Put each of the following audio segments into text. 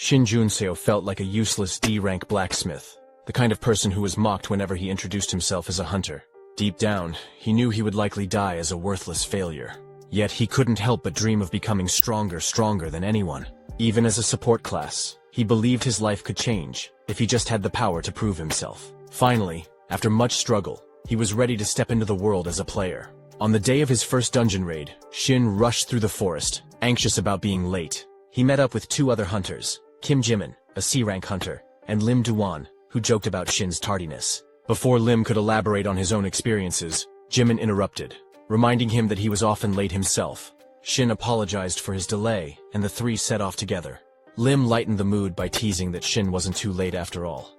Shin Junseo felt like a useless D-rank blacksmith, the kind of person who was mocked whenever he introduced himself as a hunter. Deep down, he knew he would likely die as a worthless failure. Yet he couldn't help but dream of becoming stronger than anyone. Even as a support class, he believed his life could change, if he just had the power to prove himself. Finally, after much struggle, he was ready to step into the world as a player. On the day of his first dungeon raid, Shin rushed through the forest, anxious about being late. He met up with two other hunters, Kim Jimin, a C-rank hunter, and Lim Duan, who joked about Shin's tardiness. Before Lim could elaborate on his own experiences, Jimin interrupted, reminding him that he was often late himself. Shin apologized for his delay, and the three set off together. Lim lightened the mood by teasing that Shin wasn't too late after all.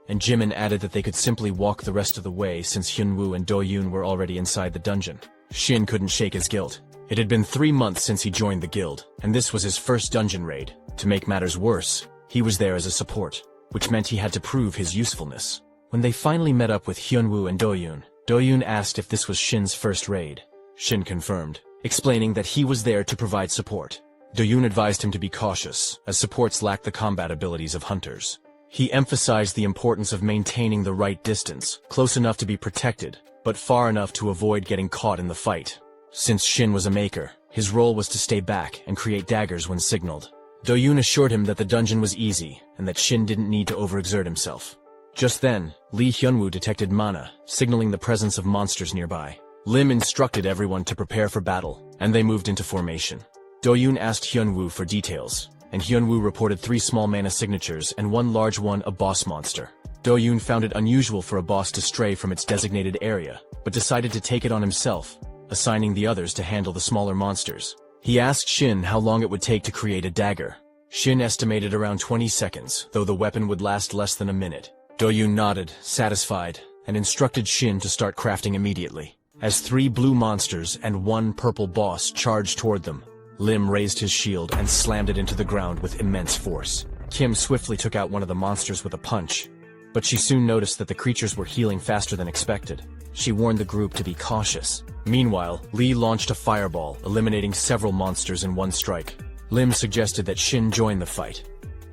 And Jimin added that they could simply walk the rest of the way since Hyunwoo and Do-yoon were already inside the dungeon. Shin couldn't shake his guilt. It had been 3 months since he joined the guild, and this was his first dungeon raid. To make matters worse, he was there as a support, which meant he had to prove his usefulness. When they finally met up with Hyunwoo and Do-yoon asked if this was Shin's first raid. Shin confirmed, explaining that he was there to provide support. Do-yoon advised him to be cautious, as supports lack the combat abilities of hunters. He emphasized the importance of maintaining the right distance, close enough to be protected, but far enough to avoid getting caught in the fight. Since Shin was a maker, his role was to stay back and create daggers when signaled. Do-yoon assured him that the dungeon was easy, and that Shin didn't need to overexert himself. Just then, Lee Hyunwoo detected mana, signaling the presence of monsters nearby. Lim instructed everyone to prepare for battle, and they moved into formation. Do-yoon asked Hyunwoo for details, and Hyunwoo reported 3 small mana signatures and 1 large one, a boss monster. Do-yoon found it unusual for a boss to stray from its designated area, but decided to take it on himself, assigning the others to handle the smaller monsters. He asked Shin how long it would take to create a dagger. Shin estimated around 20 seconds, though the weapon would last less than a minute. Do-yoon nodded, satisfied, and instructed Shin to start crafting immediately. As 3 blue monsters and 1 purple boss charged toward them, Lim raised his shield and slammed it into the ground with immense force. Kim swiftly took out one of the monsters with a punch, but she soon noticed that the creatures were healing faster than expected. She warned the group to be cautious. Meanwhile, Lee launched a fireball, eliminating several monsters in 1 strike. Lim suggested that Shin join the fight,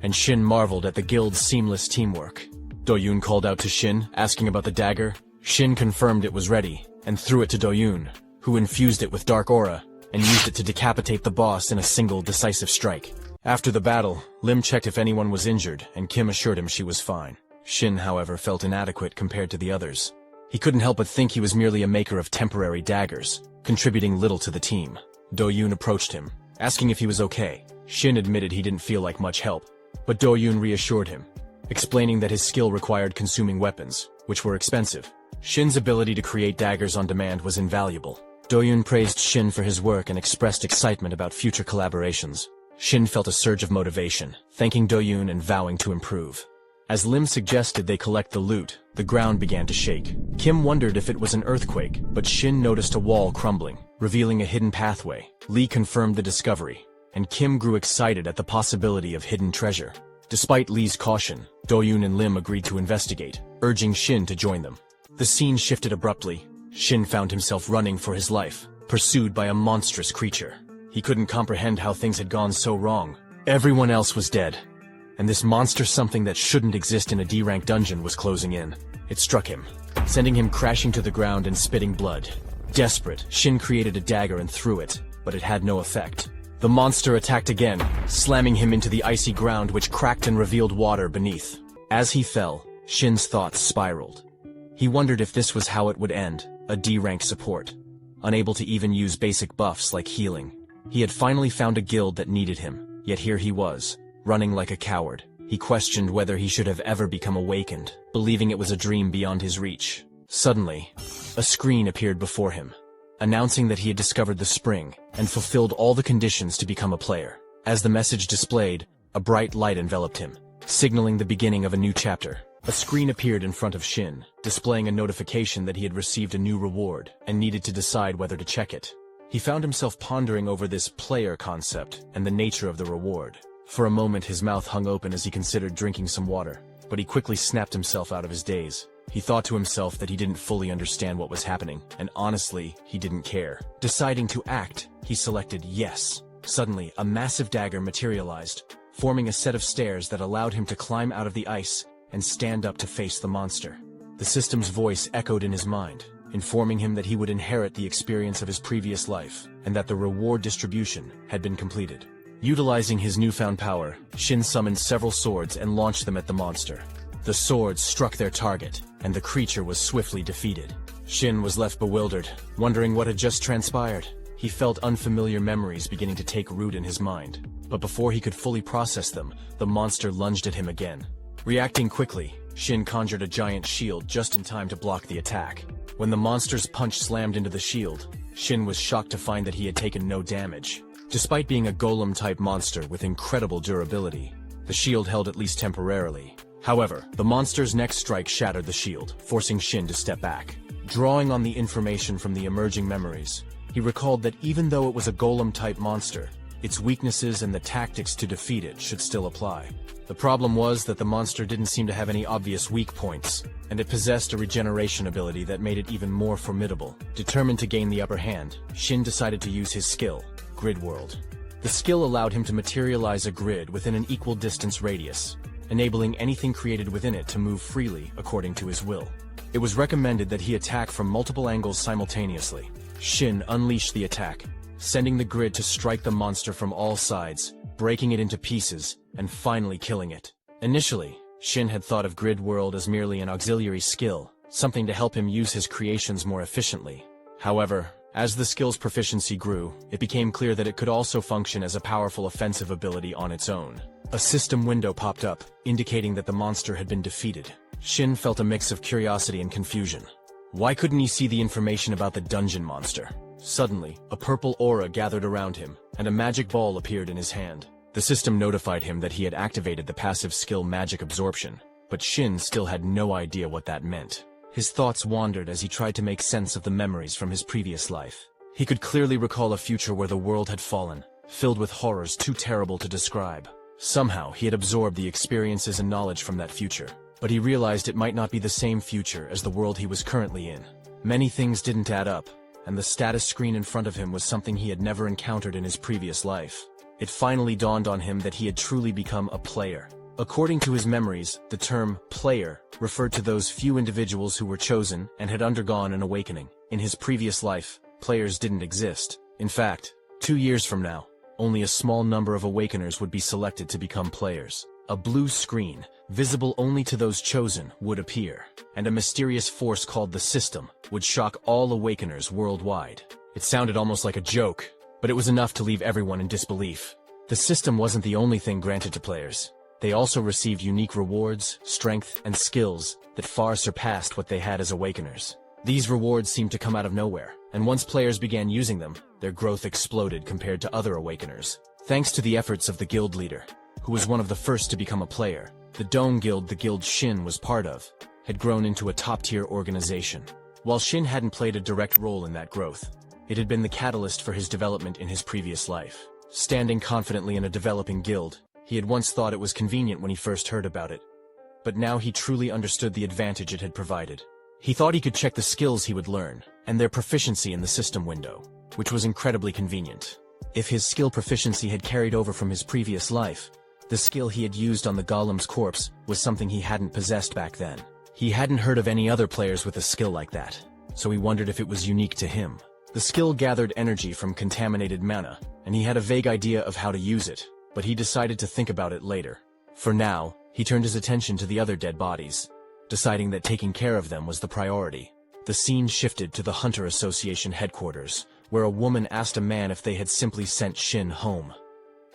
and Shin marveled at the guild's seamless teamwork. Do-yoon called out to Shin, asking about the dagger. Shin confirmed it was ready, and threw it to Do-yoon, who infused it with dark aura, and used it to decapitate the boss in a single decisive strike. After the battle, Lim checked if anyone was injured, and Kim assured him she was fine. Shin, however, felt inadequate compared to the others. He couldn't help but think he was merely a maker of temporary daggers, contributing little to the team. Do-yoon approached him, asking if he was okay. Shin admitted he didn't feel like much help, but Do-yoon reassured him, explaining that his skill required consuming weapons, which were expensive. Shin's ability to create daggers on demand was invaluable. Do-yoon praised Shin for his work and expressed excitement about future collaborations. Shin felt a surge of motivation, thanking Do-yoon and vowing to improve. As Lim suggested they collect the loot, the ground began to shake. Kim wondered if it was an earthquake, but Shin noticed a wall crumbling, revealing a hidden pathway. Lee confirmed the discovery, and Kim grew excited at the possibility of hidden treasure. Despite Lee's caution, Do-yoon and Lim agreed to investigate, urging Shin to join them. The scene shifted abruptly. Shin found himself running for his life, pursued by a monstrous creature. He couldn't comprehend how things had gone so wrong. Everyone else was dead, and this monster, something that shouldn't exist in a D-rank dungeon, was closing in. It struck him, sending him crashing to the ground and spitting blood. Desperate, Shin created a dagger and threw it, but it had no effect. The monster attacked again, slamming him into the icy ground which cracked and revealed water beneath. As he fell, Shin's thoughts spiraled. He wondered if this was how it would end, a D-rank support, unable to even use basic buffs like healing. He had finally found a guild that needed him, yet here he was, running like a coward. He questioned whether he should have ever become awakened, believing it was a dream beyond his reach. Suddenly, a screen appeared before him, announcing that he had discovered the spring and fulfilled all the conditions to become a player. As the message displayed, a bright light enveloped him, signaling the beginning of a new chapter. A screen appeared in front of Shin, displaying a notification that he had received a new reward and needed to decide whether to check it. He found himself pondering over this player concept and the nature of the reward. For a moment his mouth hung open as he considered drinking some water, but he quickly snapped himself out of his daze. He thought to himself that he didn't fully understand what was happening, and honestly, he didn't care. Deciding to act, he selected yes. Suddenly, a massive dagger materialized, forming a set of stairs that allowed him to climb out of the ice and stand up to face the monster. The system's voice echoed in his mind, informing him that he would inherit the experience of his previous life, and that the reward distribution had been completed. Utilizing his newfound power, Shin summoned several swords and launched them at the monster. The swords struck their target, and the creature was swiftly defeated. Shin was left bewildered, wondering what had just transpired. He felt unfamiliar memories beginning to take root in his mind, but before he could fully process them, the monster lunged at him again. Reacting quickly, Shin conjured a giant shield just in time to block the attack. When the monster's punch slammed into the shield, Shin was shocked to find that he had taken no damage. Despite being a golem-type monster with incredible durability, the shield held at least temporarily. However, the monster's next strike shattered the shield, forcing Shin to step back. Drawing on the information from the emerging memories, he recalled that even though it was a golem-type monster, its weaknesses and the tactics to defeat it should still apply. The problem was that the monster didn't seem to have any obvious weak points, and it possessed a regeneration ability that made it even more formidable. Determined to gain the upper hand, Shin decided to use his skill, Grid World. The skill allowed him to materialize a grid within an equal distance radius, enabling anything created within it to move freely according to his will. It was recommended that he attack from multiple angles simultaneously. Shin unleashed the attack, sending the grid to strike the monster from all sides, breaking it into pieces, and finally killing it. Initially, Shin had thought of Grid World as merely an auxiliary skill, something to help him use his creations more efficiently. However, as the skill's proficiency grew, it became clear that it could also function as a powerful offensive ability on its own. A system window popped up, indicating that the monster had been defeated. Shin felt a mix of curiosity and confusion. Why couldn't he see the information about the dungeon monster? Suddenly, a purple aura gathered around him, and a magic ball appeared in his hand. The system notified him that he had activated the passive skill Magic Absorption, but Shin still had no idea what that meant. His thoughts wandered as he tried to make sense of the memories from his previous life. He could clearly recall a future where the world had fallen, filled with horrors too terrible to describe. Somehow, he had absorbed the experiences and knowledge from that future, but he realized it might not be the same future as the world he was currently in. Many things didn't add up, and the status screen in front of him was something he had never encountered in his previous life. It finally dawned on him that he had truly become a player. According to his memories, the term player referred to those few individuals who were chosen and had undergone an awakening. In his previous life, players didn't exist. In fact, 2 years from now, only a small number of awakeners would be selected to become players. A blue screen, visible only to those chosen, would appear, and a mysterious force called the System would shock all awakeners worldwide. It sounded almost like a joke, but it was enough to leave everyone in disbelief. The System wasn't the only thing granted to players. They also received unique rewards, strength, and skills that far surpassed what they had as awakeners. These rewards seemed to come out of nowhere, and once players began using them, their growth exploded compared to other awakeners. Thanks to the efforts of the guild leader, who was one of the first to become a player, the Dome Guild the guild Shin was part of had grown into a top-tier organization. While Shin hadn't played a direct role in that growth, it had been the catalyst for his development in his previous life. Standing confidently in a developing guild, he had once thought it was convenient when he first heard about it, but now he truly understood the advantage it had provided. He thought he could check the skills he would learn, and their proficiency in the system window, which was incredibly convenient. If his skill proficiency had carried over from his previous life, the skill he had used on the golem's corpse was something he hadn't possessed back then. He hadn't heard of any other players with a skill like that, so he wondered if it was unique to him. The skill gathered energy from contaminated mana, and he had a vague idea of how to use it, but he decided to think about it later. For now, he turned his attention to the other dead bodies, deciding that taking care of them was the priority. The scene shifted to the Hunter Association headquarters, where a woman asked a man if they had simply sent Shin home.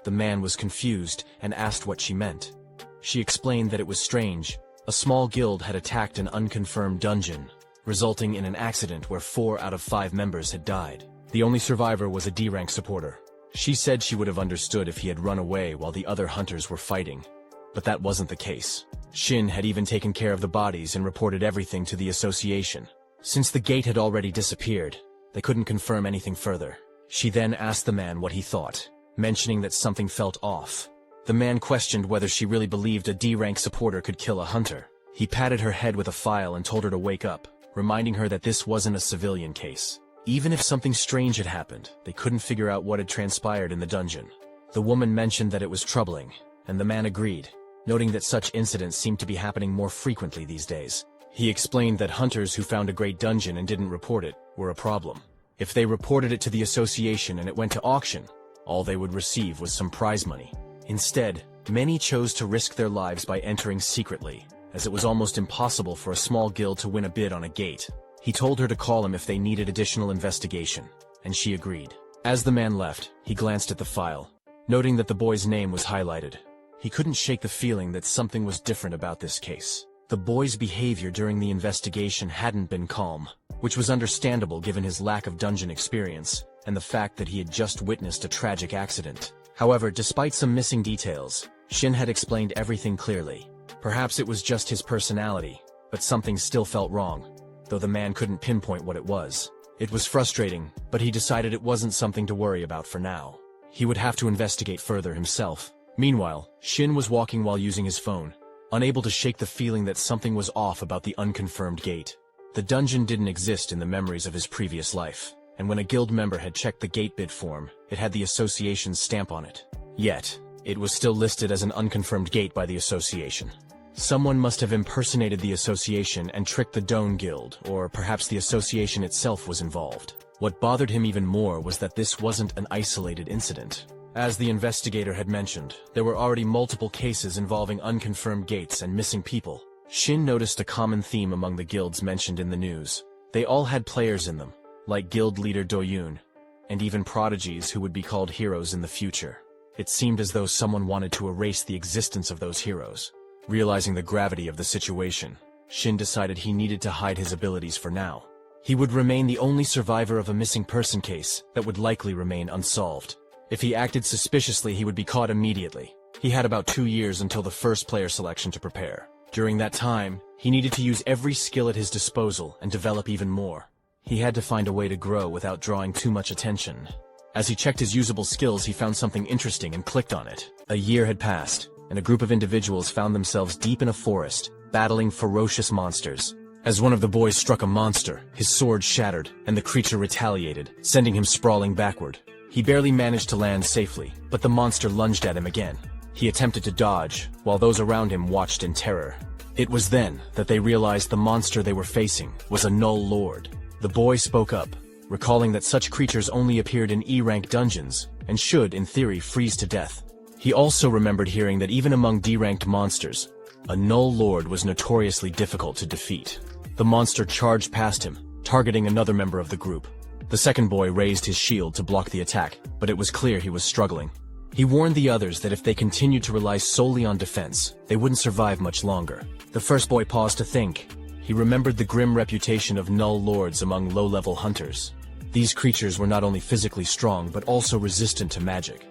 The man was confused and asked what she meant. She explained that it was strange. A small guild had attacked an unconfirmed dungeon, resulting in an accident where 4 out of 5 members had died. The only survivor was a D-rank supporter. She said she would have understood if he had run away while the other hunters were fighting, but that wasn't the case. Shin had even taken care of the bodies and reported everything to the association. Since the gate had already disappeared, they couldn't confirm anything further. She then asked the man what he thought, mentioning that something felt off. The man questioned whether she really believed a D-rank supporter could kill a hunter. He patted her head with a file and told her to wake up, reminding her that this wasn't a civilian case. Even if something strange had happened, they couldn't figure out what had transpired in the dungeon. The woman mentioned that it was troubling, and the man agreed, noting that such incidents seemed to be happening more frequently these days. He explained that hunters who found a great dungeon and didn't report it were a problem. If they reported it to the association and it went to auction, all they would receive was some prize money. Instead, many chose to risk their lives by entering secretly, as it was almost impossible for a small guild to win a bid on a gate. He told her to call him if they needed additional investigation, and she agreed. As the man left, he glanced at the file, noting that the boy's name was highlighted. He couldn't shake the feeling that something was different about this case. The boy's behavior during the investigation hadn't been calm, which was understandable given his lack of dungeon experience and the fact that he had just witnessed a tragic accident. However, despite some missing details, Shin had explained everything clearly. Perhaps it was just his personality, but something still felt wrong, though the man couldn't pinpoint what it was. It was frustrating, but he decided it wasn't something to worry about for now. He would have to investigate further himself. Meanwhile, Shin was walking while using his phone, unable to shake the feeling that something was off about the unconfirmed gate. The dungeon didn't exist in the memories of his previous life, and when a guild member had checked the gate bid form, it had the association's stamp on it. Yet, it was still listed as an unconfirmed gate by the association. Someone must have impersonated the association and tricked the Doan Guild, or perhaps the association itself was involved. What bothered him even more was that this wasn't an isolated incident. As the investigator had mentioned, there were already multiple cases involving unconfirmed gates and missing people. Shin noticed a common theme among the guilds mentioned in the news. They all had players in them, like guild leader Doyun, and even prodigies who would be called heroes in the future. It seemed as though someone wanted to erase the existence of those heroes. Realizing the gravity of the situation, Shin decided he needed to hide his abilities for now. He would remain the only survivor of a missing person case that would likely remain unsolved. If he acted suspiciously, he would be caught immediately. He had about 2 years until the first player selection to prepare. During that time, he needed to use every skill at his disposal and develop even more. He had to find a way to grow without drawing too much attention. As he checked his usable skills, he found something interesting and clicked on it. A year had passed, and a group of individuals found themselves deep in a forest, battling ferocious monsters. As one of the boys struck a monster, his sword shattered, and the creature retaliated, sending him sprawling backward. He barely managed to land safely, but the monster lunged at him again. He attempted to dodge, while those around him watched in terror. It was then that they realized the monster they were facing was a Null Lord. The boy spoke up, recalling that such creatures only appeared in E-rank dungeons, and should, in theory, freeze to death. He also remembered hearing that even among D-ranked monsters, a Null Lord was notoriously difficult to defeat. The monster charged past him, targeting another member of the group. The second boy raised his shield to block the attack, but it was clear he was struggling. He warned the others that if they continued to rely solely on defense, they wouldn't survive much longer. The first boy paused to think. He remembered the grim reputation of Null Lords among low-level hunters. These creatures were not only physically strong, but also resistant to magic,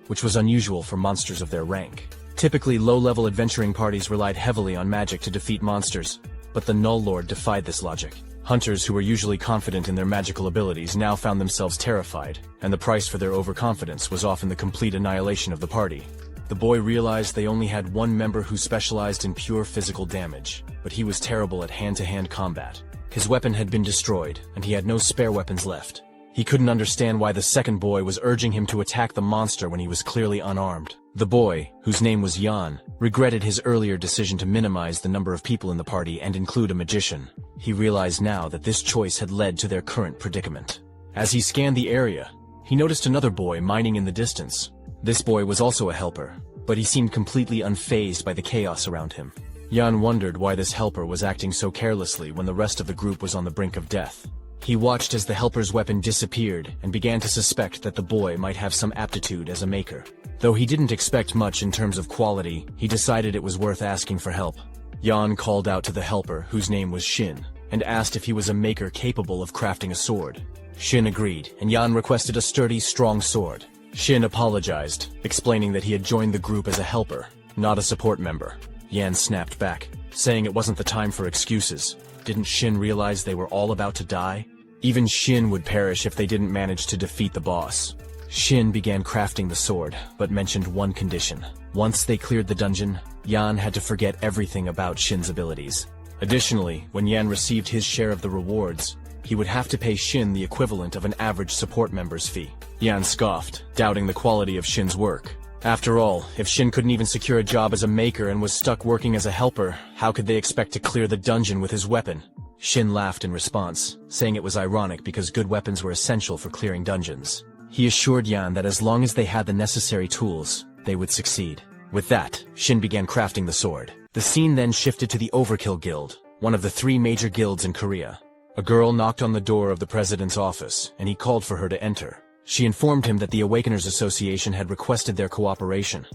which was unusual for monsters of their rank. Typically, low-level adventuring parties relied heavily on magic to defeat monsters, but the Null Lord defied this logic. Hunters who were usually confident in their magical abilities now found themselves terrified, and the price for their overconfidence was often the complete annihilation of the party. The boy realized they only had one member who specialized in pure physical damage, but he was terrible at hand-to-hand combat. His weapon had been destroyed, and he had no spare weapons left. He couldn't understand why the second boy was urging him to attack the monster when he was clearly unarmed. The boy, whose name was Yan, regretted his earlier decision to minimize the number of people in the party and include a magician. He realized now that this choice had led to their current predicament. As he scanned the area, he noticed another boy mining in the distance. This boy was also a helper, but he seemed completely unfazed by the chaos around him. Yan wondered why this helper was acting so carelessly when the rest of the group was on the brink of death. He watched as the helper's weapon disappeared and began to suspect that the boy might have some aptitude as a maker. Though he didn't expect much in terms of quality, he decided it was worth asking for help. Yan called out to the helper, whose name was Shin, and asked if he was a maker capable of crafting a sword. Shin agreed, and Yan requested a sturdy, strong sword. Shin apologized, explaining that he had joined the group as a helper, not a support member. Yan snapped back, saying it wasn't the time for excuses. Didn't Shin realize they were all about to die? Even Shin would perish if they didn't manage to defeat the boss. Shin began crafting the sword, but mentioned one condition. Once they cleared the dungeon, Yan had to forget everything about Shin's abilities. Additionally, when Yan received his share of the rewards, he would have to pay Shin the equivalent of an average support member's fee. Yan scoffed, doubting the quality of Shin's work. After all, if Shin couldn't even secure a job as a maker and was stuck working as a helper, how could they expect to clear the dungeon with his weapon? Shin laughed in response, saying it was ironic because good weapons were essential for clearing dungeons. He assured Yan that as long as they had the necessary tools, they would succeed. With that, Shin began crafting the sword. The scene then shifted to the Overkill Guild, one of the 3 major guilds in Korea. A girl knocked on the door of the president's office, and he called for her to enter. She informed him that the Awakeners Association had requested their cooperation,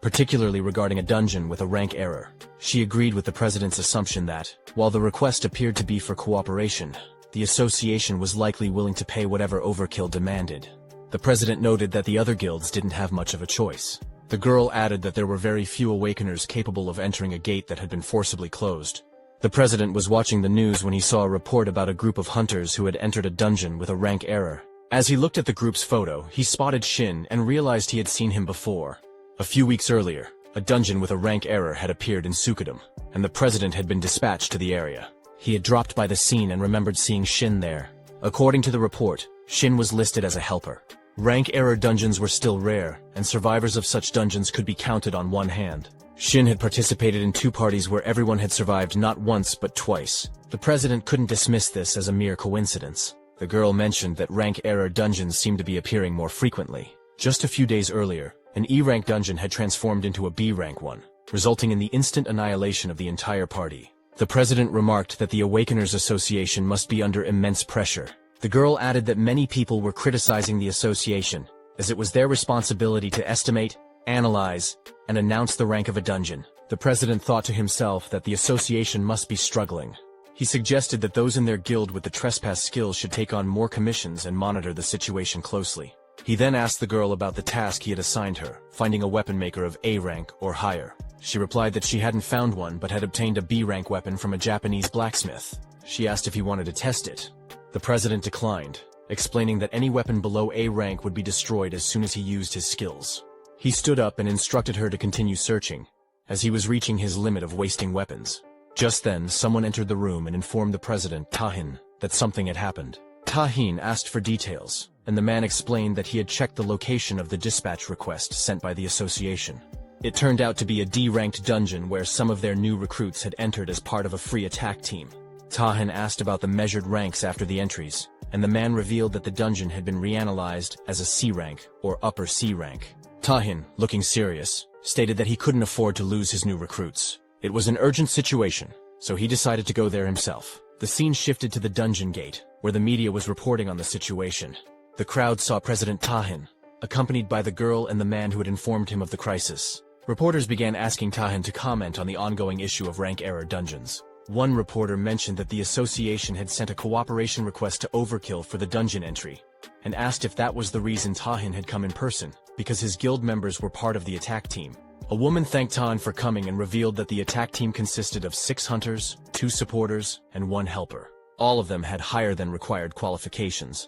particularly regarding a dungeon with a rank error. She agreed with the president's assumption that, while the request appeared to be for cooperation, the association was likely willing to pay whatever Overkill demanded. The president noted that the other guilds didn't have much of a choice. The girl added that there were very few Awakeners capable of entering a gate that had been forcibly closed. The president was watching the news when he saw a report about a group of hunters who had entered a dungeon with a rank error. As he looked at the group's photo, he spotted Shin and realized he had seen him before. A few weeks earlier, a dungeon with a rank error had appeared in Sukadam, and the president had been dispatched to the area. He had dropped by the scene and remembered seeing Shin there. According to the report, Shin was listed as a helper. Rank error dungeons were still rare, and survivors of such dungeons could be counted on one hand. Shin had participated in 2 parties where everyone had survived not once but twice. The president couldn't dismiss this as a mere coincidence. The girl mentioned that rank error dungeons seemed to be appearing more frequently. Just a few days earlier, an E-rank dungeon had transformed into a B-rank one, resulting in the instant annihilation of the entire party. The president remarked that the Awakeners Association must be under immense pressure. The girl added that many people were criticizing the association, as it was their responsibility to estimate, analyze, and announce the rank of a dungeon. The president thought to himself that the association must be struggling. He suggested that those in their guild with the trespass skills should take on more commissions and monitor the situation closely. He then asked the girl about the task he had assigned her, finding a weapon maker of A rank or higher. She replied that she hadn't found one but had obtained a B rank weapon from a Japanese blacksmith. She asked if he wanted to test it. The president declined, explaining that any weapon below A rank would be destroyed as soon as he used his skills. He stood up and instructed her to continue searching, as he was reaching his limit of wasting weapons. Just then, someone entered the room and informed the president, Tahin, that something had happened. Tahin asked for details, and the man explained that he had checked the location of the dispatch request sent by the association. It turned out to be a D-ranked dungeon where some of their new recruits had entered as part of a free attack team. Tahin asked about the measured ranks after the entries, and the man revealed that the dungeon had been reanalyzed as a C rank or upper C rank. Tahin, looking serious, stated that he couldn't afford to lose his new recruits. It was an urgent situation, so he decided to go there himself. The scene shifted to the dungeon gate, where the media was reporting on the situation. The crowd saw President Tahin, accompanied by the girl and the man who had informed him of the crisis. Reporters began asking Tahin to comment on the ongoing issue of rank error dungeons. One reporter mentioned that the association had sent a cooperation request to Overkill for the dungeon entry, and asked if that was the reason Tahin had come in person, because his guild members were part of the attack team. A woman thanked Tahin for coming and revealed that the attack team consisted of 6 hunters, 2 supporters, and 1 helper. All of them had higher than required qualifications.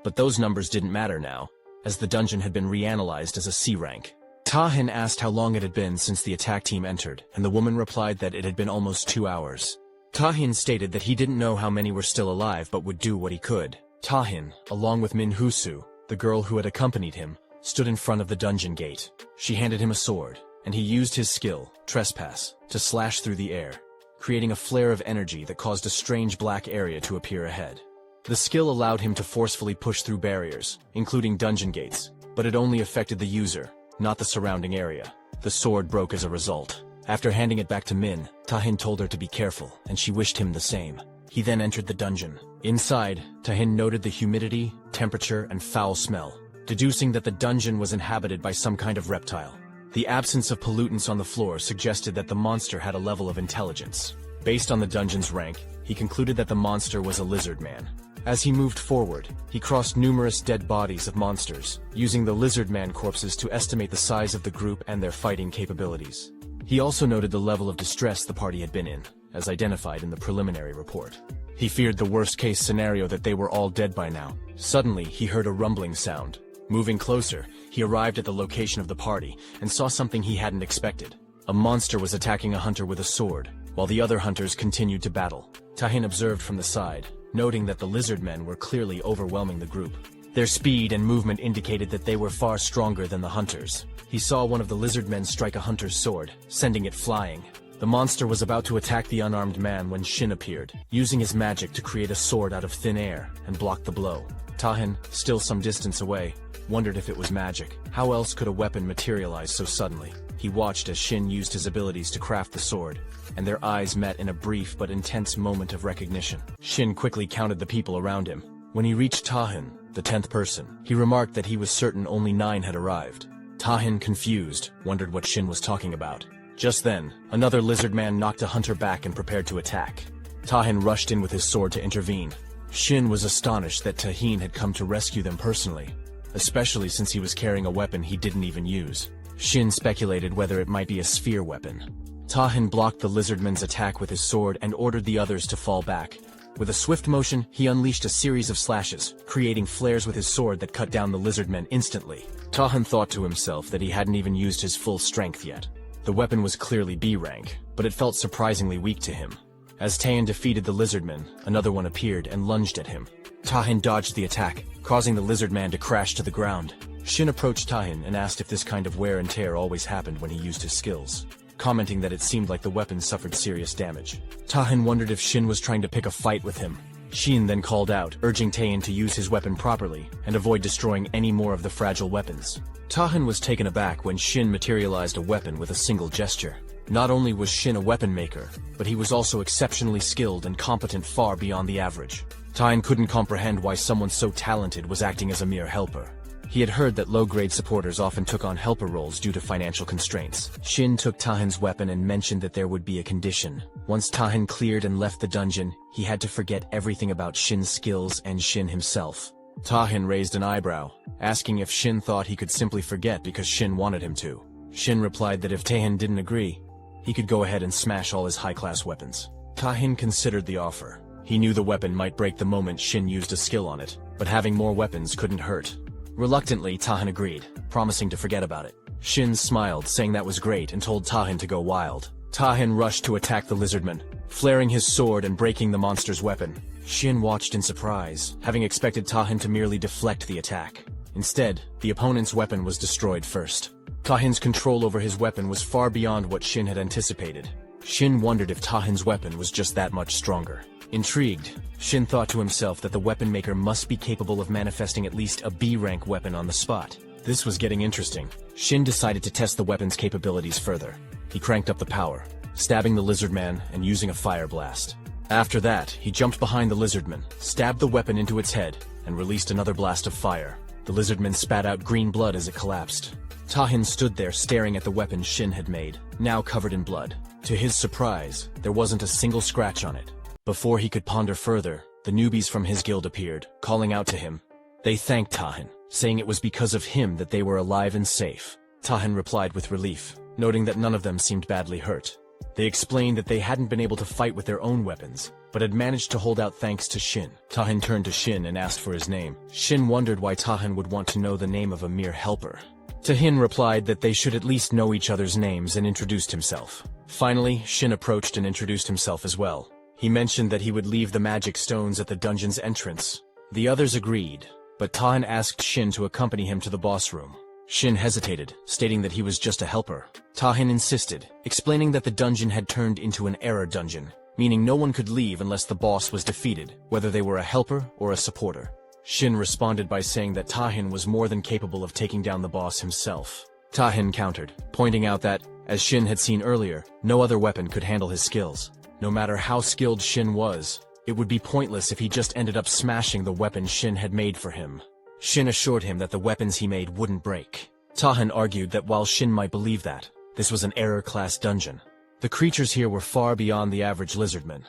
But those numbers didn't matter now, as the dungeon had been reanalyzed as a C rank. Tahin asked how long it had been since the attack team entered, and the woman replied that it had been almost 2 hours. Tahin stated that he didn't know how many were still alive but would do what he could. Tahin, along with Min Husu, the girl who had accompanied him, stood in front of the dungeon gate. She handed him a sword, and he used his skill, Trespass, to slash through the air, creating a flare of energy that caused a strange black area to appear ahead. The skill allowed him to forcefully push through barriers, including dungeon gates, but it only affected the user, not the surrounding area. The sword broke as a result. After handing it back to Min, Tahin told her to be careful, and she wished him the same. He then entered the dungeon. Inside, Tahin noted the humidity, temperature, and foul smell, deducing that the dungeon was inhabited by some kind of reptile. The absence of pollutants on the floor suggested that the monster had a level of intelligence. Based on the dungeon's rank, he concluded that the monster was a lizard man. As he moved forward, he crossed numerous dead bodies of monsters, using the lizard man corpses to estimate the size of the group and their fighting capabilities. He also noted the level of distress the party had been in, as identified in the preliminary report. He feared the worst-case scenario that they were all dead by now. Suddenly, he heard a rumbling sound. Moving closer, he arrived at the location of the party and saw something he hadn't expected. A monster was attacking a hunter with a sword, while the other hunters continued to battle. Tahin observed from the side, noting that the lizard men were clearly overwhelming the group. Their speed and movement indicated that they were far stronger than the hunters. He saw one of the lizard men strike a hunter's sword, sending it flying. The monster was about to attack the unarmed man when Shin appeared, using his magic to create a sword out of thin air and block the blow. Tahin, still some distance away, wondered if it was magic. How else could a weapon materialize so suddenly? He watched as Shin used his abilities to craft the sword, and their eyes met in a brief but intense moment of recognition. Shin quickly counted the people around him. When he reached Tahin, the 10th person, he remarked that he was certain only 9 had arrived. Tahin, confused, wondered what Shin was talking about. Just then, another lizard man knocked a hunter back and prepared to attack. Tahin rushed in with his sword to intervene. Shin was astonished that Tahin had come to rescue them personally, especially since he was carrying a weapon he didn't even use. Shin speculated whether it might be a sphere weapon. Tahin blocked the lizardman's attack with his sword and ordered the others to fall back. With a swift motion, he unleashed a series of slashes, creating flares with his sword that cut down the lizardmen instantly. Tahin thought to himself that he hadn't even used his full strength yet. The weapon was clearly B rank, but it felt surprisingly weak to him. As Tahin defeated the lizardman, another one appeared and lunged at him. Tahin dodged the attack, causing the lizardman to crash to the ground. Shin approached Tahin and asked if this kind of wear and tear always happened when he used his skills, commenting that it seemed like the weapon suffered serious damage. Tahin wondered if Shin was trying to pick a fight with him. Shin then called out, urging Tahin to use his weapon properly and avoid destroying any more of the fragile weapons. Tahin was taken aback when Shin materialized a weapon with a single gesture. Not only was Shin a weapon maker, but he was also exceptionally skilled and competent far beyond the average. Tahin couldn't comprehend why someone so talented was acting as a mere helper. He had heard that low-grade supporters often took on helper roles due to financial constraints. Shin took Tahin's weapon and mentioned that there would be a condition. Once Tahin cleared and left the dungeon, he had to forget everything about Shin's skills and Shin himself. Tahin raised an eyebrow, asking if Shin thought he could simply forget because Shin wanted him to. Shin replied that if Tahin didn't agree, he could go ahead and smash all his high-class weapons. Tahin considered the offer. He knew the weapon might break the moment Shin used a skill on it, but having more weapons couldn't hurt. Reluctantly, Tahin agreed, promising to forget about it. Shin smiled, saying that was great, and told Tahin to go wild. Tahin rushed to attack the lizardman, flaring his sword and breaking the monster's weapon. Shin watched in surprise, having expected Tahin to merely deflect the attack. Instead, the opponent's weapon was destroyed first. Tahin's control over his weapon was far beyond what Shin had anticipated. Shin wondered if Tahin's weapon was just that much stronger. Intrigued, Shin thought to himself that the weapon maker must be capable of manifesting at least a B-rank weapon on the spot. This was getting interesting. Shin decided to test the weapon's capabilities further. He cranked up the power, stabbing the lizardman and using a fire blast. After that, he jumped behind the lizardman, stabbed the weapon into its head, and released another blast of fire. The lizardman spat out green blood as it collapsed. Tahin stood there staring at the weapon Shin had made, now covered in blood. To his surprise, there wasn't a single scratch on it. Before he could ponder further, the newbies from his guild appeared, calling out to him. They thanked Tahin, saying it was because of him that they were alive and safe. Tahin replied with relief, noting that none of them seemed badly hurt. They explained that they hadn't been able to fight with their own weapons, but had managed to hold out thanks to Shin. Tahin turned to Shin and asked for his name. Shin wondered why Tahin would want to know the name of a mere helper. Tahin replied that they should at least know each other's names and introduced himself. Finally, Shin approached and introduced himself as well. He mentioned that he would leave the magic stones at the dungeon's entrance. The others agreed, but Tahin asked Shin to accompany him to the boss room. Shin hesitated, stating that he was just a helper. Tahin insisted, explaining that the dungeon had turned into an error dungeon, meaning no one could leave unless the boss was defeated, whether they were a helper or a supporter. Shin responded by saying that Tahin was more than capable of taking down the boss himself. Tahin countered, pointing out that, as Shin had seen earlier, no other weapon could handle his skills. No matter how skilled Shin was, it would be pointless if he just ended up smashing the weapon Shin had made for him. Shin assured him that the weapons he made wouldn't break. Tahin argued that while Shin might believe that, this was an error-class dungeon. The creatures here were far beyond the average lizardman,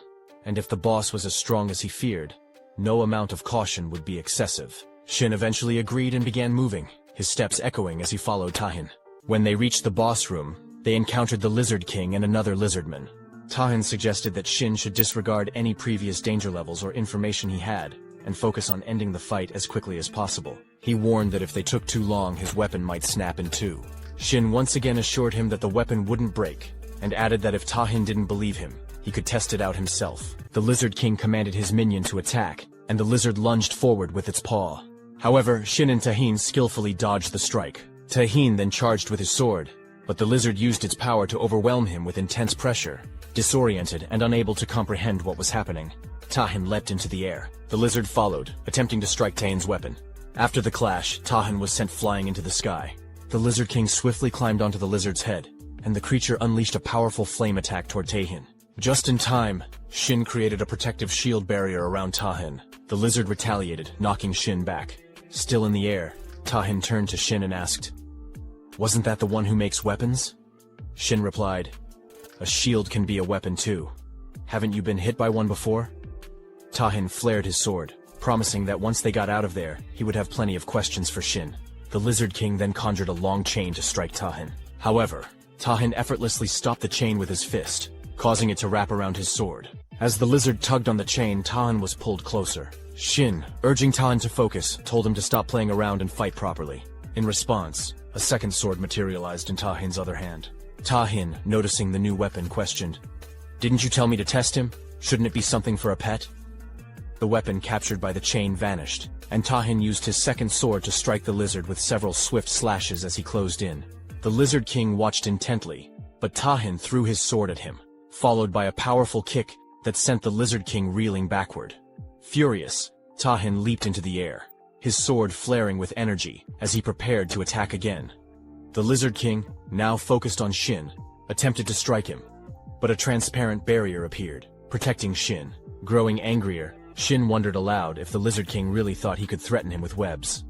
and if the boss was as strong as he feared, no amount of caution would be excessive. Shin eventually agreed and began moving, his steps echoing as he followed Tahin. When they reached the boss room, they encountered the Lizard King and another lizardman. Tahin suggested that Shin should disregard any previous danger levels or information he had, and focus on ending the fight as quickly as possible. He warned that if they took too long, his weapon might snap in two. Shin once again assured him that the weapon wouldn't break, and added that if Tahin didn't believe him, he could test it out himself. The Lizard King commanded his minion to attack, and the lizard lunged forward with its paw. However, Shin and Tahin skillfully dodged the strike. Tahin then charged with his sword, but the lizard used its power to overwhelm him with intense pressure. Disoriented and unable to comprehend what was happening, Tahin leapt into the air. The lizard followed, attempting to strike Tahin's weapon. After the clash, Tahin was sent flying into the sky. The Lizard King swiftly climbed onto the lizard's head, and the creature unleashed a powerful flame attack toward Tahin. Just in time, Shin created a protective shield barrier around Tahin. The lizard retaliated, knocking Shin back. Still in the air, Tahin turned to Shin and asked, "Wasn't that the one who makes weapons?" Shin replied, "A shield can be a weapon too. Haven't you been hit by one before?" Tahin flared his sword, promising that once they got out of there, he would have plenty of questions for Shin. The Lizard King then conjured a long chain to strike Tahin. However, Tahin effortlessly stopped the chain with his fist, causing it to wrap around his sword. As the lizard tugged on the chain, Tahin was pulled closer. Shin, urging Tahin to focus, told him to stop playing around and fight properly. In response, a second sword materialized in Tahin's other hand. Tahin, noticing the new weapon, questioned, "Didn't you tell me to test him? Shouldn't it be something for a pet?" The weapon captured by the chain vanished, and Tahin used his second sword to strike the lizard with several swift slashes as he closed in. The Lizard King watched intently, but Tahin threw his sword at him, followed by a powerful kick that sent the Lizard King reeling backward. Furious, Tahin leaped into the air, his sword flaring with energy as he prepared to attack again. The Lizard King, now focused on Shin, attempted to strike him, but a transparent barrier appeared, protecting Shin. Growing angrier, Shin wondered aloud if the Lizard King really thought he could threaten him with webs.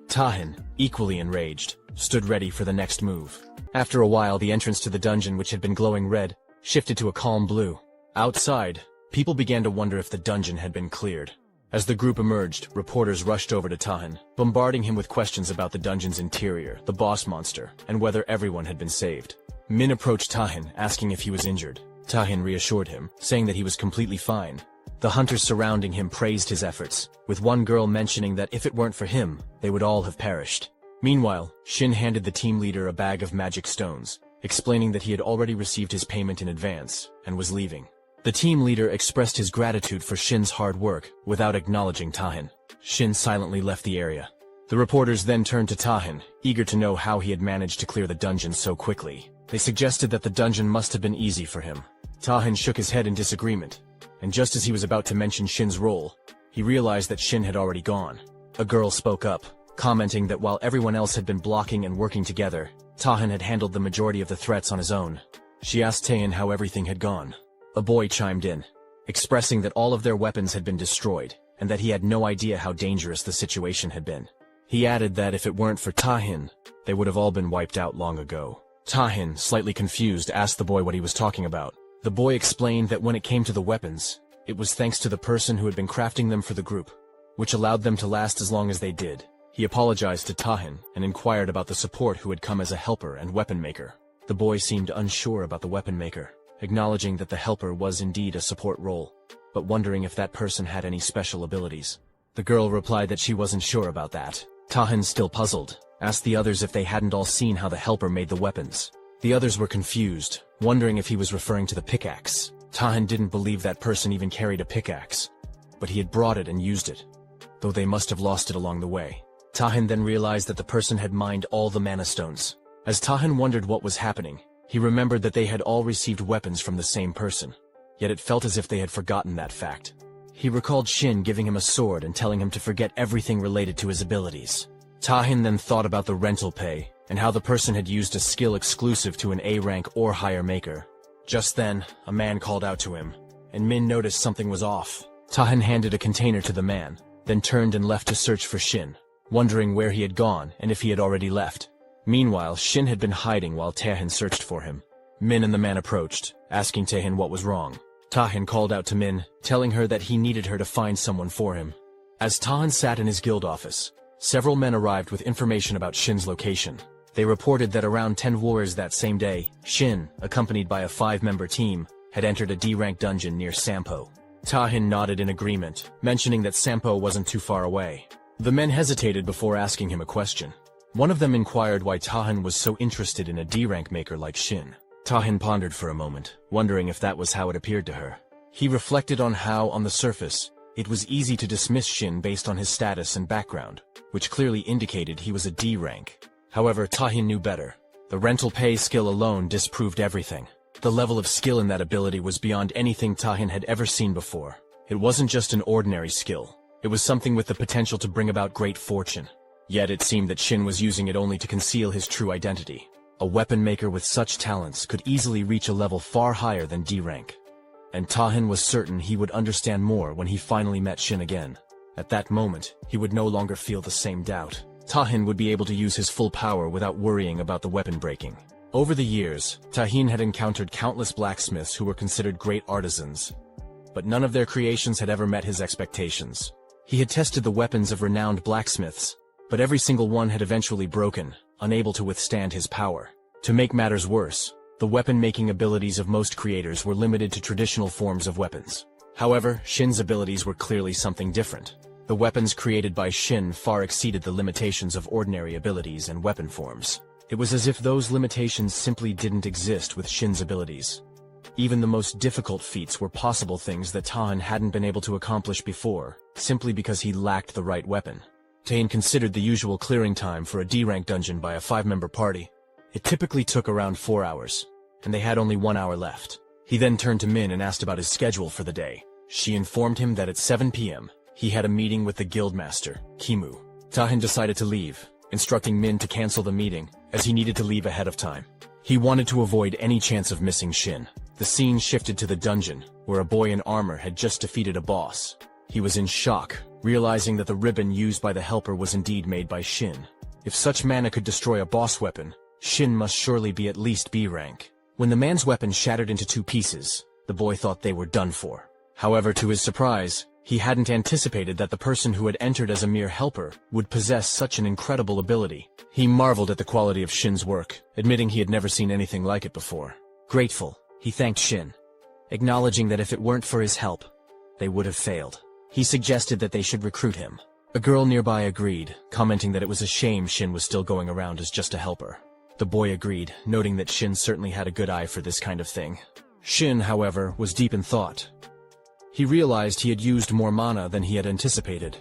Tahin, equally enraged, stood ready for the next move. After a while, the entrance to the dungeon, which had been glowing red, shifted to a calm blue. Outside, people began to wonder if the dungeon had been cleared. As the group emerged, reporters rushed over to Tahin, bombarding him with questions about the dungeon's interior, the boss monster, and whether everyone had been saved. Min approached Tahin, asking if he was injured. Tahin reassured him, saying that he was completely fine. The hunters surrounding him praised his efforts, with one girl mentioning that if it weren't for him, they would all have perished. Meanwhile, Shin handed the team leader a bag of magic stones, explaining that he had already received his payment in advance, and was leaving. The team leader expressed his gratitude for Shin's hard work, without acknowledging Tahin. Shin silently left the area. The reporters then turned to Tahin, eager to know how he had managed to clear the dungeon so quickly. They suggested that the dungeon must have been easy for him. Tahin shook his head in disagreement, and just as he was about to mention Shin's role, he realized that Shin had already gone. A girl spoke up, commenting that while everyone else had been blocking and working together, Tahin had handled the majority of the threats on his own. She asked Tahin how everything had gone. A boy chimed in, expressing that all of their weapons had been destroyed, and that he had no idea how dangerous the situation had been. He added that if it weren't for Tahin, they would have all been wiped out long ago. Tahin, slightly confused, asked the boy what he was talking about. The boy explained that when it came to the weapons, it was thanks to the person who had been crafting them for the group, which allowed them to last as long as they did. He apologized to Tahin and inquired about the support who had come as a helper and weapon maker. The boy seemed unsure about the weapon maker, acknowledging that the helper was indeed a support role, but wondering if that person had any special abilities. The girl replied that she wasn't sure about that. Tahin, still puzzled, asked the others if they hadn't all seen how the helper made the weapons. The others were confused, wondering if he was referring to the pickaxe. Tahin didn't believe that person even carried a pickaxe, but he had brought it and used it, though they must have lost it along the way. Tahin then realized that the person had mined all the mana stones. As Tahin wondered what was happening, he remembered that they had all received weapons from the same person, yet it felt as if they had forgotten that fact. He recalled Shin giving him a sword and telling him to forget everything related to his abilities. Tahin then thought about the rental pay, and how the person had used a skill exclusive to an A-rank or higher maker. Just then, a man called out to him, and Min noticed something was off. Tahin handed a container to the man, then turned and left to search for Shin, wondering where he had gone and if he had already left. Meanwhile, Shin had been hiding while Tahin searched for him. Min and the man approached, asking Tahin what was wrong. Tahin called out to Min, telling her that he needed her to find someone for him. As Tahin sat in his guild office, several men arrived with information about Shin's location. They reported that around 10 warriors that same day, Shin, accompanied by a 5-member team, had entered a D-rank dungeon near Sampo. Tahin nodded in agreement, mentioning that Sampo wasn't too far away. The men hesitated before asking him a question. One of them inquired why Tahin was so interested in a D-rank maker like Shin. Tahin pondered for a moment, wondering if that was how it appeared to her. He reflected on how, on the surface, It was easy to dismiss Shin based on his status and background, which clearly indicated he was a D rank. However, Tahin knew better. The rental pay skill alone disproved everything. The level of skill in that ability was beyond anything Tahin had ever seen before. It wasn't just an ordinary skill. It was something with the potential to bring about great fortune. Yet it seemed that Shin was using it only to conceal his true identity. A weapon maker with such talents could easily reach a level far higher than D rank. And Tahin was certain he would understand more when he finally met Shin again. At that moment, he would no longer feel the same doubt. Tahin would be able to use his full power without worrying about the weapon breaking. Over the years, Tahin had encountered countless blacksmiths who were considered great artisans, but none of their creations had ever met his expectations. He had tested the weapons of renowned blacksmiths, but every single one had eventually broken, unable to withstand his power. To make matters worse, the weapon-making abilities of most creators were limited to traditional forms of weapons. However, Shin's abilities were clearly something different. The weapons created by Shin far exceeded the limitations of ordinary abilities and weapon forms. It was as if those limitations simply didn't exist with Shin's abilities. Even the most difficult feats were possible things that Tahin hadn't been able to accomplish before, simply because he lacked the right weapon. Tahin considered the usual clearing time for a D-rank dungeon by a 5-member party. It typically took around 4 hours, and they had only 1 hour left. He then turned to Min and asked about his schedule for the day. She informed him that at 7 p.m., he had a meeting with the guildmaster, Kimu. Tahin decided to leave, instructing Min to cancel the meeting, as he needed to leave ahead of time. He wanted to avoid any chance of missing Shin. The scene shifted to the dungeon, where a boy in armor had just defeated a boss. He was in shock, realizing that the ribbon used by the helper was indeed made by Shin. If such mana could destroy a boss weapon, Shin must surely be at least B rank. When the man's weapon shattered into 2 pieces, the boy thought they were done for. However, to his surprise, he hadn't anticipated that the person who had entered as a mere helper would possess such an incredible ability. He marveled at the quality of Shin's work, admitting he had never seen anything like it before. Grateful, he thanked Shin, acknowledging that if it weren't for his help, they would have failed. He suggested that they should recruit him. A girl nearby agreed, commenting that it was a shame Shin was still going around as just a helper. The boy agreed, noting that Shin certainly had a good eye for this kind of thing. Shin, however, was deep in thought. He realized he had used more mana than he had anticipated.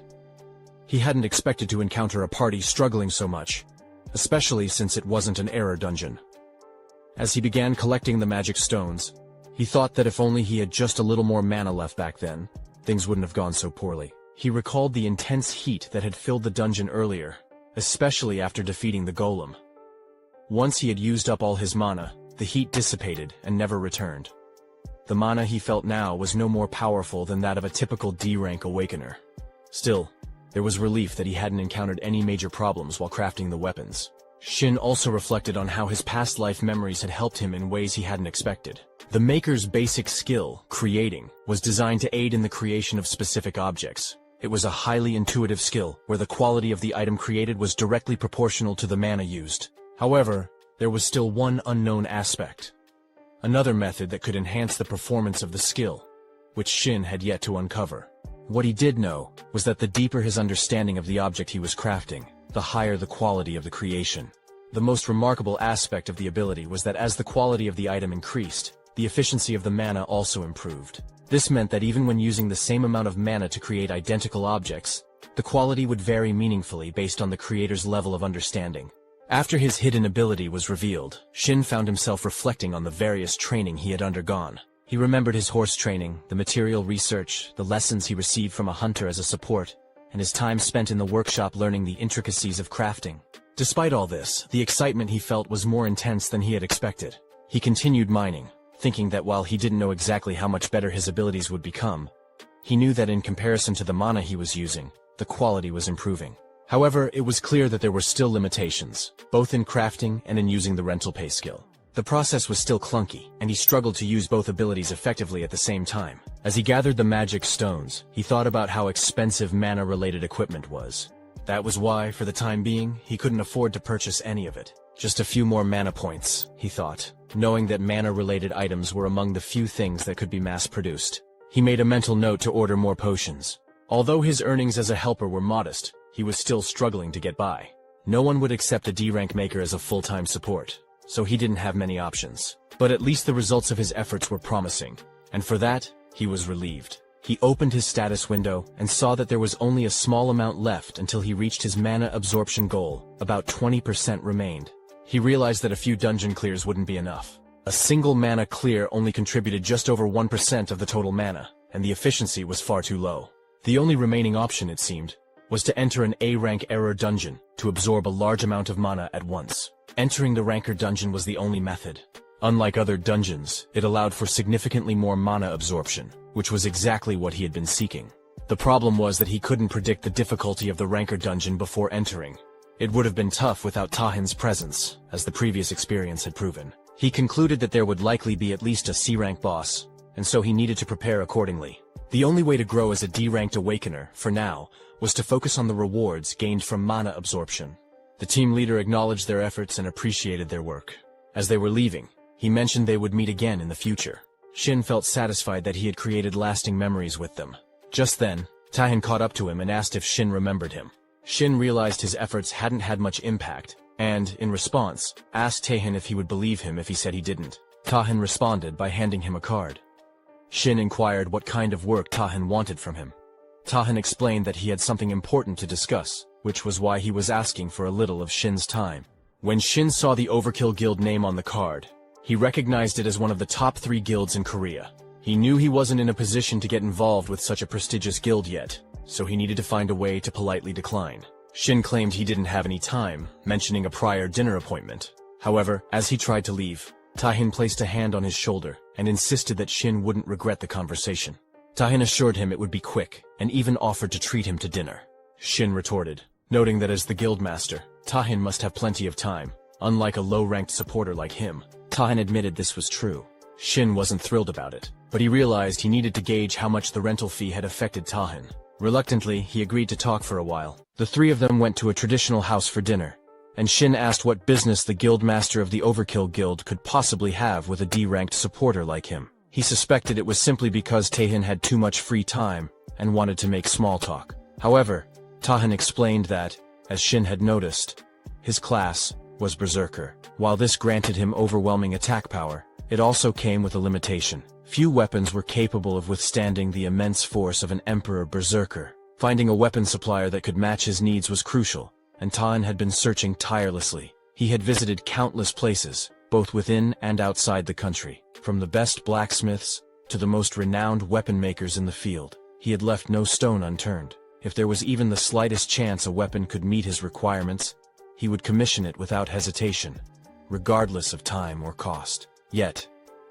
He hadn't expected to encounter a party struggling so much, especially since it wasn't an error dungeon. As he began collecting the magic stones, he thought that if only he had just a little more mana left back then, things wouldn't have gone so poorly. He recalled the intense heat that had filled the dungeon earlier, especially after defeating the golem. Once he had used up all his mana, the heat dissipated and never returned. The mana he felt now was no more powerful than that of a typical D-rank awakener. Still, there was relief that he hadn't encountered any major problems while crafting the weapons. Shin also reflected on how his past life memories had helped him in ways he hadn't expected. The maker's basic skill, creating, was designed to aid in the creation of specific objects. It was a highly intuitive skill, where the quality of the item created was directly proportional to the mana used. However, there was still one unknown aspect. Another method that could enhance the performance of the skill, which Shin had yet to uncover. What he did know was that the deeper his understanding of the object he was crafting, the higher the quality of the creation. The most remarkable aspect of the ability was that as the quality of the item increased, the efficiency of the mana also improved. This meant that even when using the same amount of mana to create identical objects, the quality would vary meaningfully based on the creator's level of understanding. After his hidden ability was revealed, Shin found himself reflecting on the various training he had undergone. He remembered his horse training, the material research, the lessons he received from a hunter as a support, and his time spent in the workshop learning the intricacies of crafting. Despite all this, the excitement he felt was more intense than he had expected. He continued mining, thinking that while he didn't know exactly how much better his abilities would become, he knew that in comparison to the mana he was using, the quality was improving. However, it was clear that there were still limitations, both in crafting and in using the rental pay skill. The process was still clunky, and he struggled to use both abilities effectively at the same time. As he gathered the magic stones, he thought about how expensive mana-related equipment was. That was why, for the time being, he couldn't afford to purchase any of it. Just a few more mana points, he thought, knowing that mana-related items were among the few things that could be mass-produced. He made a mental note to order more potions. Although his earnings as a helper were modest, he was still struggling to get by. No one would accept a D-rank maker as a full-time support, so he didn't have many options. But at least the results of his efforts were promising, and for that, he was relieved. He opened his status window and saw that there was only a small amount left until he reached his mana absorption goal. About 20% remained. He realized that a few dungeon clears wouldn't be enough. A single mana clear only contributed just over 1% of the total mana, and the efficiency was far too low. The only remaining option, it seemed, was to enter an A-rank error dungeon to absorb a large amount of mana at once. Entering the ranker dungeon was the only method. Unlike other dungeons, it allowed for significantly more mana absorption, which was exactly what he had been seeking. The problem was that he couldn't predict the difficulty of the ranker dungeon before entering. It would have been tough without Tahin's presence, as the previous experience had proven. He concluded that there would likely be at least a C-rank boss, and so he needed to prepare accordingly. The only way to grow as a D-ranked awakener, for now, was to focus on the rewards gained from mana absorption. The team leader acknowledged their efforts and appreciated their work. As they were leaving, he mentioned they would meet again in the future. Shin felt satisfied that he had created lasting memories with them. Just then, Tahin caught up to him and asked if Shin remembered him. Shin realized his efforts hadn't had much impact, and, in response, asked Tahin if he would believe him if he said he didn't. Tahin responded by handing him a card. Shin inquired what kind of work Tahin wanted from him. Tahin explained that he had something important to discuss, which was why he was asking for a little of Shin's time. When Shin saw the Overkill Guild name on the card, he recognized it as one of the top 3 guilds in Korea. He knew he wasn't in a position to get involved with such a prestigious guild yet, so he needed to find a way to politely decline. Shin claimed he didn't have any time, mentioning a prior dinner appointment. However, as he tried to leave, Tahin placed a hand on his shoulder and insisted that Shin wouldn't regret the conversation. Tahin assured him it would be quick, and even offered to treat him to dinner. Shin retorted, noting that as the guildmaster, Tahin must have plenty of time. Unlike a low-ranked supporter like him, Tahin admitted this was true. Shin wasn't thrilled about it, but he realized he needed to gauge how much the rental fee had affected Tahin. Reluctantly, he agreed to talk for a while. The 3 of them went to a traditional house for dinner, and Shin asked what business the guildmaster of the Overkill Guild could possibly have with a D-ranked supporter like him. He suspected it was simply because Tahin had too much free time and wanted to make small talk. However, Tahin explained that, as Shin had noticed, his class was Berserker. While this granted him overwhelming attack power, it also came with a limitation. Few weapons were capable of withstanding the immense force of an Emperor Berserker. Finding a weapon supplier that could match his needs was crucial, and Tahin had been searching tirelessly. He had visited countless places, both within and outside the country. From the best blacksmiths to the most renowned weapon makers in the field, he had left no stone unturned. If there was even the slightest chance a weapon could meet his requirements, he would commission it without hesitation, regardless of time or cost. Yet,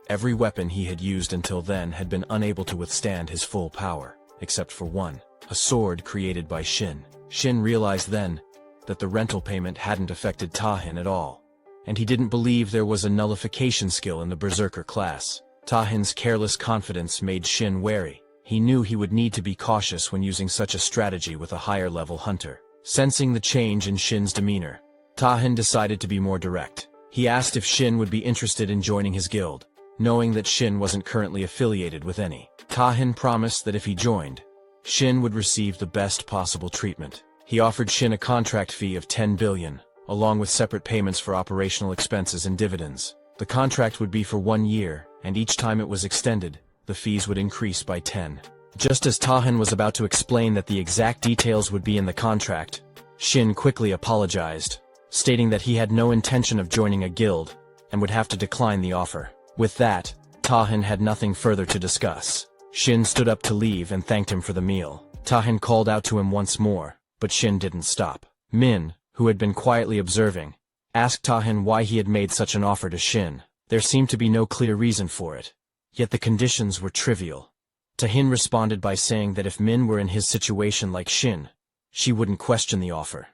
every weapon he had used until then had been unable to withstand his full power, except for one, a sword created by Shin. Shin realized then that the rental payment hadn't affected Tahin at all, and he didn't believe there was a nullification skill in the Berserker class. Tahin's careless confidence made Shin wary. He knew he would need to be cautious when using such a strategy with a higher-level hunter. Sensing the change in Shin's demeanor, Tahin decided to be more direct. He asked if Shin would be interested in joining his guild, knowing that Shin wasn't currently affiliated with any. Tahin promised that if he joined, Shin would receive the best possible treatment. He offered Shin a contract fee of 10 billion, along with separate payments for operational expenses and dividends. The contract would be for 1 year, and each time it was extended, the fees would increase by 10. Just as Tahin was about to explain that the exact details would be in the contract, Shin quickly apologized, stating that he had no intention of joining a guild, and would have to decline the offer. With that, Tahin had nothing further to discuss. Shin stood up to leave and thanked him for the meal. Tahin called out to him once more, but Shin didn't stop. Min, who had been quietly observing, asked Tahin why he had made such an offer to Shin. There seemed to be no clear reason for it, yet the conditions were trivial. Tahin responded by saying that if Min were in his situation like Shin, she wouldn't question the offer.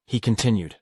He continued,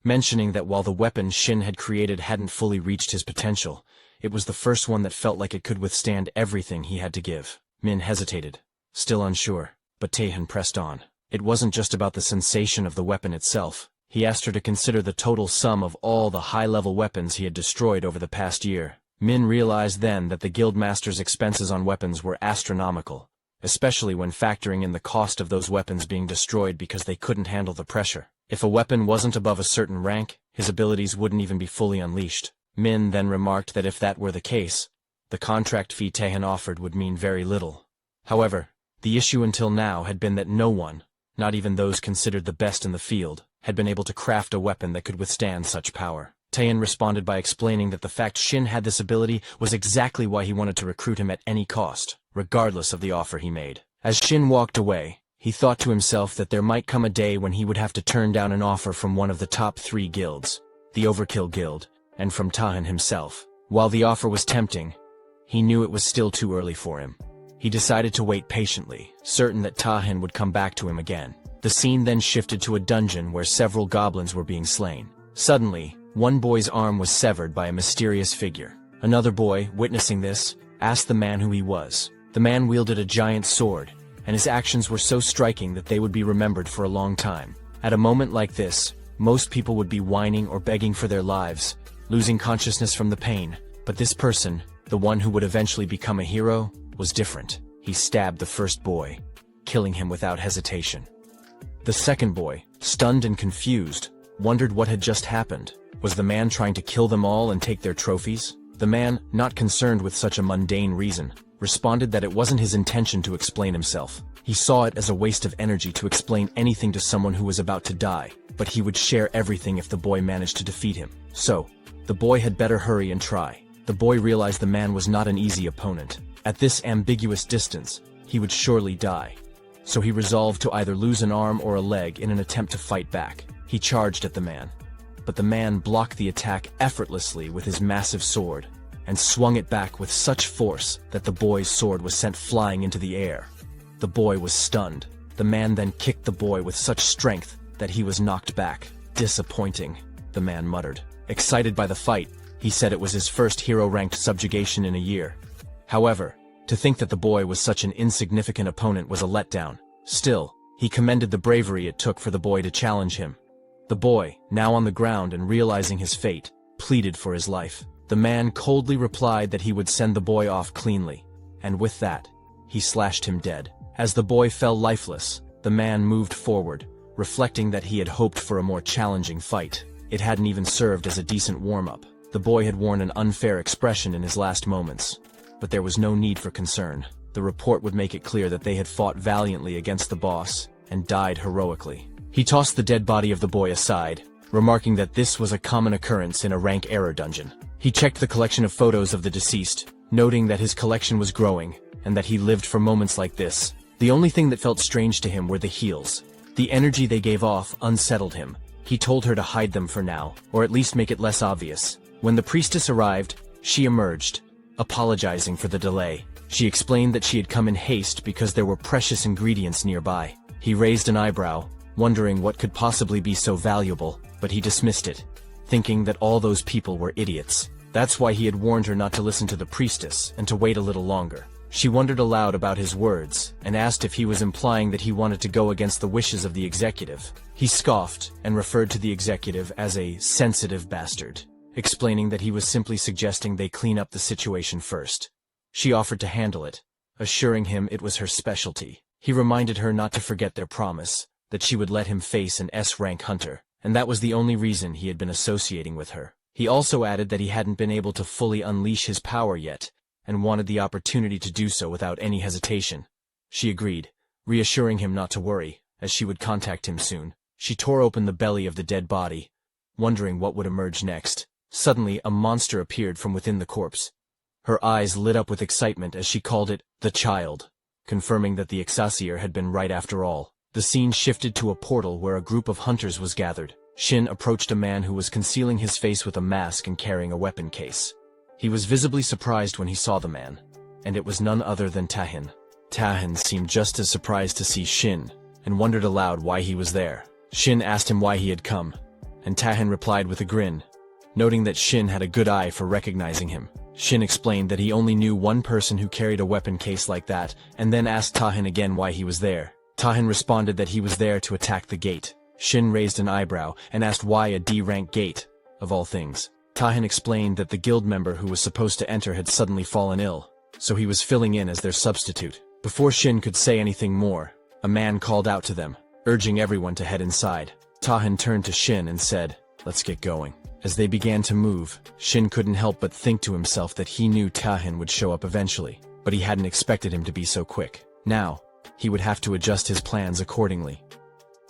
mentioning that while the weapon Shin had created hadn't fully reached his potential, it was the first one that felt like it could withstand everything he had to give. Min hesitated, still unsure, but Tahin pressed on. It wasn't just about the sensation of the weapon itself. He asked her to consider the total sum of all the high-level weapons he had destroyed over the past year. Min realized then that the guildmaster's expenses on weapons were astronomical, especially when factoring in the cost of those weapons being destroyed because they couldn't handle the pressure. If a weapon wasn't above a certain rank, his abilities wouldn't even be fully unleashed. Min then remarked that if that were the case, the contract fee Tahin offered would mean very little. However, The issue until now had been that no one, not even those considered the best in the field, had been able to craft a weapon that could withstand such power. Taehin responded by explaining that the fact Shin had this ability was exactly why he wanted to recruit him at any cost, regardless of the offer he made. As Shin walked away, he thought to himself that there might come a day when he would have to turn down an offer from one of the top 3 guilds, the Overkill Guild, and from Taehin himself. While the offer was tempting, he knew it was still too early for him. He decided to wait patiently, certain that Taehin would come back to him again. The scene then shifted to a dungeon where several goblins were being slain. Suddenly, one boy's arm was severed by a mysterious figure. Another boy, witnessing this, asked the man who he was. The man wielded a giant sword, and his actions were so striking that they would be remembered for a long time. At a moment like this, most people would be whining or begging for their lives, losing consciousness from the pain. But this person, the one who would eventually become a hero, was different. He stabbed the first boy, killing him without hesitation. The second boy, stunned and confused, wondered what had just happened. Was the man trying to kill them all and take their trophies? The man, not concerned with such a mundane reason, responded that it wasn't his intention to explain himself. He saw it as a waste of energy to explain anything to someone who was about to die, but he would share everything if the boy managed to defeat him. So, the boy had better hurry and try. The boy realized the man was not an easy opponent. At this ambiguous distance, he would surely die. So he resolved to either lose an arm or a leg in an attempt to fight back. He charged at the man. But the man blocked the attack effortlessly with his massive sword, and swung it back with such force that the boy's sword was sent flying into the air. The boy was stunned. The man then kicked the boy with such strength that he was knocked back. Disappointing, the man muttered. Excited by the fight, he said it was his first hero-ranked subjugation in a year. However, to think that the boy was such an insignificant opponent was a letdown. Still, he commended the bravery it took for the boy to challenge him. The boy, now on the ground and realizing his fate, pleaded for his life. The man coldly replied that he would send the boy off cleanly, and with that, he slashed him dead. As the boy fell lifeless, the man moved forward, reflecting that he had hoped for a more challenging fight. It hadn't even served as a decent warm-up. The boy had worn an unfair expression in his last moments, but there was no need for concern. The report would make it clear that they had fought valiantly against the boss and died heroically. He tossed the dead body of the boy aside, remarking that this was a common occurrence in a rank error dungeon. He checked the collection of photos of the deceased, noting that his collection was growing, and that he lived for moments like this. The only thing that felt strange to him were the heals. The energy they gave off unsettled him. He told her to hide them for now, or at least make it less obvious. When the priestess arrived, she emerged, apologizing for the delay. She explained that she had come in haste because there were precious ingredients nearby. He raised an eyebrow, wondering what could possibly be so valuable, but he dismissed it, thinking that all those people were idiots. That's why he had warned her not to listen to the priestess and to wait a little longer. She wondered aloud about his words and asked if he was implying that he wanted to go against the wishes of the executive. He scoffed and referred to the executive as a sensitive bastard, explaining that he was simply suggesting they clean up the situation first. She offered to handle it, assuring him it was her specialty. He reminded her not to forget their promise, that she would let him face an S-rank hunter, and that was the only reason he had been associating with her. He also added that he hadn't been able to fully unleash his power yet, and wanted the opportunity to do so without any hesitation. She agreed, reassuring him not to worry, as she would contact him soon. She tore open the belly of the dead body, wondering what would emerge next. Suddenly, a monster appeared from within the corpse. Her eyes lit up with excitement as she called it the child, confirming that the Excelsior had been right after all. The scene shifted to a portal where a group of hunters was gathered. Shin approached a man who was concealing his face with a mask and carrying a weapon case. He was visibly surprised when he saw the man, and it was none other than Taehin. Taehin seemed just as surprised to see Shin, and wondered aloud why he was there. Shin asked him why he had come, and Taehin replied with a grin, noting that Shin had a good eye for recognizing him. Shin explained that he only knew one person who carried a weapon case like that, and then asked Taehin again why he was there. Taehin responded that he was there to attack the gate. Shin raised an eyebrow and asked why a D-rank gate, of all things. Taehin explained that the guild member who was supposed to enter had suddenly fallen ill, so he was filling in as their substitute. Before Shin could say anything more, a man called out to them, urging everyone to head inside. Taehin turned to Shin and said, "Let's get going." As they began to move, Shin couldn't help but think to himself that he knew Taehin would show up eventually, but he hadn't expected him to be so quick. Now, he would have to adjust his plans accordingly.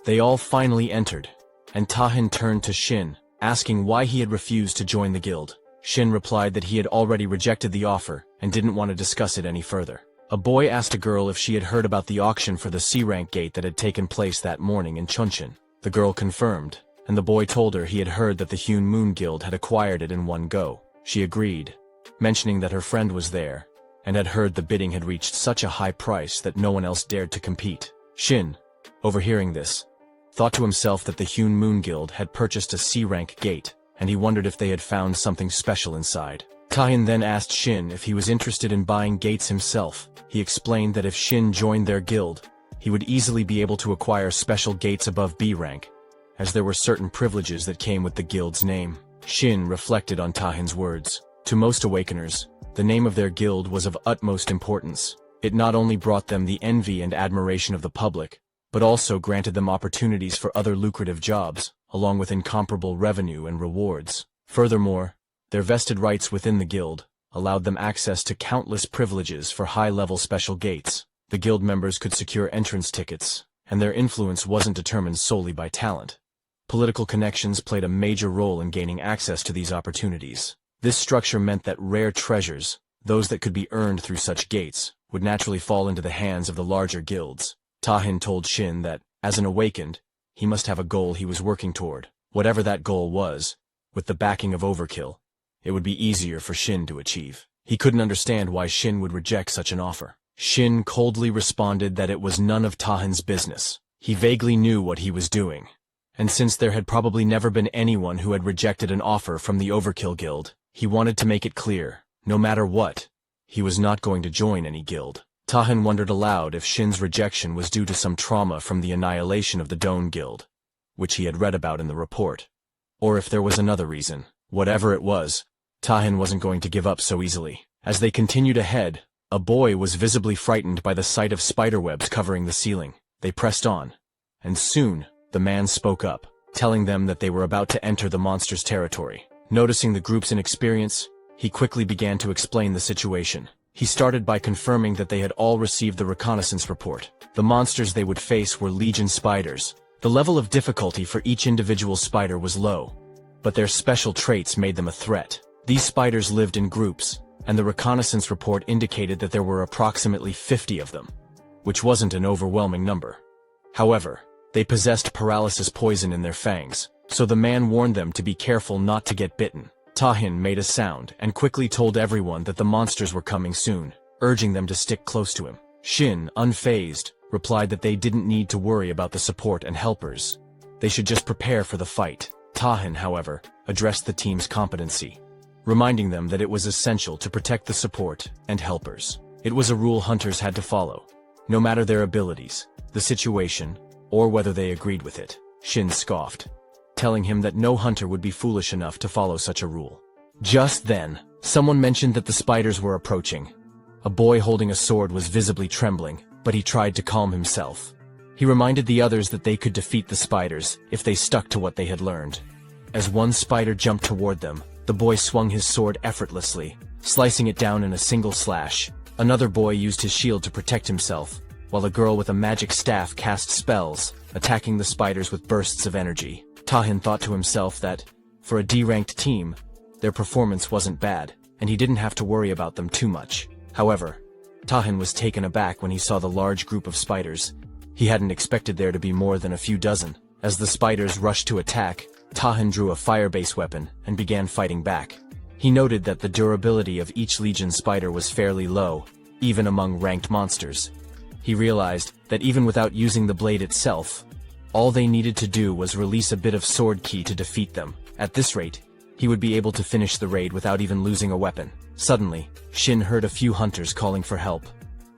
They all finally entered, and Tahin turned to Shin, asking why he had refused to join the guild. Shin replied that he had already rejected the offer and didn't want to discuss it any further. A boy asked a girl if she had heard about the auction for the C-rank gate that had taken place that morning in Chunshin. The girl confirmed, and the boy told her he had heard that the Hewn Moon Guild had acquired it in one go. She agreed, mentioning that her friend was there, and had heard the bidding had reached such a high price that no one else dared to compete. Shin, overhearing this, thought to himself that the Hewn Moon Guild had purchased a C-rank gate, and he wondered if they had found something special inside. Tahin then asked Shin if he was interested in buying gates himself. He explained that if Shin joined their guild, he would easily be able to acquire special gates above B rank, as there were certain privileges that came with the guild's name. Shin reflected on Tahin's words. To most awakeners, the name of their guild was of utmost importance. It not only brought them the envy and admiration of the public, but also granted them opportunities for other lucrative jobs, along with incomparable revenue and rewards. Furthermore, their vested rights within the guild allowed them access to countless privileges for high-level special gates. The guild members could secure entrance tickets, and their influence wasn't determined solely by talent. Political connections played a major role in gaining access to these opportunities. This structure meant that rare treasures, those that could be earned through such gates, would naturally fall into the hands of the larger guilds. Tahin told Shin that, as an awakened, he must have a goal he was working toward. Whatever that goal was, with the backing of Overkill, it would be easier for Shin to achieve. He couldn't understand why Shin would reject such an offer. Shin coldly responded that it was none of Tahin's business. He vaguely knew what he was doing, and since there had probably never been anyone who had rejected an offer from the Overkill Guild, he wanted to make it clear, no matter what, he was not going to join any guild. Tahin wondered aloud if Shin's rejection was due to some trauma from the annihilation of the Doan Guild, which he had read about in the report, or if there was another reason. Whatever it was, Tahin wasn't going to give up so easily. As they continued ahead, a boy was visibly frightened by the sight of spiderwebs covering the ceiling. They pressed on, and soon, the man spoke up, telling them that they were about to enter the monster's territory. Noticing the group's inexperience, he quickly began to explain the situation. He started by confirming that they had all received the reconnaissance report. The monsters they would face were legion spiders. The level of difficulty for each individual spider was low, but their special traits made them a threat. These spiders lived in groups, and the reconnaissance report indicated that there were approximately 50 of them, which wasn't an overwhelming number. However, they possessed paralysis poison in their fangs, so the man warned them to be careful not to get bitten. Tahin made a sound and quickly told everyone that the monsters were coming soon, urging them to stick close to him. Shin, unfazed, replied that they didn't need to worry about the support and helpers. They should just prepare for the fight. Tahin, however, addressed the team's competency, reminding them that it was essential to protect the support and helpers. It was a rule hunters had to follow, no matter their abilities, the situation, or whether they agreed with it. Shin scoffed, telling him that no hunter would be foolish enough to follow such a rule. Just then, someone mentioned that the spiders were approaching. A boy holding a sword was visibly trembling, but he tried to calm himself. He reminded the others that they could defeat the spiders if they stuck to what they had learned. As one spider jumped toward them, the boy swung his sword effortlessly, slicing it down in a single slash. Another boy used his shield to protect himself, while a girl with a magic staff cast spells, attacking the spiders with bursts of energy. Tahin thought to himself that, for a D-ranked team, their performance wasn't bad, and he didn't have to worry about them too much. However, Tahin was taken aback when he saw the large group of spiders. He hadn't expected there to be more than a few dozen. As the spiders rushed to attack, Tahin drew a fire-based weapon and began fighting back. He noted that the durability of each legion spider was fairly low, even among ranked monsters. He realized that even without using the blade itself, all they needed to do was release a bit of sword ki to defeat them. At this rate, he would be able to finish the raid without even losing a weapon. Suddenly, Shin heard a few hunters calling for help.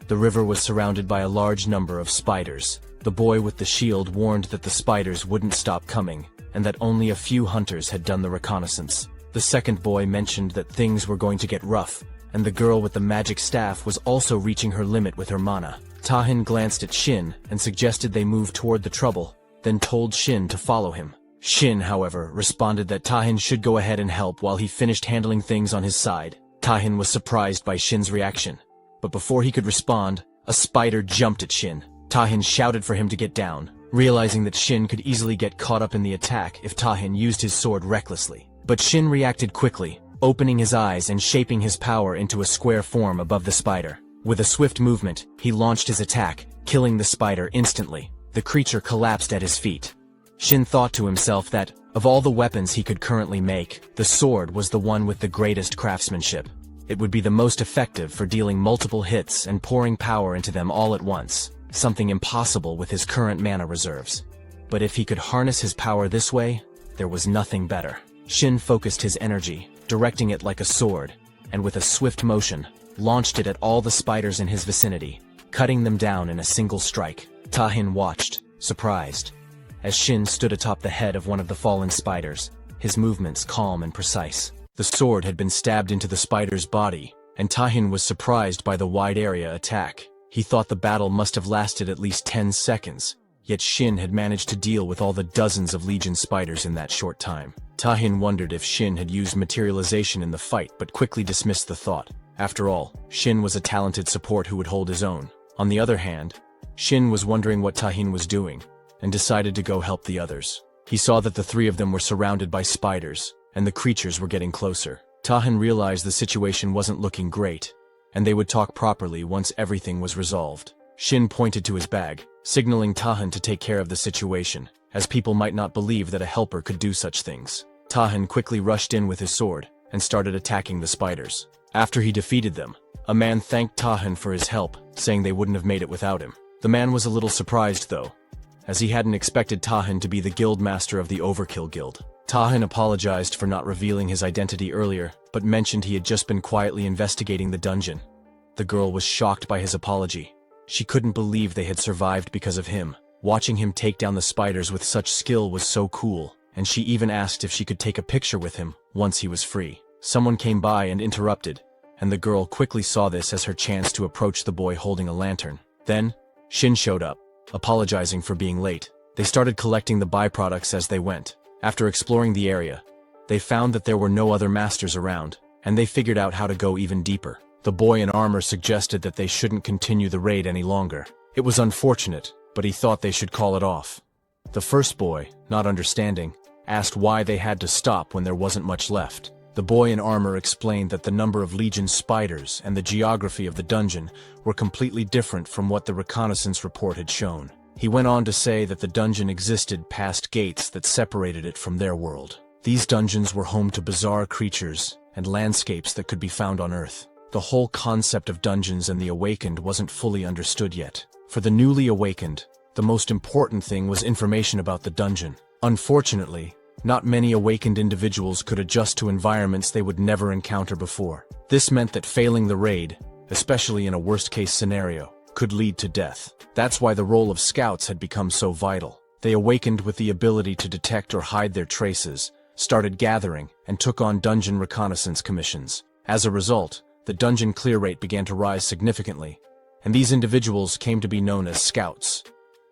The river was surrounded by a large number of spiders. The boy with the shield warned that the spiders wouldn't stop coming, and that only a few hunters had done the reconnaissance. The second boy mentioned that things were going to get rough, and the girl with the magic staff was also reaching her limit with her mana. Tahin glanced at Shin and suggested they move toward the trouble, then told Shin to follow him. Shin, however, responded that Tahin should go ahead and help while he finished handling things on his side. Tahin was surprised by Shin's reaction, but before he could respond, a spider jumped at Shin. Tahin shouted for him to get down, realizing that Shin could easily get caught up in the attack if Tahin used his sword recklessly. But Shin reacted quickly, opening his eyes and shaping his power into a square form above the spider. With a swift movement, he launched his attack, killing the spider instantly. The creature collapsed at his feet. Shin thought to himself that, of all the weapons he could currently make, the sword was the one with the greatest craftsmanship. It would be the most effective for dealing multiple hits and pouring power into them all at once, something impossible with his current mana reserves. But if he could harness his power this way, there was nothing better. Shin focused his energy, directing it like a sword, and with a swift motion, launched it at all the spiders in his vicinity, cutting them down in a single strike. Tahin watched, surprised, as Shin stood atop the head of one of the fallen spiders, his movements calm and precise. The sword had been stabbed into the spider's body, and Tahin was surprised by the wide area attack. He thought the battle must have lasted at least 10 seconds, yet Shin had managed to deal with all the dozens of Legion spiders in that short time. Tahin wondered if Shin had used materialization in the fight, but quickly dismissed the thought. After all, Shin was a talented support who would hold his own. On the other hand, Shin was wondering what Tahin was doing, and decided to go help the others. He saw that the three of them were surrounded by spiders, and the creatures were getting closer. Tahin realized the situation wasn't looking great, and they would talk properly once everything was resolved. Shin pointed to his bag, signaling Tahin to take care of the situation, as people might not believe that a helper could do such things. Tahin quickly rushed in with his sword, and started attacking the spiders. After he defeated them, a man thanked Tahin for his help, saying they wouldn't have made it without him. The man was a little surprised though, as he hadn't expected Tahin to be the guild master of the Overkill Guild. Tahin apologized for not revealing his identity earlier, but mentioned he had just been quietly investigating the dungeon. The girl was shocked by his apology. She couldn't believe they had survived because of him. Watching him take down the spiders with such skill was so cool, and she even asked if she could take a picture with him once he was free. Someone came by and interrupted, and the girl quickly saw this as her chance to approach the boy holding a lantern. Then, Shin showed up, apologizing for being late. They started collecting the byproducts as they went. After exploring the area, they found that there were no other masters around, and they figured out how to go even deeper. The boy in armor suggested that they shouldn't continue the raid any longer. It was unfortunate, but he thought they should call it off. The first boy, not understanding, asked why they had to stop when there wasn't much left. The boy in armor explained that the number of Legion spiders and the geography of the dungeon were completely different from what the reconnaissance report had shown. He went on to say that the dungeon existed past gates that separated it from their world. These dungeons were home to bizarre creatures and landscapes that could be found on Earth. The whole concept of dungeons and the awakened wasn't fully understood yet. For the newly awakened, the most important thing was information about the dungeon. Unfortunately, not many awakened individuals could adjust to environments they would never encounter before. This meant that failing the raid, especially in a worst-case scenario, could lead to death. That's why the role of scouts had become so vital. They awakened with the ability to detect or hide their traces, started gathering, and took on dungeon reconnaissance commissions. As a result, the dungeon clear rate began to rise significantly, and these individuals came to be known as scouts.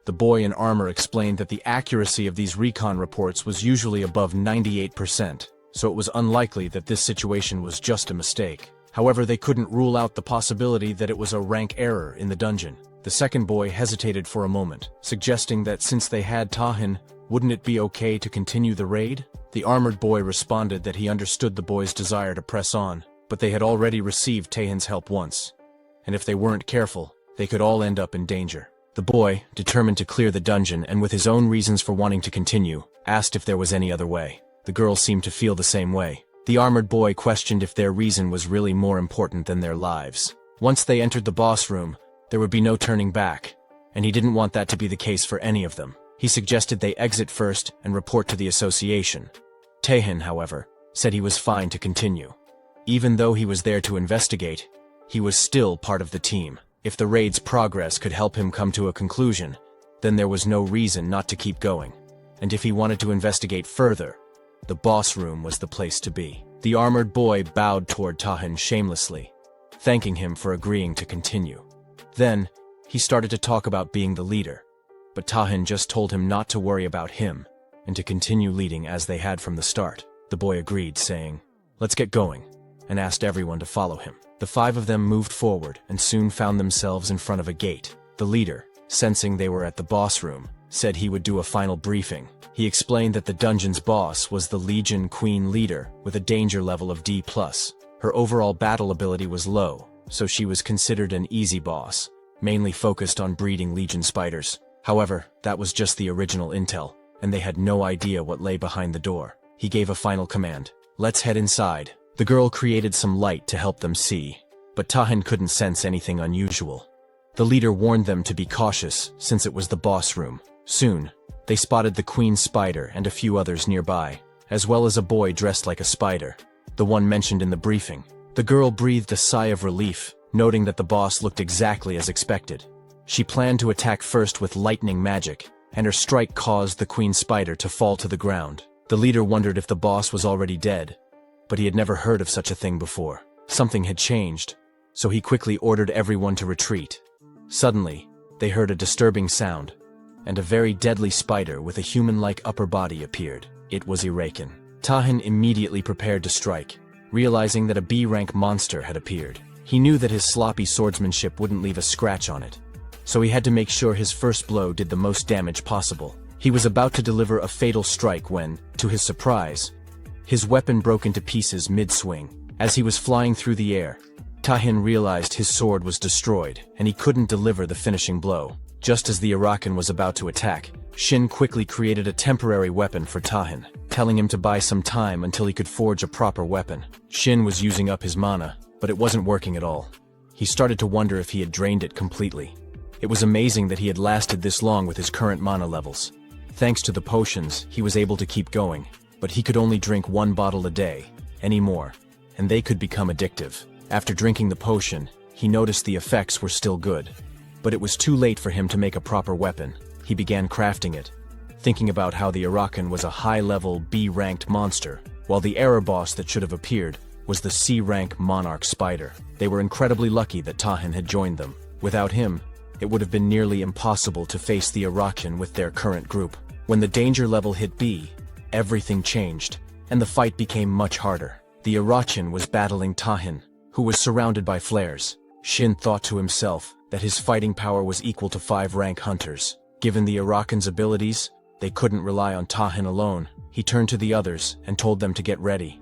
The boy in armor explained that the accuracy of these recon reports was usually above 98%, so it was unlikely that this situation was just a mistake. However, they couldn't rule out the possibility that it was a rank error in the dungeon. The second boy hesitated for a moment, suggesting that since they had Tahin, wouldn't it be okay to continue the raid? The armored boy responded that he understood the boy's desire to press on, but they had already received Tahin's help once, and if they weren't careful, they could all end up in danger. The boy, determined to clear the dungeon and with his own reasons for wanting to continue, asked if there was any other way. The girl seemed to feel the same way. The armored boy questioned if their reason was really more important than their lives. Once they entered the boss room, there would be no turning back, and he didn't want that to be the case for any of them. He suggested they exit first and report to the association. Tahin, however, said he was fine to continue. Even though he was there to investigate, he was still part of the team. If the raid's progress could help him come to a conclusion, then there was no reason not to keep going. And if he wanted to investigate further, the boss room was the place to be. The armored boy bowed toward Tahin shamelessly, thanking him for agreeing to continue. Then, he started to talk about being the leader, but Tahin just told him not to worry about him, and to continue leading as they had from the start. The boy agreed, saying, "Let's get going," and asked everyone to follow him. The five of them moved forward and soon found themselves in front of a gate. The leader, sensing they were at the boss room, said he would do a final briefing. He explained that the dungeon's boss was the Legion Queen leader with a danger level of D+. Her overall battle ability was low, so she was considered an easy boss, mainly focused on breeding Legion spiders. However, that was just the original intel, and they had no idea what lay behind the door. He gave a final command. "Let's head inside." The girl created some light to help them see, but Tahin couldn't sense anything unusual. The leader warned them to be cautious since it was the boss room. Soon, they spotted the queen spider and a few others nearby, as well as a boy dressed like a spider, the one mentioned in the briefing. The girl breathed a sigh of relief, noting that the boss looked exactly as expected. She planned to attack first with lightning magic, and her strike caused the queen spider to fall to the ground. The leader wondered if the boss was already dead, but he had never heard of such a thing before. Something had changed, so he quickly ordered everyone to retreat. Suddenly, they heard a disturbing sound, and a very deadly spider with a human-like upper body appeared. It was Awakens. Tahin immediately prepared to strike, realizing that a B-rank monster had appeared. He knew that his sloppy swordsmanship wouldn't leave a scratch on it, so he had to make sure his first blow did the most damage possible. He was about to deliver a fatal strike when, to his surprise, his weapon broke into pieces mid-swing. As he was flying through the air, Tahin realized his sword was destroyed, and he couldn't deliver the finishing blow. Just as the Awakens was about to attack, Shin quickly created a temporary weapon for Tahin, telling him to buy some time until he could forge a proper weapon. Shin was using up his mana, but it wasn't working at all. He started to wonder if he had drained it completely. It was amazing that he had lasted this long with his current mana levels. Thanks to the potions, he was able to keep going, but he could only drink 1 bottle a day, anymore, and they could become addictive. After drinking the potion, he noticed the effects were still good. But it was too late for him to make a proper weapon. He began crafting it, thinking about how the Awakens was a high-level B-ranked monster, while the error boss that should have appeared was the C-rank monarch spider. They were incredibly lucky that Tahin had joined them. Without him, it would have been nearly impossible to face the Awakens with their current group. When the danger level hit B, everything changed, and the fight became much harder. The Awakens was battling Tahin, who was surrounded by flares. Shin thought to himself that his fighting power was equal to 5-rank hunters. Given the Awakens' abilities, they couldn't rely on Tahin alone. He turned to the others and told them to get ready.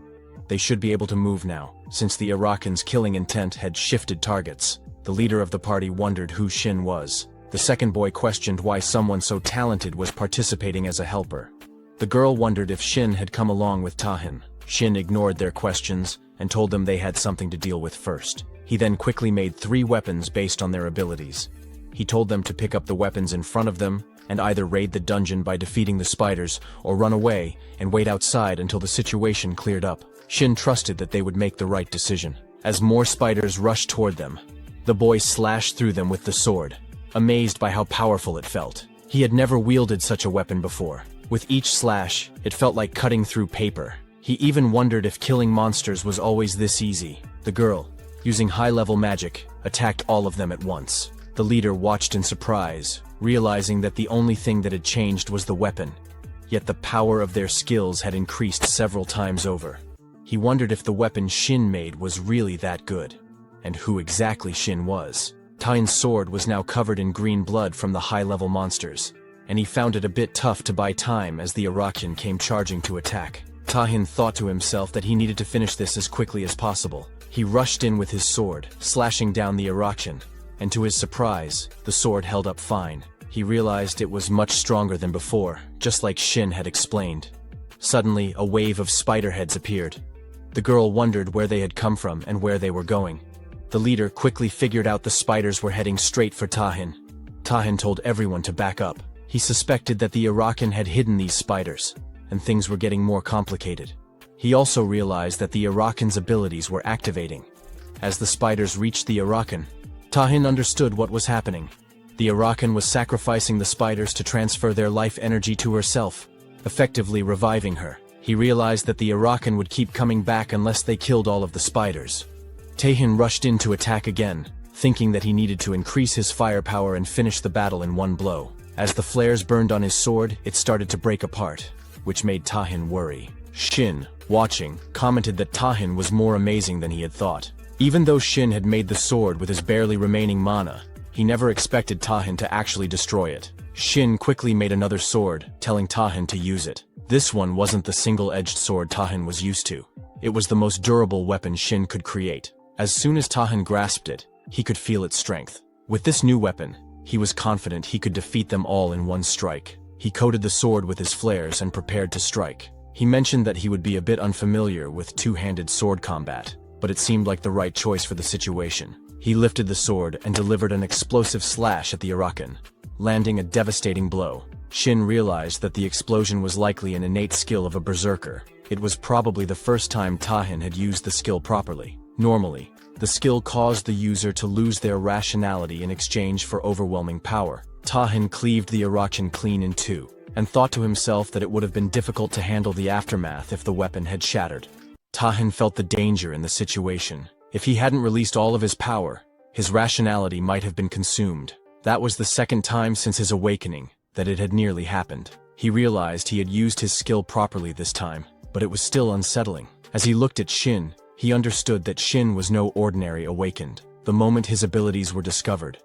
They should be able to move now, since the Awakens' killing intent had shifted targets. The leader of the party wondered who Shin was. The second boy questioned why someone so talented was participating as a helper. The girl wondered if Shin had come along with Tahin. Shin ignored their questions and told them they had something to deal with first. He then quickly made 3 weapons based on their abilities. He told them to pick up the weapons in front of them and either raid the dungeon by defeating the spiders or run away and wait outside until the situation cleared up. Shin trusted that they would make the right decision. As more spiders rushed toward them, the boy slashed through them with the sword, amazed by how powerful it felt. He had never wielded such a weapon before. With each slash, it felt like cutting through paper. He even wondered if killing monsters was always this easy. The girl, using high-level magic, attacked all of them at once. The leader watched in surprise, realizing that the only thing that had changed was the weapon. Yet the power of their skills had increased several times over. He wondered if the weapon Shin made was really that good, and who exactly Shin was. Tain's sword was now covered in green blood from the high-level monsters, and he found it a bit tough to buy time as the Awakens came charging to attack. Tahin thought to himself that he needed to finish this as quickly as possible. He rushed in with his sword, slashing down the Awakens, and to his surprise, the sword held up fine. He realized it was much stronger than before, just like Shin had explained. Suddenly, a wave of spider heads appeared. The girl wondered where they had come from and where they were going. The leader quickly figured out the spiders were heading straight for Tahin. Tahin told everyone to back up. He suspected that the Awakens had hidden these spiders, and things were getting more complicated. He also realized that the Awakens' abilities were activating. As the spiders reached the Awakens, Tahin understood what was happening. The Awakens was sacrificing the spiders to transfer their life energy to herself, effectively reviving her. He realized that the Awakens would keep coming back unless they killed all of the spiders. Tahin rushed in to attack again, thinking that he needed to increase his firepower and finish the battle in one blow. As the flares burned on his sword, it started to break apart, which made Tahin worry. Shin, watching, commented that Tahin was more amazing than he had thought. Even though Shin had made the sword with his barely remaining mana, He never expected Tahin to actually destroy it. Shin quickly made another sword, telling Tahin to use it. This one wasn't the single-edged sword Tahin was used to. It was the most durable weapon Shin could create. As soon as Tahin grasped it, he could feel its strength. With this new weapon, he was confident he could defeat them all in one strike. He coated the sword with his flares and prepared to strike. He mentioned that he would be a bit unfamiliar with two-handed sword combat, but it seemed like the right choice for the situation. He lifted the sword and delivered an explosive slash at the Arakan, landing a devastating blow. Shin realized that the explosion was likely an innate skill of a berserker. It was probably the first time Tahin had used the skill properly. Normally, the skill caused the user to lose their rationality in exchange for overwhelming power. Tahin cleaved the Arakan clean in two, and thought to himself that it would have been difficult to handle the aftermath if the weapon had shattered. Tahin felt the danger in the situation. If he hadn't released all of his power, his rationality might have been consumed. That was the second time since his awakening that it had nearly happened. He realized he had used his skill properly this time, but it was still unsettling. As he looked at Shin, he understood that Shin was no ordinary awakened. The moment his abilities were discovered,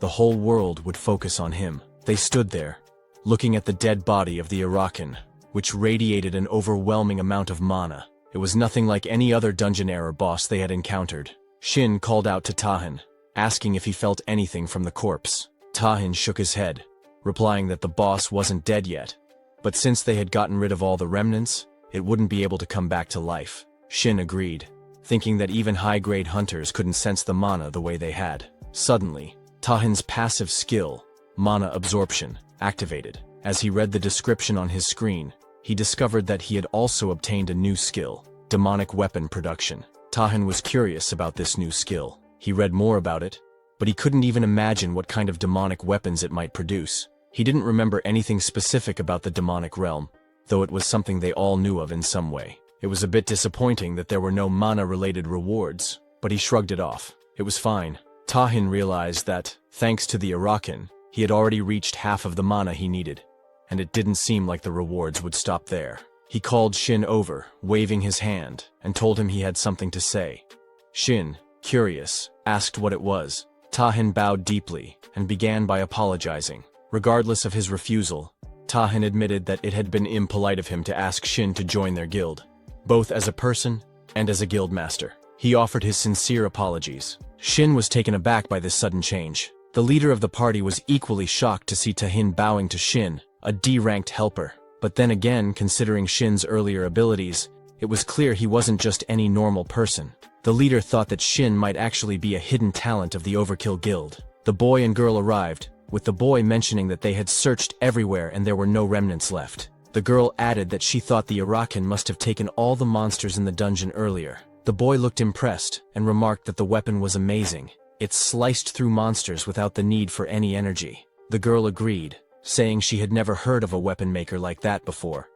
the whole world would focus on him. They stood there, looking at the dead body of the Arakan, which radiated an overwhelming amount of mana. It was nothing like any other dungeon-era boss they had encountered. Shin called out to Tahin, asking if he felt anything from the corpse. Tahin shook his head, replying that the boss wasn't dead yet, but since they had gotten rid of all the remnants, it wouldn't be able to come back to life. Shin agreed, thinking that even high-grade hunters couldn't sense the mana the way they had. Suddenly, Tahin's passive skill, mana absorption, activated. As he read the description on his screen, he discovered that he had also obtained a new skill, demonic weapon production. Tahin was curious about this new skill. He read more about it, but he couldn't even imagine what kind of demonic weapons it might produce. He didn't remember anything specific about the demonic realm, though it was something they all knew of in some way. It was a bit disappointing that there were no mana-related rewards, but he shrugged it off. It was fine. Tahin realized that, thanks to the Arakan, he had already reached half of the mana he needed, and it didn't seem like the rewards would stop there. He called Shin over, waving his hand, and told him he had something to say. Shin, curious, asked what it was. Tahin bowed deeply, and began by apologizing. Regardless of his refusal, Tahin admitted that it had been impolite of him to ask Shin to join their guild, both as a person and as a guild master. He offered his sincere apologies. Shin was taken aback by this sudden change. The leader of the party was equally shocked to see Tahin bowing to Shin, a D-ranked helper. But then again, considering Shin's earlier abilities, it was clear he wasn't just any normal person. The leader thought that Shin might actually be a hidden talent of the Overkill Guild. The boy and girl arrived, with the boy mentioning that they had searched everywhere and there were no remnants left. The girl added that she thought the Arakan must have taken all the monsters in the dungeon earlier. The boy looked impressed and remarked that the weapon was amazing. It sliced through monsters without the need for any energy. The girl agreed, saying she had never heard of a weapon maker like that before,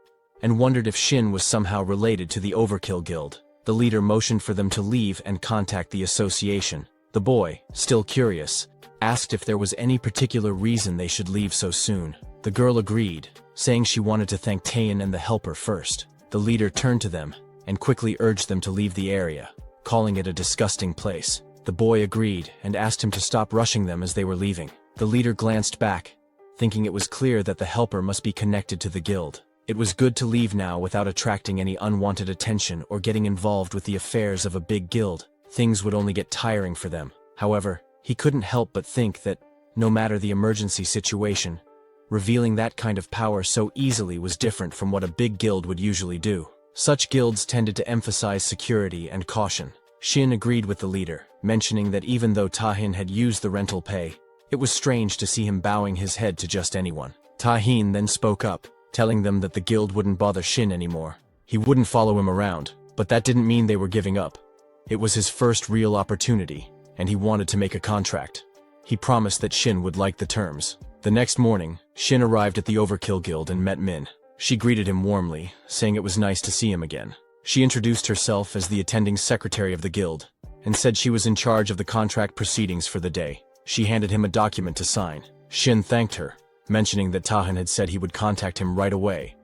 and wondered if Shin was somehow related to the Overkill Guild. The leader motioned for them to leave and contact the association. The boy, still curious, asked if there was any particular reason they should leave so soon. The girl agreed, saying she wanted to thank Tayin and the helper first. The leader turned to them and quickly urged them to leave the area, calling it a disgusting place. The boy agreed and asked him to stop rushing them as they were leaving. The leader glanced back, thinking it was clear that the helper must be connected to the guild. It was good to leave now without attracting any unwanted attention or getting involved with the affairs of a big guild. Things would only get tiring for them. However, he couldn't help but think that, no matter the emergency situation, revealing that kind of power so easily was different from what a big guild would usually do. Such guilds tended to emphasize security and caution. Shin agreed with the leader, mentioning that even though Tahin had used the rental pay, it was strange to see him bowing his head to just anyone. Tahin then spoke up, telling them that the guild wouldn't bother Shin anymore. He wouldn't follow him around, but that didn't mean they were giving up. It was his first real opportunity, and he wanted to make a contract. He promised that Shin would like the terms. The next morning, Shin arrived at the Overkill Guild and met Min. She greeted him warmly, saying it was nice to see him again. She introduced herself as the attending secretary of the guild, and said she was in charge of the contract proceedings for the day. She handed him a document to sign. Shin thanked her, mentioning that Tahin had said he would contact him right away,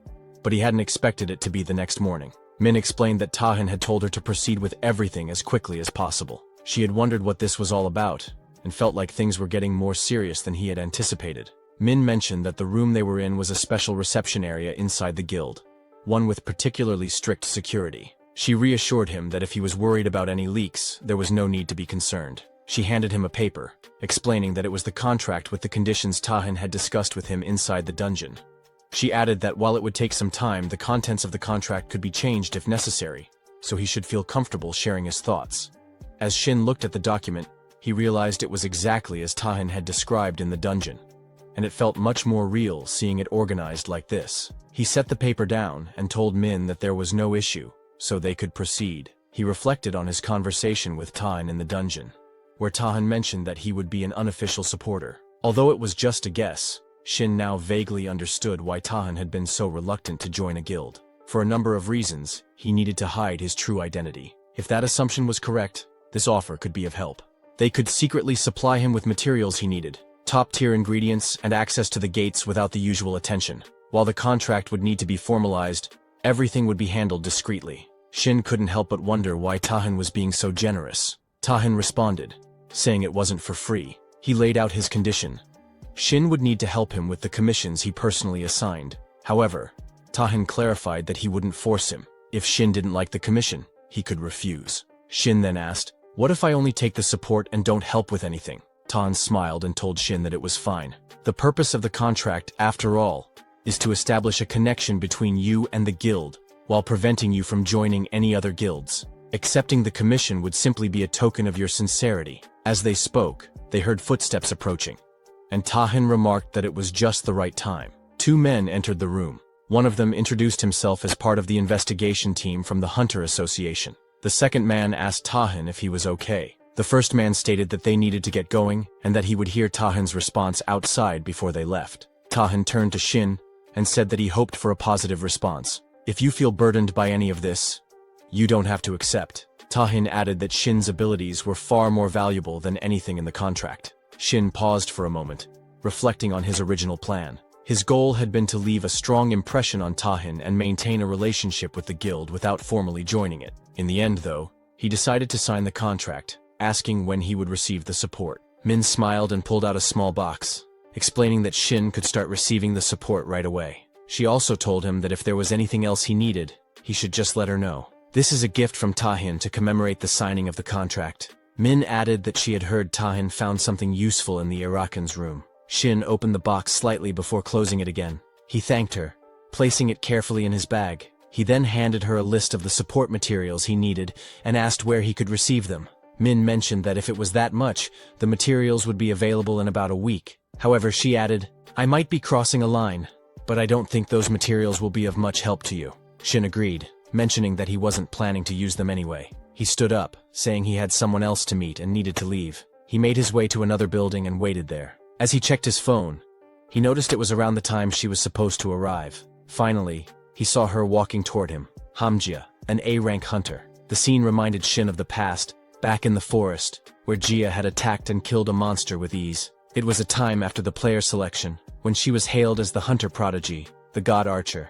but he hadn't expected it to be the next morning. Min explained that Tahin had told her to proceed with everything as quickly as possible. She had wondered what this was all about, and felt like things were getting more serious than he had anticipated. Min mentioned that the room they were in was a special reception area inside the guild, one with particularly strict security. She reassured him that if he was worried about any leaks, there was no need to be concerned. She handed him a paper, explaining that it was the contract with the conditions Tahan had discussed with him inside the dungeon. She added that while it would take some time, the contents of the contract could be changed if necessary, so he should feel comfortable sharing his thoughts. As Shin looked at the document, he realized it was exactly as Tahan had described in the dungeon, and it felt much more real seeing it organized like this. He set the paper down and told Min that there was no issue, so they could proceed. He reflected on his conversation with Tahan in the dungeon, where Tahan mentioned that he would be an unofficial supporter. Although it was just a guess, Shin now vaguely understood why Tahan had been so reluctant to join a guild. For a number of reasons, he needed to hide his true identity. If that assumption was correct, this offer could be of help. They could secretly supply him with materials he needed, top-tier ingredients, and access to the gates without the usual attention. While the contract would need to be formalized, everything would be handled discreetly. Shin couldn't help but wonder why Tahan was being so generous. Tahan responded, saying it wasn't for free. He laid out his condition. Shin would need to help him with the commissions he personally assigned. However, Tahan clarified that he wouldn't force him. If Shin didn't like the commission, he could refuse. Shin then asked, "What if I only take the support and don't help with anything?" Tahan smiled and told Shin that it was fine. The purpose of the contract, after all, is to establish a connection between you and the guild, while preventing you from joining any other guilds. Accepting the commission would simply be a token of your sincerity. As they spoke, they heard footsteps approaching, and Tahan remarked that it was just the right time. Two men entered the room. One of them introduced himself as part of the investigation team from the Hunter Association. The second man asked Tahan if he was okay. The first man stated that they needed to get going, and that he would hear Tahan's response outside before they left. Tahan turned to Shin and said that he hoped for a positive response. "If you feel burdened by any of this, you don't have to accept." Tahan added that Shin's abilities were far more valuable than anything in the contract. Shin paused for a moment, reflecting on his original plan. His goal had been to leave a strong impression on Tahan and maintain a relationship with the guild without formally joining it. In the end, though, he decided to sign the contract, asking when he would receive the support. Min smiled and pulled out a small box, explaining that Shin could start receiving the support right away. She also told him that if there was anything else he needed, he should just let her know. "This is a gift from Tahan to commemorate the signing of the contract." Min added that she had heard Tahan found something useful in the awakens room. Shin opened the box slightly before closing it again. He thanked her, placing it carefully in his bag. He then handed her a list of the support materials he needed and asked where he could receive them. Min mentioned that if it was that much, the materials would be available in about a week. However, she added, "I might be crossing a line, but I don't think those materials will be of much help to you." Shin agreed, mentioning that he wasn't planning to use them anyway. He stood up, saying he had someone else to meet and needed to leave. He made his way to another building and waited there. As he checked his phone, he noticed it was around the time she was supposed to arrive. Finally, he saw her walking toward him, Hamjia, an A-rank hunter. The scene reminded Shin of the past, back in the forest, where Jia had attacked and killed a monster with ease. It was a time after the player selection, when she was hailed as the hunter prodigy, the god archer.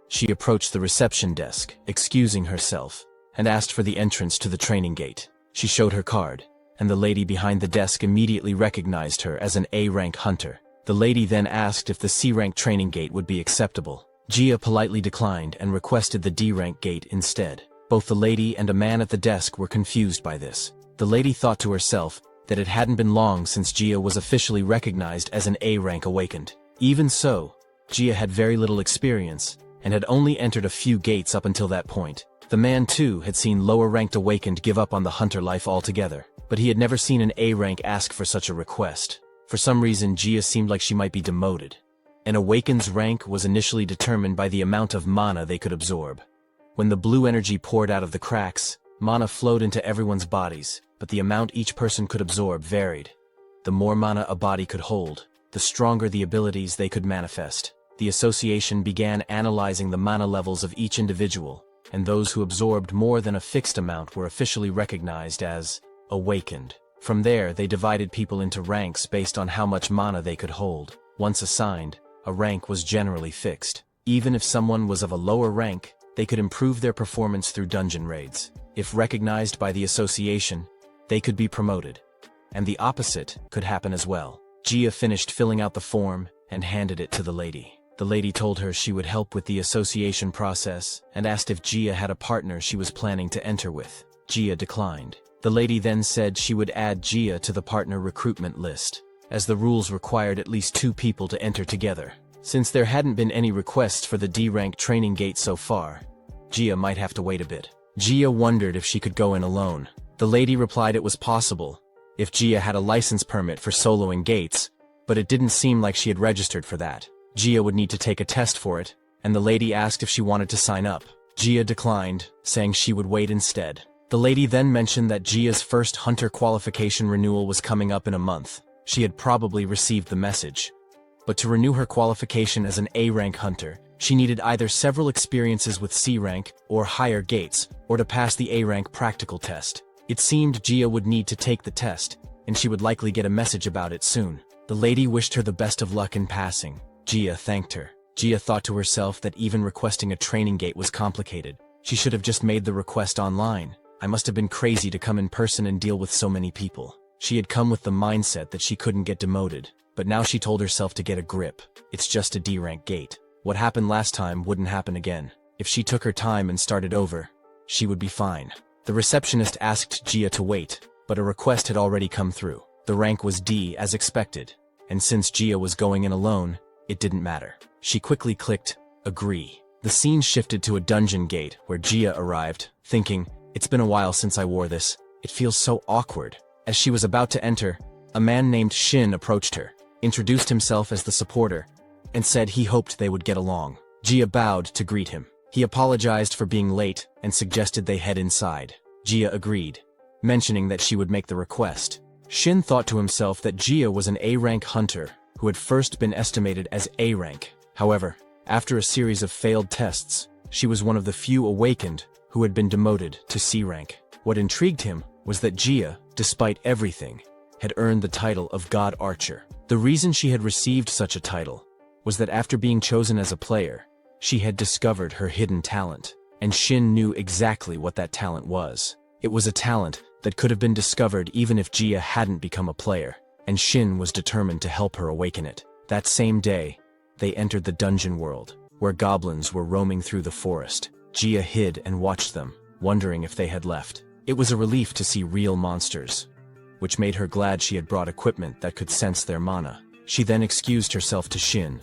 She approached the reception desk, excusing herself, and asked for the entrance to the training gate. She showed her card, and the lady behind the desk immediately recognized her as an A-rank hunter. The lady then asked if the C-rank training gate would be acceptable. Jia politely declined and requested the D-rank gate instead. Both the lady and a man at the desk were confused by this. The lady thought to herself that it hadn't been long since Jia was officially recognized as an A-rank awakened. Even so, Jia had very little experience, and had only entered a few gates up until that point. The man too had seen lower-ranked awakened give up on the hunter life altogether, but he had never seen an A-rank ask for such a request. For some reason, Jia seemed like she might be demoted. An awaken's rank was initially determined by the amount of mana they could absorb. When the blue energy poured out of the cracks, mana flowed into everyone's bodies, but the amount each person could absorb varied. The more mana a body could hold, the stronger the abilities they could manifest. The association began analyzing the mana levels of each individual, and those who absorbed more than a fixed amount were officially recognized as awakened. From there, they divided people into ranks based on how much mana they could hold. Once assigned, a rank was generally fixed. Even if someone was of a lower rank, they could improve their performance through dungeon raids. If recognized by the association, they could be promoted. and the opposite could happen as well. Gia finished filling out the form and handed it to the lady. The lady told her she would help with the association process and asked if Gia had a partner she was planning to enter with. Gia declined. The lady then said she would add Gia to the partner recruitment list, as the rules required at least 2 people to enter together. Since there hadn't been any requests for the D-rank training gate so far, Gia might have to wait a bit. Gia wondered if she could go in alone. The lady replied it was possible, if Gia had a license permit for soloing gates, but it didn't seem like she had registered for that. Gia would need to take a test for it, and the lady asked if she wanted to sign up. Gia declined, saying she would wait instead. The lady then mentioned that Gia's first hunter qualification renewal was coming up in a month. She had probably received the message. But to renew her qualification as an A-rank hunter, she needed either several experiences with C-rank or higher gates, or to pass the A-rank practical test. It seemed Gia would need to take the test, and she would likely get a message about it soon. The lady wished her the best of luck in passing. Gia thanked her. Gia thought to herself that even requesting a training gate was complicated. She should have just made the request online. I must have been crazy to come in person and deal with so many people. She had come with the mindset that she couldn't get demoted, but now she told herself to get a grip. It's just a D-rank gate. What happened last time wouldn't happen again. If she took her time and started over, she would be fine. The receptionist asked Gia to wait, but a request had already come through. The rank was D as expected, and since Gia was going in alone, it didn't matter. She quickly clicked agree. The scene shifted to a dungeon gate where Gia arrived, thinking, it's been a while since I wore this. It feels so awkward. As she was about to enter, a man named Shin approached her, introduced himself as the supporter, and said he hoped they would get along. Gia bowed to greet him. He apologized for being late and suggested they head inside. Gia agreed, mentioning that she would make the request. Shin thought to himself that Gia was an A-rank hunter who had first been estimated as A-rank. However, after a series of failed tests, she was one of the few awakened who had been demoted to C-rank. What intrigued him was that Gia, despite everything, had earned the title of God Archer. The reason she had received such a title was that after being chosen as a player, she had discovered her hidden talent, and Shin knew exactly what that talent was. It was a talent that could have been discovered even if Gia hadn't become a player, and Shin was determined to help her awaken it. That same day, they entered the dungeon world, where goblins were roaming through the forest. Gia hid and watched them, wondering if they had left. It was a relief to see real monsters, which made her glad she had brought equipment that could sense their mana. She then excused herself to Shin,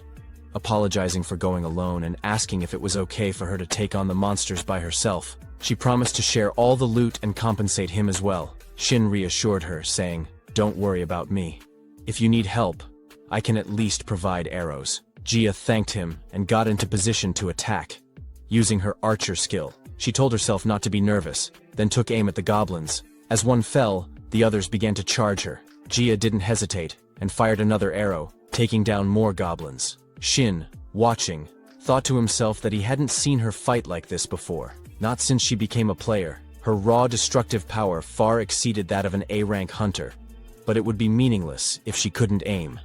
apologizing for going alone and asking if it was okay for her to take on the monsters by herself. She promised to share all the loot and compensate him as well. Shin reassured her, saying, "Don't worry about me. If you need help, I can at least provide arrows." Gia thanked him and got into position to attack. Using her archer skill, she told herself not to be nervous, then took aim at the goblins. As one fell, the others began to charge her. Gia didn't hesitate and fired another arrow, taking down more goblins. Shin, watching, thought to himself that he hadn't seen her fight like this before. Not since she became a player. Her raw destructive power far exceeded that of an A-rank hunter, but it would be meaningless if she couldn't aim.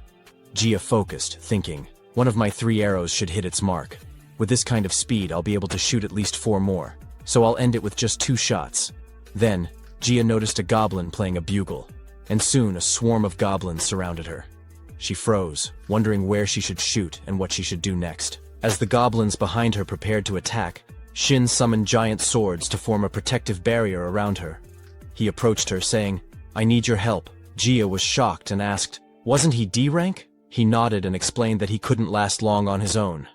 Gia focused, thinking, one of my 3 arrows should hit its mark. With this kind of speed, I'll be able to shoot at least 4 more, so I'll end it with just 2 shots. Then, Gia noticed a goblin playing a bugle, and soon a swarm of goblins surrounded her. She froze, wondering where she should shoot and what she should do next. As the goblins behind her prepared to attack, Shin summoned giant swords to form a protective barrier around her. He approached her, saying, "I need your help." Gia was shocked and asked, "Wasn't he D-rank?" He nodded and explained that he couldn't last long on his own,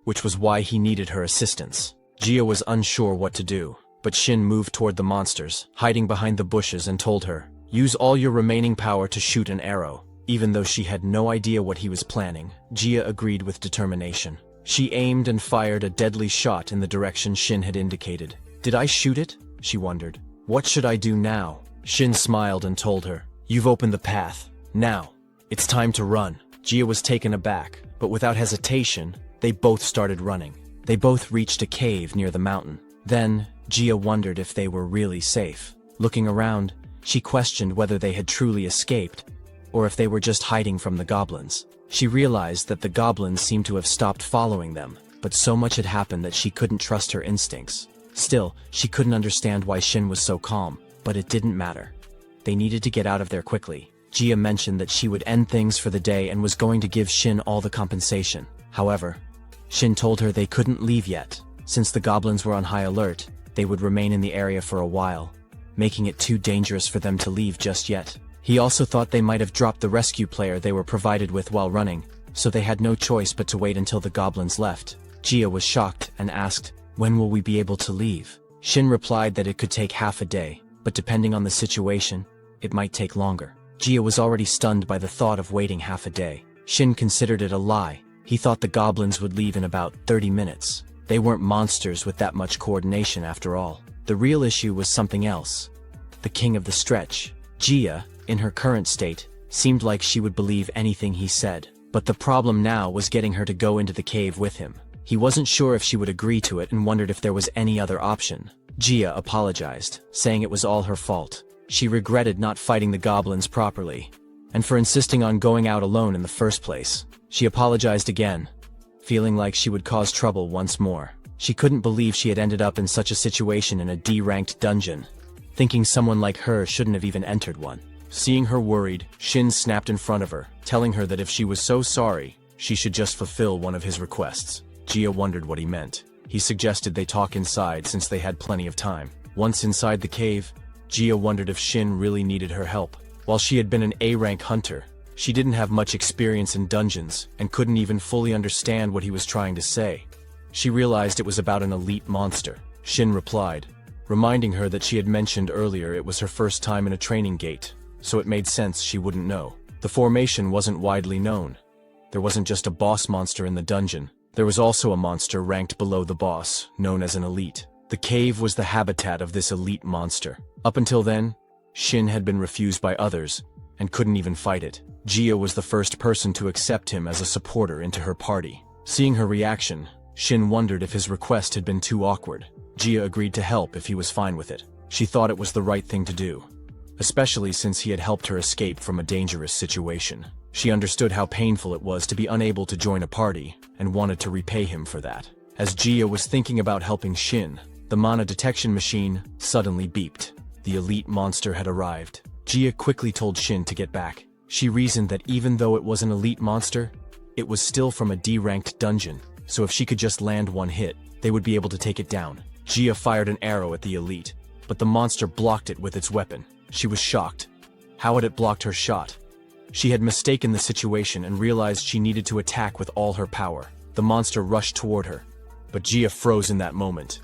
which was why he needed her assistance. Gia was unsure what to do, but Shin moved toward the monsters, hiding behind the bushes, and told her, "Use all your remaining power to shoot an arrow." Even though she had no idea what he was planning, Gia agreed with determination. She aimed and fired a deadly shot in the direction Shin had indicated. "Did I shoot it?" she wondered. "What should I do now?" Shin smiled and told her, "You've opened the path. Now, it's time to run." Gia was taken aback, but without hesitation, they both started running. They both reached a cave near the mountain. Then, Gia wondered if they were really safe. Looking around, she questioned whether they had truly escaped, or if they were just hiding from the goblins. She realized that the goblins seemed to have stopped following them, but so much had happened that she couldn't trust her instincts. Still, she couldn't understand why Shin was so calm, but it didn't matter. They needed to get out of there quickly. Jia mentioned that she would end things for the day and was going to give Shin all the compensation. However, Shin told her they couldn't leave yet. Since the goblins were on high alert, they would remain in the area for a while, making it too dangerous for them to leave just yet. He also thought they might have dropped the rescue player they were provided with while running, so they had no choice but to wait until the goblins left. Jia was shocked and asked, "When will we be able to leave?" Shin replied that it could take half a day, but depending on the situation, it might take longer. Jia was already stunned by the thought of waiting half a day. Shin considered it a lie. He thought the goblins would leave in about 30 minutes. They weren't monsters with that much coordination after all. The real issue was something else. The king of the stretch. Jia, in her current state, seemed like she would believe anything he said. But the problem now was getting her to go into the cave with him. He wasn't sure if she would agree to it and wondered if there was any other option. Jia apologized, saying it was all her fault. She regretted not fighting the goblins properly, and for insisting on going out alone in the first place. She apologized again, feeling like she would cause trouble once more. She couldn't believe she had ended up in such a situation in a D-ranked dungeon, thinking someone like her shouldn't have even entered one. Seeing her worried, Shin snapped in front of her, telling her that if she was so sorry, she should just fulfill one of his requests. Jia wondered what he meant. He suggested they talk inside since they had plenty of time. Once inside the cave, Jia wondered if Shin really needed her help. While she had been an A-rank hunter, she didn't have much experience in dungeons and couldn't even fully understand what he was trying to say. She realized it was about an elite monster. Shin replied, reminding her that she had mentioned earlier it was her first time in a training gate, so it made sense she wouldn't know. The formation wasn't widely known. There wasn't just a boss monster in the dungeon. There was also a monster ranked below the boss, known as an elite. The cave was the habitat of this elite monster. Up until then, Shin had been refused by others and couldn't even fight it. Jia was the first person to accept him as a supporter into her party. Seeing her reaction, Shin wondered if his request had been too awkward. Jia agreed to help if he was fine with it. She thought it was the right thing to do, especially since he had helped her escape from a dangerous situation. She understood how painful it was to be unable to join a party and wanted to repay him for that. As Jia was thinking about helping Shin, the mana detection machine suddenly beeped. The elite monster had arrived. Jia quickly told Shin to get back. She reasoned that even though it was an elite monster, it was still from a D-ranked dungeon, so if she could just land one hit, they would be able to take it down. Jia fired an arrow at the elite, but the monster blocked it with its weapon. She was shocked. How had it blocked her shot? She had mistaken the situation and realized she needed to attack with all her power. The monster rushed toward her, but Jia froze in that moment.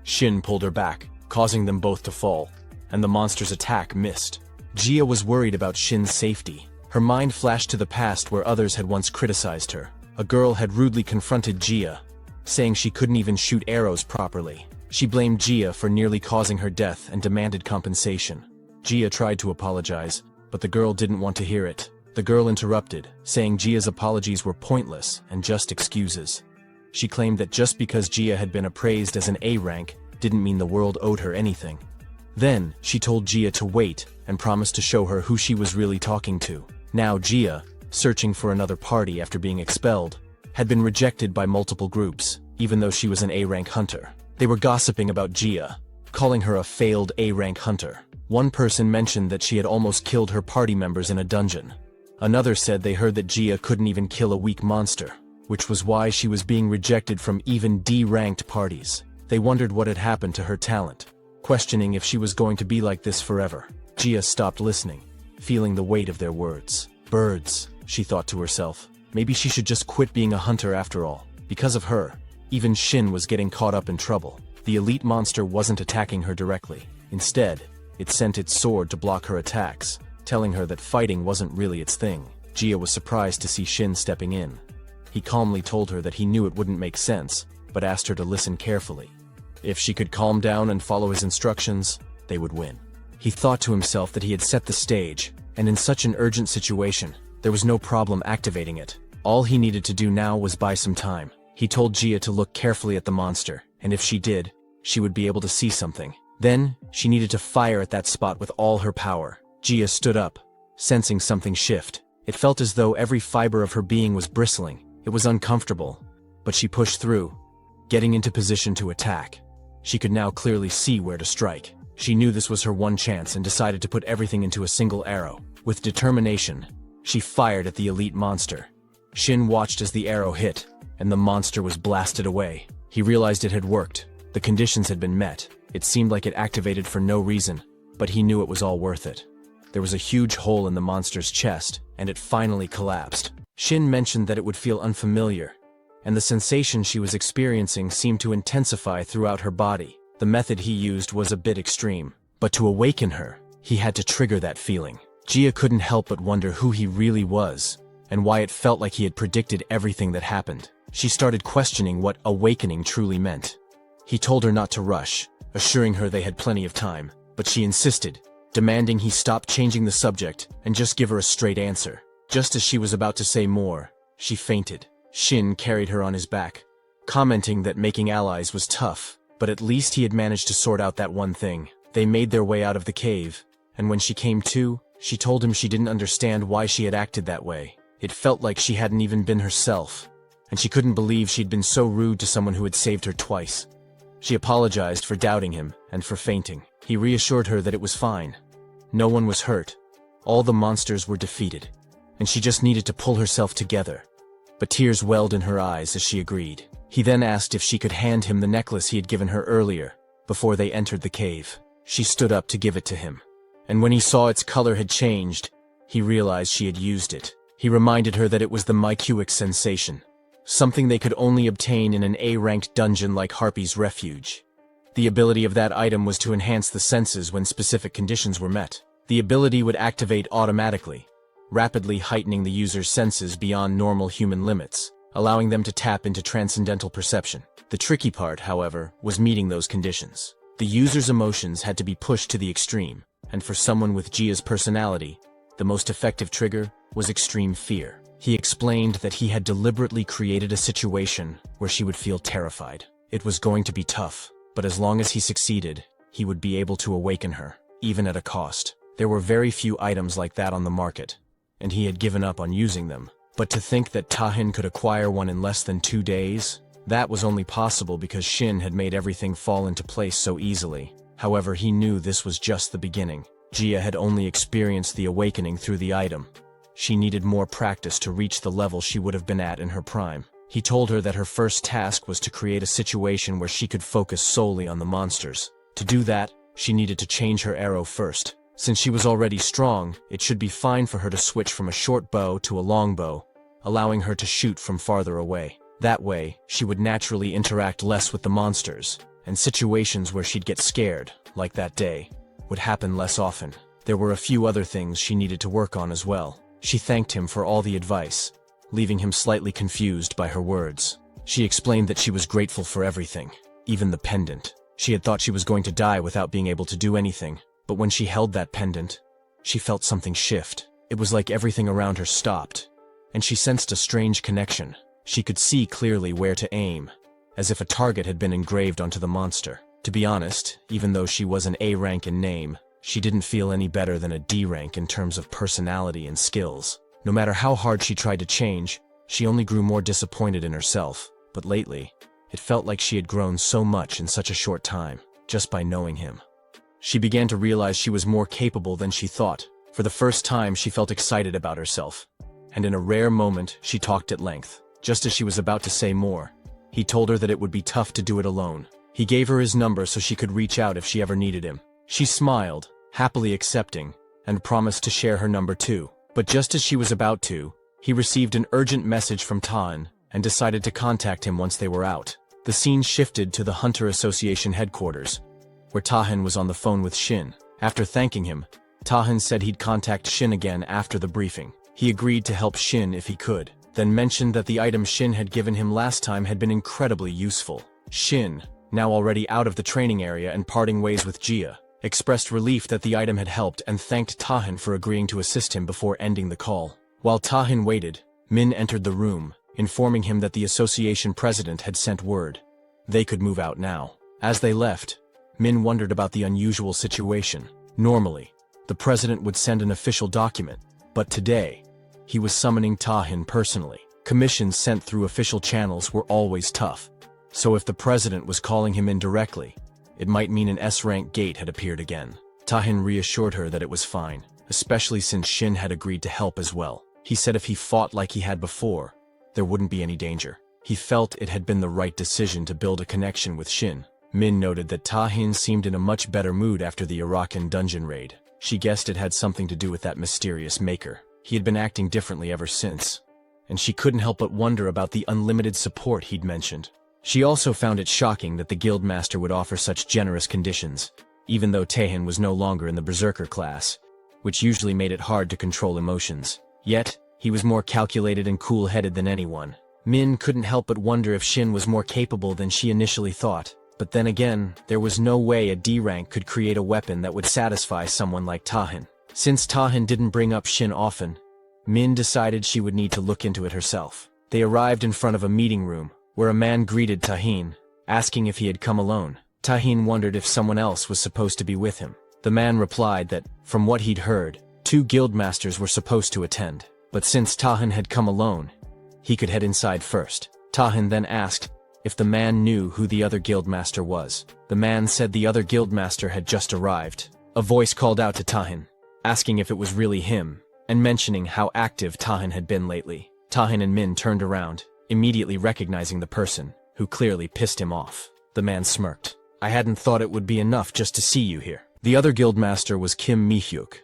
Shin pulled her back, causing them both to fall, and the monster's attack missed. Jia was worried about Shin's safety. Her mind flashed to the past where others had once criticized her. A girl had rudely confronted Jia, saying she couldn't even shoot arrows properly. She blamed Jia for nearly causing her death and demanded compensation. Jia tried to apologize, but the girl didn't want to hear it. The girl interrupted, saying Jia's apologies were pointless and just excuses. She claimed that just because Jia had been appraised as an A rank didn't mean the world owed her anything. Then, she told Jia to wait and promised to show her who she was really talking to. Now Jia, searching for another party after being expelled, had been rejected by multiple groups, even though she was an A-rank hunter. They were gossiping about Jia, calling her a failed A-rank hunter. One person mentioned that she had almost killed her party members in a dungeon. Another said they heard that Jia couldn't even kill a weak monster, which was why she was being rejected from even D-ranked parties. They wondered what had happened to her talent, questioning if she was going to be like this forever. Jia stopped listening, feeling the weight of their words. Birds, she thought to herself. Maybe she should just quit being a hunter after all. Because of her, even Shin was getting caught up in trouble. The elite monster wasn't attacking her directly. Instead, it sent its sword to block her attacks, telling her that fighting wasn't really its thing. Jia was surprised to see Shin stepping in. He calmly told her that he knew it wouldn't make sense, but asked her to listen carefully. If she could calm down and follow his instructions, they would win. He thought to himself that he had set the stage, and in such an urgent situation, there was no problem activating it. All he needed to do now was buy some time. He told Jia to look carefully at the monster, and if she did, she would be able to see something. Then, she needed to fire at that spot with all her power. Jia stood up, sensing something shift. It felt as though every fiber of her being was bristling. It was uncomfortable, but she pushed through, getting into position to attack. She could now clearly see where to strike. She knew this was her one chance and decided to put everything into a single arrow. With determination, she fired at the elite monster. Shin watched as the arrow hit, and the monster was blasted away. He realized it had worked. The conditions had been met. It seemed like it activated for no reason, but he knew it was all worth it. There was a huge hole in the monster's chest, and it finally collapsed. Shin mentioned that it would feel unfamiliar, and the sensation she was experiencing seemed to intensify throughout her body. The method he used was a bit extreme, but to awaken her, he had to trigger that feeling. Gia couldn't help but wonder who he really was, and why it felt like he had predicted everything that happened. She started questioning what awakening truly meant. He told her not to rush, assuring her they had plenty of time, but she insisted, demanding he stop changing the subject and just give her a straight answer. Just as she was about to say more, she fainted. Shin carried her on his back, commenting that making allies was tough, but at least he had managed to sort out that one thing. They made their way out of the cave, and when she came to, she told him she didn't understand why she had acted that way. It felt like she hadn't even been herself, and she couldn't believe she'd been so rude to someone who had saved her twice. She apologized for doubting him and for fainting. He reassured her that it was fine. No one was hurt. All the monsters were defeated, and she just needed to pull herself together. But tears welled in her eyes as she agreed. He then asked if she could hand him the necklace he had given her earlier, before they entered the cave. She stood up to give it to him, and when he saw its color had changed, he realized she had used it. He reminded her that it was the myqx sensation, something they could only obtain in an A-ranked dungeon like Harpy's Refuge. The ability of that item was to enhance the senses when specific conditions were met. The ability would activate automatically, rapidly heightening the user's senses beyond normal human limits, allowing them to tap into transcendental perception. The tricky part, however, was meeting those conditions. The user's emotions had to be pushed to the extreme, and for someone with Gia's personality, the most effective trigger was extreme fear. He explained that he had deliberately created a situation where she would feel terrified. It was going to be tough, but as long as he succeeded, he would be able to awaken her, even at a cost. There were very few items like that on the market, and he had given up on using them. But to think that Tahin could acquire one in less than 2 days, that was only possible because Shin had made everything fall into place so easily. However, he knew this was just the beginning. Gia had only experienced the awakening through the item. She needed more practice to reach the level she would have been at in her prime. He told her that her first task was to create a situation where she could focus solely on the monsters. To do that, she needed to change her arrow first. Since she was already strong, it should be fine for her to switch from a short bow to a long bow, allowing her to shoot from farther away. That way, she would naturally interact less with the monsters, and situations where she'd get scared, like that day, would happen less often. There were a few other things she needed to work on as well. She thanked him for all the advice, leaving him slightly confused by her words. She explained that she was grateful for everything, even the pendant. She had thought she was going to die without being able to do anything, but when she held that pendant, she felt something shift. It was like everything around her stopped, and she sensed a strange connection. She could see clearly where to aim, as if a target had been engraved onto the monster. To be honest, even though she was an A rank in name, she didn't feel any better than a D rank in terms of personality and skills. No matter how hard she tried to change, she only grew more disappointed in herself. But lately, it felt like she had grown so much in such a short time, just by knowing him. She began to realize she was more capable than she thought. For the first time, she felt excited about herself, and in a rare moment, she talked at length. Just as she was about to say more, he told her that it would be tough to do it alone. He gave her his number so she could reach out if she ever needed him. She smiled, happily accepting, and promised to share her number too. But just as she was about to, he received an urgent message from Tan and decided to contact him once they were out. The scene shifted to the Hunter Association headquarters, where Tahin was on the phone with Shin. After thanking him, Tahin said he'd contact Shin again after the briefing. He agreed to help Shin if he could, then mentioned that the item Shin had given him last time had been incredibly useful. Shin, now already out of the training area and parting ways with Gia, expressed relief that the item had helped and thanked Tahin for agreeing to assist him before ending the call. While Tahin waited, Min entered the room, informing him that the association president had sent word. They could move out now. As they left, Min wondered about the unusual situation. Normally, the president would send an official document, but today, he was summoning Tahin personally. Commissions sent through official channels were always tough, so if the president was calling him in directly, it might mean an S-rank gate had appeared again. Tahin reassured her that it was fine, especially since Shin had agreed to help as well. He said if he fought like he had before, there wouldn't be any danger. He felt it had been the right decision to build a connection with Shin. Min noted that Tahin seemed in a much better mood after the Arakan dungeon raid. She guessed it had something to do with that mysterious maker. He had been acting differently ever since, and she couldn't help but wonder about the unlimited support he'd mentioned. She also found it shocking that the guildmaster would offer such generous conditions, even though Tahin was no longer in the berserker class, which usually made it hard to control emotions. Yet, he was more calculated and cool-headed than anyone. Min couldn't help but wonder if Shin was more capable than she initially thought. But then again, there was no way a D rank could create a weapon that would satisfy someone like Tahin. Since Tahin didn't bring up Shin often, Min decided she would need to look into it herself. They arrived in front of a meeting room, where a man greeted Tahin, asking if he had come alone. Tahin wondered if someone else was supposed to be with him. The man replied that, from what he'd heard, 2 guildmasters were supposed to attend. But since Tahin had come alone, he could head inside first. Tahin then asked if the man knew who the other guildmaster was. The man said the other guildmaster had just arrived. A voice called out to Tahin, asking if it was really him, and mentioning how active Tahin had been lately. Tahin and Min turned around, immediately recognizing the person, who clearly pissed him off. The man smirked. I hadn't thought it would be enough just to see you here. The other guildmaster was Kim Mi-hyuk,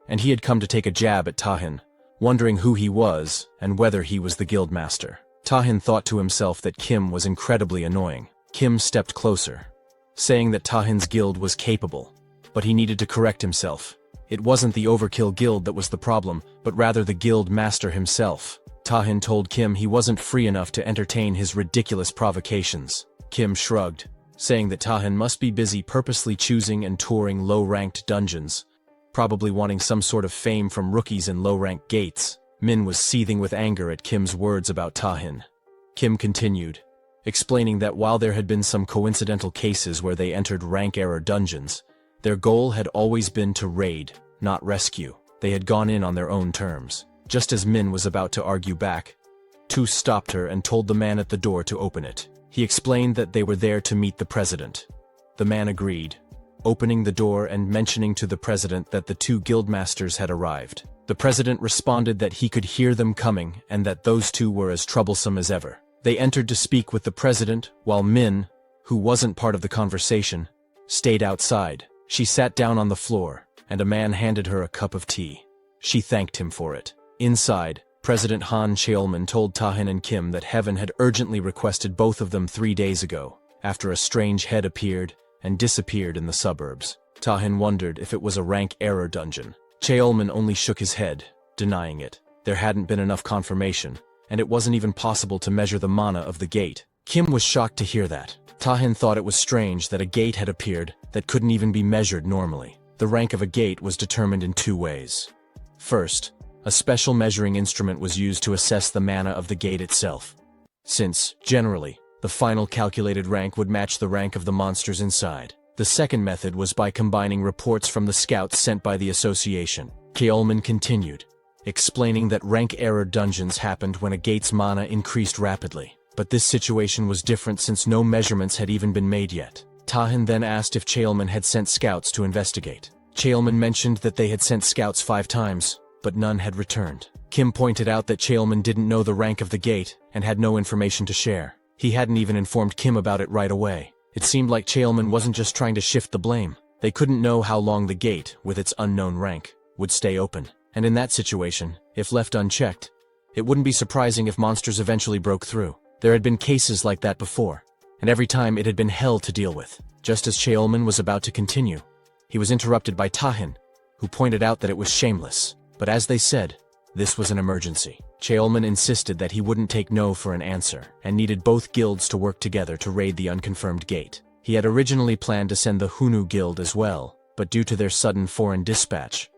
and he had come to take a jab at Tahin, wondering who he was and whether he was the guildmaster. Tahin thought to himself that Kim was incredibly annoying. Kim stepped closer, saying that Tahin's guild was capable, but he needed to correct himself. It wasn't the Overkill guild that was the problem, but rather the guild master himself. Tahin told Kim he wasn't free enough to entertain his ridiculous provocations. Kim shrugged, saying that Tahin must be busy purposely choosing and touring low-ranked dungeons, probably wanting some sort of fame from rookies in low-ranked gates. Min was seething with anger at Kim's words about Tahin. Kim continued, explaining that while there had been some coincidental cases where they entered rank-error dungeons, their goal had always been to raid, not rescue. They had gone in on their own terms. Just as Min was about to argue back, Tu stopped her and told the man at the door to open it. He explained that they were there to meet the president. The man agreed, opening the door and mentioning to the president that the 2 guildmasters had arrived. The president responded that he could hear them coming and that those 2 were as troublesome as ever. They entered to speak with the president, while Min, who wasn't part of the conversation, stayed outside. She sat down on the floor, and a man handed her a cup of tea. She thanked him for it. Inside, President Han Cheolman told Tahin and Kim that Heaven had urgently requested both of them 3 days ago, after a strange head appeared and disappeared in the suburbs. Tahin wondered if it was a rank error dungeon. Cheolman only shook his head, denying it. There hadn't been enough confirmation, and it wasn't even possible to measure the mana of the gate. Kim was shocked to hear that. Tahin thought it was strange that a gate had appeared that couldn't even be measured normally. The rank of a gate was determined in 2 ways. First, a special measuring instrument was used to assess the mana of the gate itself, since, generally, the final calculated rank would match the rank of the monsters inside. The second method was by combining reports from the scouts sent by the association. Cheolman continued, explaining that rank error dungeons happened when a gate's mana increased rapidly. But this situation was different since no measurements had even been made yet. Tahin then asked if Cheolman had sent scouts to investigate. Cheolman mentioned that they had sent scouts 5 times, but none had returned. Kim pointed out that Cheolman didn't know the rank of the gate and had no information to share. He hadn't even informed Kim about it right away. It seemed like Cheolman wasn't just trying to shift the blame. They couldn't know how long the gate, with its unknown rank, would stay open. And in that situation, if left unchecked, it wouldn't be surprising if monsters eventually broke through. There had been cases like that before, and every time it had been hell to deal with. Just as Cheolman was about to continue, he was interrupted by Tahin, who pointed out that it was shameless. But as they said, this was an emergency. Cheolman insisted that he wouldn't take no for an answer, and needed both guilds to work together to raid the unconfirmed gate. He had originally planned to send the Hunu guild as well, but due to their sudden foreign dispatch,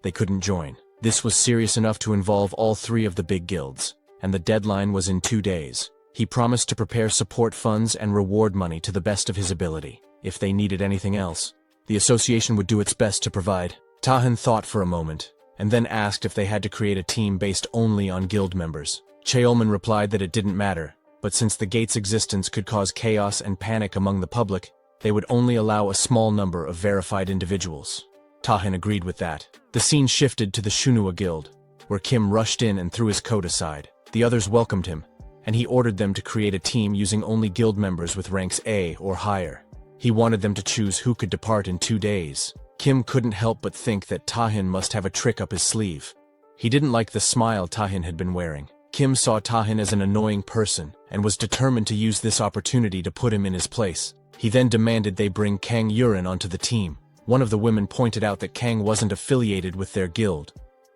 they couldn't join. This was serious enough to involve all 3 of the big guilds, and the deadline was in 2 days. He promised to prepare support funds and reward money to the best of his ability. If they needed anything else, the association would do its best to provide. Tahin thought for a moment, and then asked if they had to create a team based only on guild members. Cheolman replied that it didn't matter, but since the gate's existence could cause chaos and panic among the public, they would only allow a small number of verified individuals. Tahin agreed with that, The scene shifted to the Shunua Guild, where Kim rushed in and threw his coat aside. The others welcomed him, and he ordered them to create a team using only guild members with ranks A or higher. He wanted them to choose who could depart in 2 days. Kim couldn't help but think that Tahin must have a trick up his sleeve. He didn't like the smile Tahin had been wearing. Kim saw Tahin as an annoying person and was determined to use this opportunity to put him in his place. He then demanded they bring Kang Yurin onto the team. One of the women pointed out that Kang wasn't affiliated with their guild,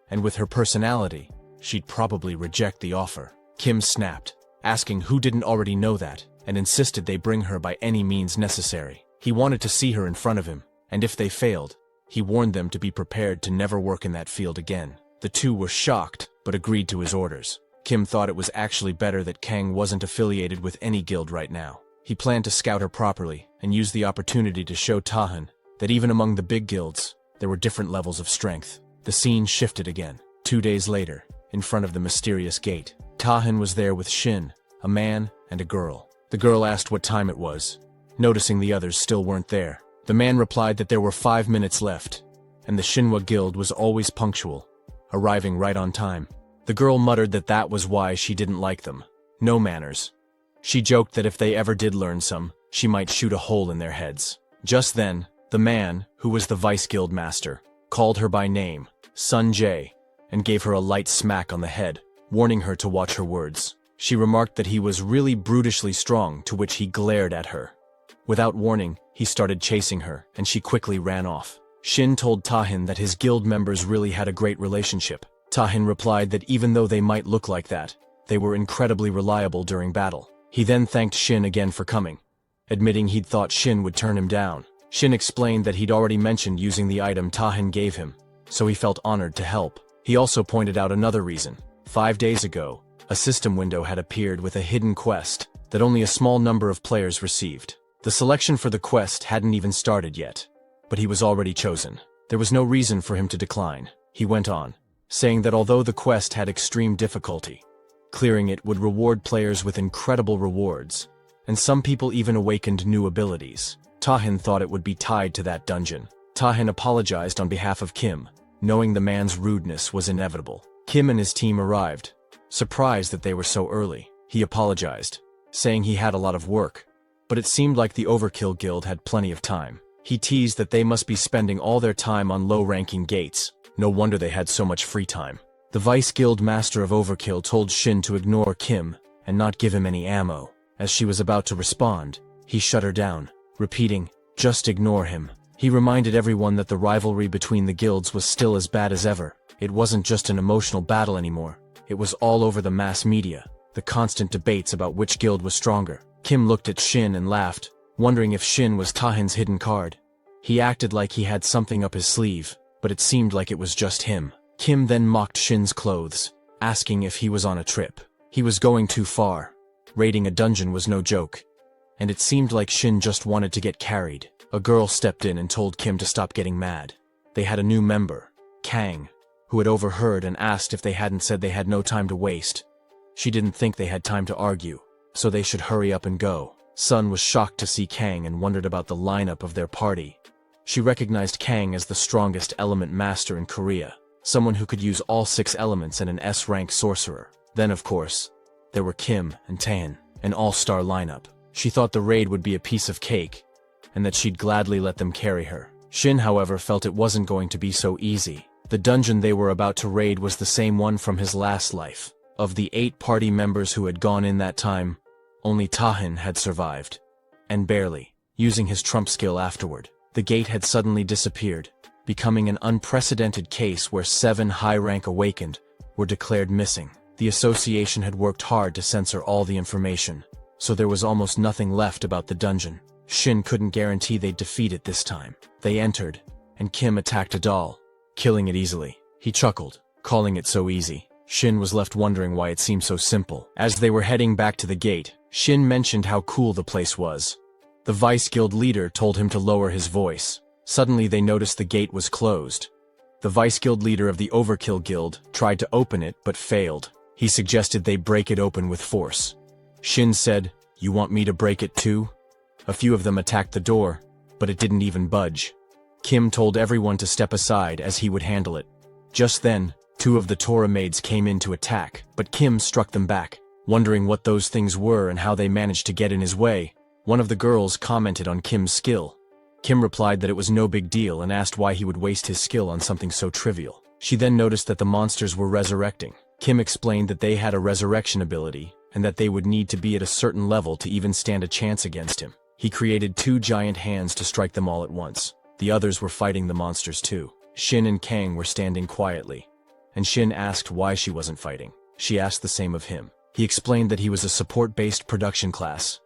and with her personality, she'd probably reject the offer. Kim snapped, asking who didn't already know that, and insisted they bring her by any means necessary. He wanted to see her in front of him, and if they failed, he warned them to be prepared to never work in that field again. The two were shocked, but agreed to his orders. Kim thought it was actually better that Kang wasn't affiliated with any guild right now. He planned to scout her properly, and use the opportunity to show Tahin that even among the big guilds, there were different levels of strength. The scene shifted again. 2 days later, in front of the mysterious gate, Tahin was there with Shin, a man and a girl. The girl asked what time it was, noticing the others still weren't there. The man replied that there were 5 minutes left, and the Shinwa Guild was always punctual, arriving right on time. The girl muttered that that was why she didn't like them. No manners. She joked that if they ever did learn some, she might shoot a hole in their heads. Just then, the man, who was the vice guild master, called her by name, Sun Jae, and gave her a light smack on the head, warning her to watch her words. She remarked that he was really brutishly strong, to which he glared at her. Without warning, he started chasing her, and she quickly ran off. Shin told Tahin that his guild members really had a great relationship. Tahin replied that even though they might look like that, they were incredibly reliable during battle. He then thanked Shin again for coming, admitting he'd thought Shin would turn him down. Shin explained that he'd already mentioned using the item Tahin gave him, so he felt honored to help. He also pointed out another reason. 5 days ago, a system window had appeared with a hidden quest that only a small number of players received. The selection for the quest hadn't even started yet, but he was already chosen. There was no reason for him to decline. He went on, saying that although the quest had extreme difficulty, clearing it would reward players with incredible rewards, and some people even awakened new abilities. Tahin thought it would be tied to that dungeon. Tahin apologized on behalf of Kim, knowing the man's rudeness was inevitable. Kim and his team arrived, surprised that they were so early. He apologized, saying he had a lot of work, but it seemed like the Overkill Guild had plenty of time. He teased that they must be spending all their time on low-ranking gates. No wonder they had so much free time. The Vice Guild Master of Overkill told Shin to ignore Kim and not give him any ammo. As she was about to respond, he shut her down, repeating, "Just ignore him." He reminded everyone that the rivalry between the guilds was still as bad as ever. It wasn't just an emotional battle anymore. It was all over the mass media, the constant debates about which guild was stronger. Kim looked at Shin and laughed, wondering if Shin was Tahin's hidden card. He acted like he had something up his sleeve, but it seemed like it was just him. Kim then mocked Shin's clothes, asking if he was on a trip. He was going too far. Raiding a dungeon was no joke, and it seemed like Shin just wanted to get carried. A girl stepped in and told Kim to stop getting mad. They had a new member, Kang, who had overheard and asked if they hadn't said they had no time to waste. She didn't think they had time to argue, so they should hurry up and go. Sun was shocked to see Kang and wondered about the lineup of their party. She recognized Kang as the strongest element master in Korea, someone who could use all 6 elements and an S-rank sorcerer. Then, of course, there were Kim and Taehin, an all-star lineup. She thought the raid would be a piece of cake, and that she'd gladly let them carry her. Shin, however, felt it wasn't going to be so easy. The dungeon they were about to raid was the same one from his last life. Of the 8 party members who had gone in that time, only Tahin had survived. And barely, using his trump skill afterward. The gate had suddenly disappeared, becoming an unprecedented case where 7 high-rank awakened were declared missing. The association had worked hard to censor all the information, so there was almost nothing left about the dungeon. Shin couldn't guarantee they'd defeat it this time. They entered, and Kim attacked a doll, killing it easily. He chuckled, calling it so easy. Shin was left wondering why it seemed so simple. As they were heading back to the gate, Shin mentioned how cool the place was. The Vice Guild leader told him to lower his voice. Suddenly they noticed the gate was closed. The Vice Guild leader of the Overkill Guild tried to open it but failed. He suggested they break it open with force. Shin said, "You want me to break it too?" A few of them attacked the door, but it didn't even budge. Kim told everyone to step aside as he would handle it. Just then, 2 of the Torah maids came in to attack, but Kim struck them back. Wondering what those things were and how they managed to get in his way, one of the girls commented on Kim's skill. Kim replied that it was no big deal and asked why he would waste his skill on something so trivial. She then noticed that the monsters were resurrecting. Kim explained that they had a resurrection ability, and that they would need to be at a certain level to even stand a chance against him. He created 2 giant hands to strike them all at once. The others were fighting the monsters too. Shin and Kang were standing quietly, and Shin asked why she wasn't fighting. She asked the same of him. He explained that he was a support-based production class.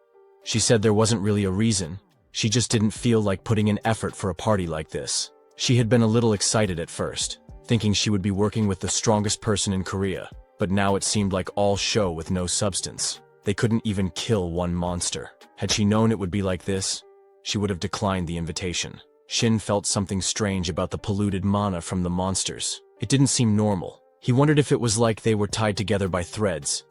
She said there wasn't really a reason, she just didn't feel like putting in effort for a party like this. She had been a little excited at first, thinking she would be working with the strongest person in Korea, but now it seemed like all show with no substance. They couldn't even kill one monster. Had she known it would be like this, she would have declined the invitation. Shin felt something strange about the polluted mana from the monsters. It didn't seem normal. He wondered if it was like they were tied together by threads.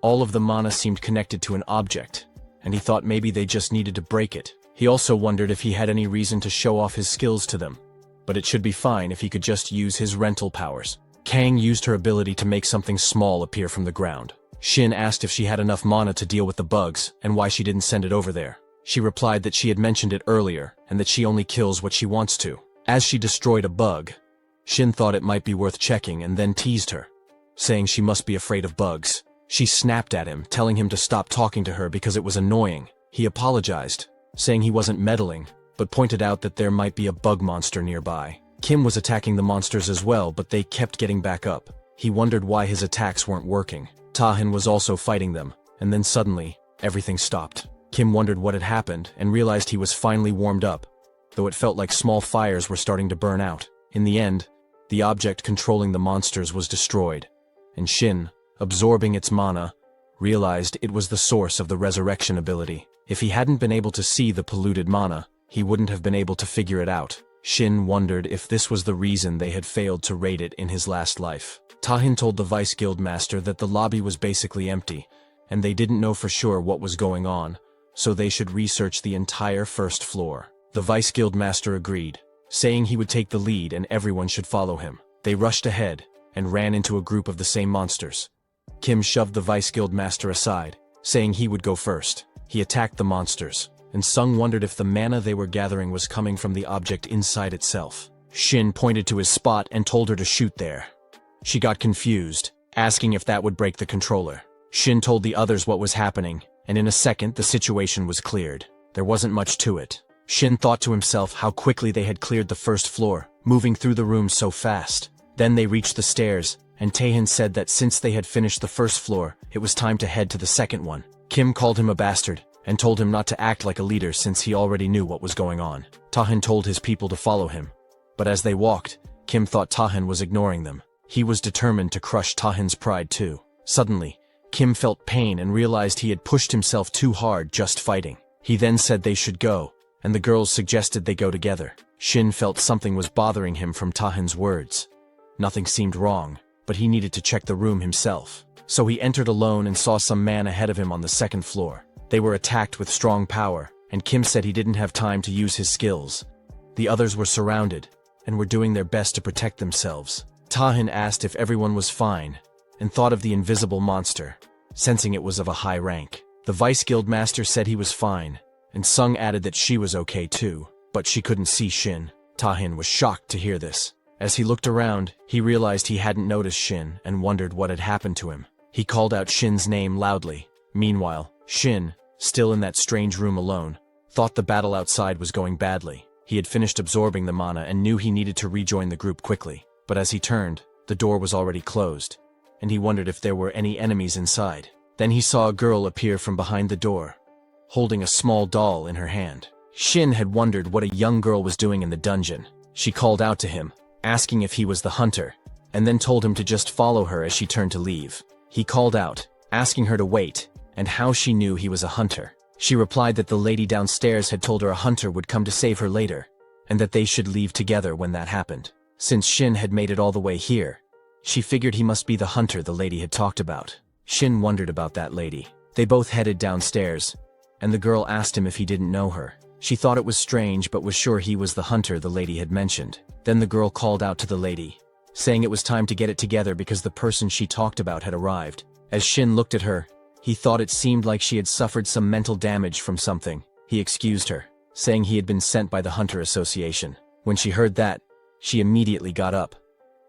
All of the mana seemed connected to an object, and he thought maybe they just needed to break it. He also wondered if he had any reason to show off his skills to them, but it should be fine if he could just use his rental powers. Kang used her ability to make something small appear from the ground. Shin asked if she had enough mana to deal with the bugs and why she didn't send it over there. She replied that she had mentioned it earlier and that she only kills what she wants to. As she destroyed a bug, Shin thought it might be worth checking and then teased her, saying she must be afraid of bugs. She snapped at him, telling him to stop talking to her because it was annoying. He apologized, saying he wasn't meddling, but pointed out that there might be a bug monster nearby. Kim was attacking the monsters as well, but they kept getting back up. He wondered why his attacks weren't working. Tahin was also fighting them, and then suddenly, everything stopped. Kim wondered what had happened and realized he was finally warmed up, though it felt like small fires were starting to burn out. In the end, the object controlling the monsters was destroyed, and Shin, absorbing its mana, realized it was the source of the resurrection ability. If he hadn't been able to see the polluted mana, he wouldn't have been able to figure it out. Shin wondered if this was the reason they had failed to raid it in his last life. Tahin told the Vice Guild Master that the lobby was basically empty, and they didn't know for sure what was going on, so they should research the entire first floor. The Vice Guild Master agreed, saying he would take the lead and everyone should follow him. They rushed ahead and ran into a group of the same monsters. Kim shoved the Vice Guild Master aside, saying he would go first. He attacked the monsters, and Sung wondered if the mana they were gathering was coming from the object inside itself. Shin pointed to his spot and told her to shoot there. She got confused, asking if that would break the controller. Shin told the others what was happening, and in a second the situation was cleared. There wasn't much to it. Shin thought to himself how quickly they had cleared the first floor, moving through the rooms so fast. Then they reached the stairs, and Taehin said that since they had finished the first floor, it was time to head to the second one. Kim called him a bastard, and told him not to act like a leader since he already knew what was going on. Tahin told his people to follow him, but as they walked, Kim thought Tahin was ignoring them. He was determined to crush Tahin's pride too. Suddenly, Kim felt pain and realized he had pushed himself too hard just fighting. He then said they should go, and the girls suggested they go together. Shin felt something was bothering him from Tahin's words. Nothing seemed wrong, but he needed to check the room himself. So he entered alone and saw some man ahead of him on the second floor. They were attacked with strong power, and Kim said he didn't have time to use his skills. The others were surrounded, and were doing their best to protect themselves. Tahin asked if everyone was fine, and thought of the invisible monster, sensing it was of a high rank. The Vice Guild Master said he was fine, and Sung added that she was okay too, but she couldn't see Shin. Tahin was shocked to hear this. As he looked around, he realized he hadn't noticed Shin and wondered what had happened to him. He called out Shin's name loudly. Meanwhile, Shin, still in that strange room alone, thought the battle outside was going badly. He had finished absorbing the mana and knew he needed to rejoin the group quickly. But as he turned, the door was already closed, and he wondered if there were any enemies inside. Then he saw a girl appear from behind the door, holding a small doll in her hand. Shin had wondered what a young girl was doing in the dungeon. She called out to him, asking if he was the hunter, and then told him to just follow her as she turned to leave. He called out, asking her to wait, and how she knew he was a hunter. She replied that the lady downstairs had told her a hunter would come to save her later, and that they should leave together when that happened. Since Shin had made it all the way here, she figured he must be the hunter the lady had talked about. Shin wondered about that lady. They both headed downstairs, and the girl asked him if he didn't know her. She thought it was strange but was sure he was the hunter the lady had mentioned. Then the girl called out to the lady, saying it was time to get it together because the person she talked about had arrived. As Shin looked at her, he thought it seemed like she had suffered some mental damage from something. He excused her, saying he had been sent by the Hunter Association. When she heard that, she immediately got up,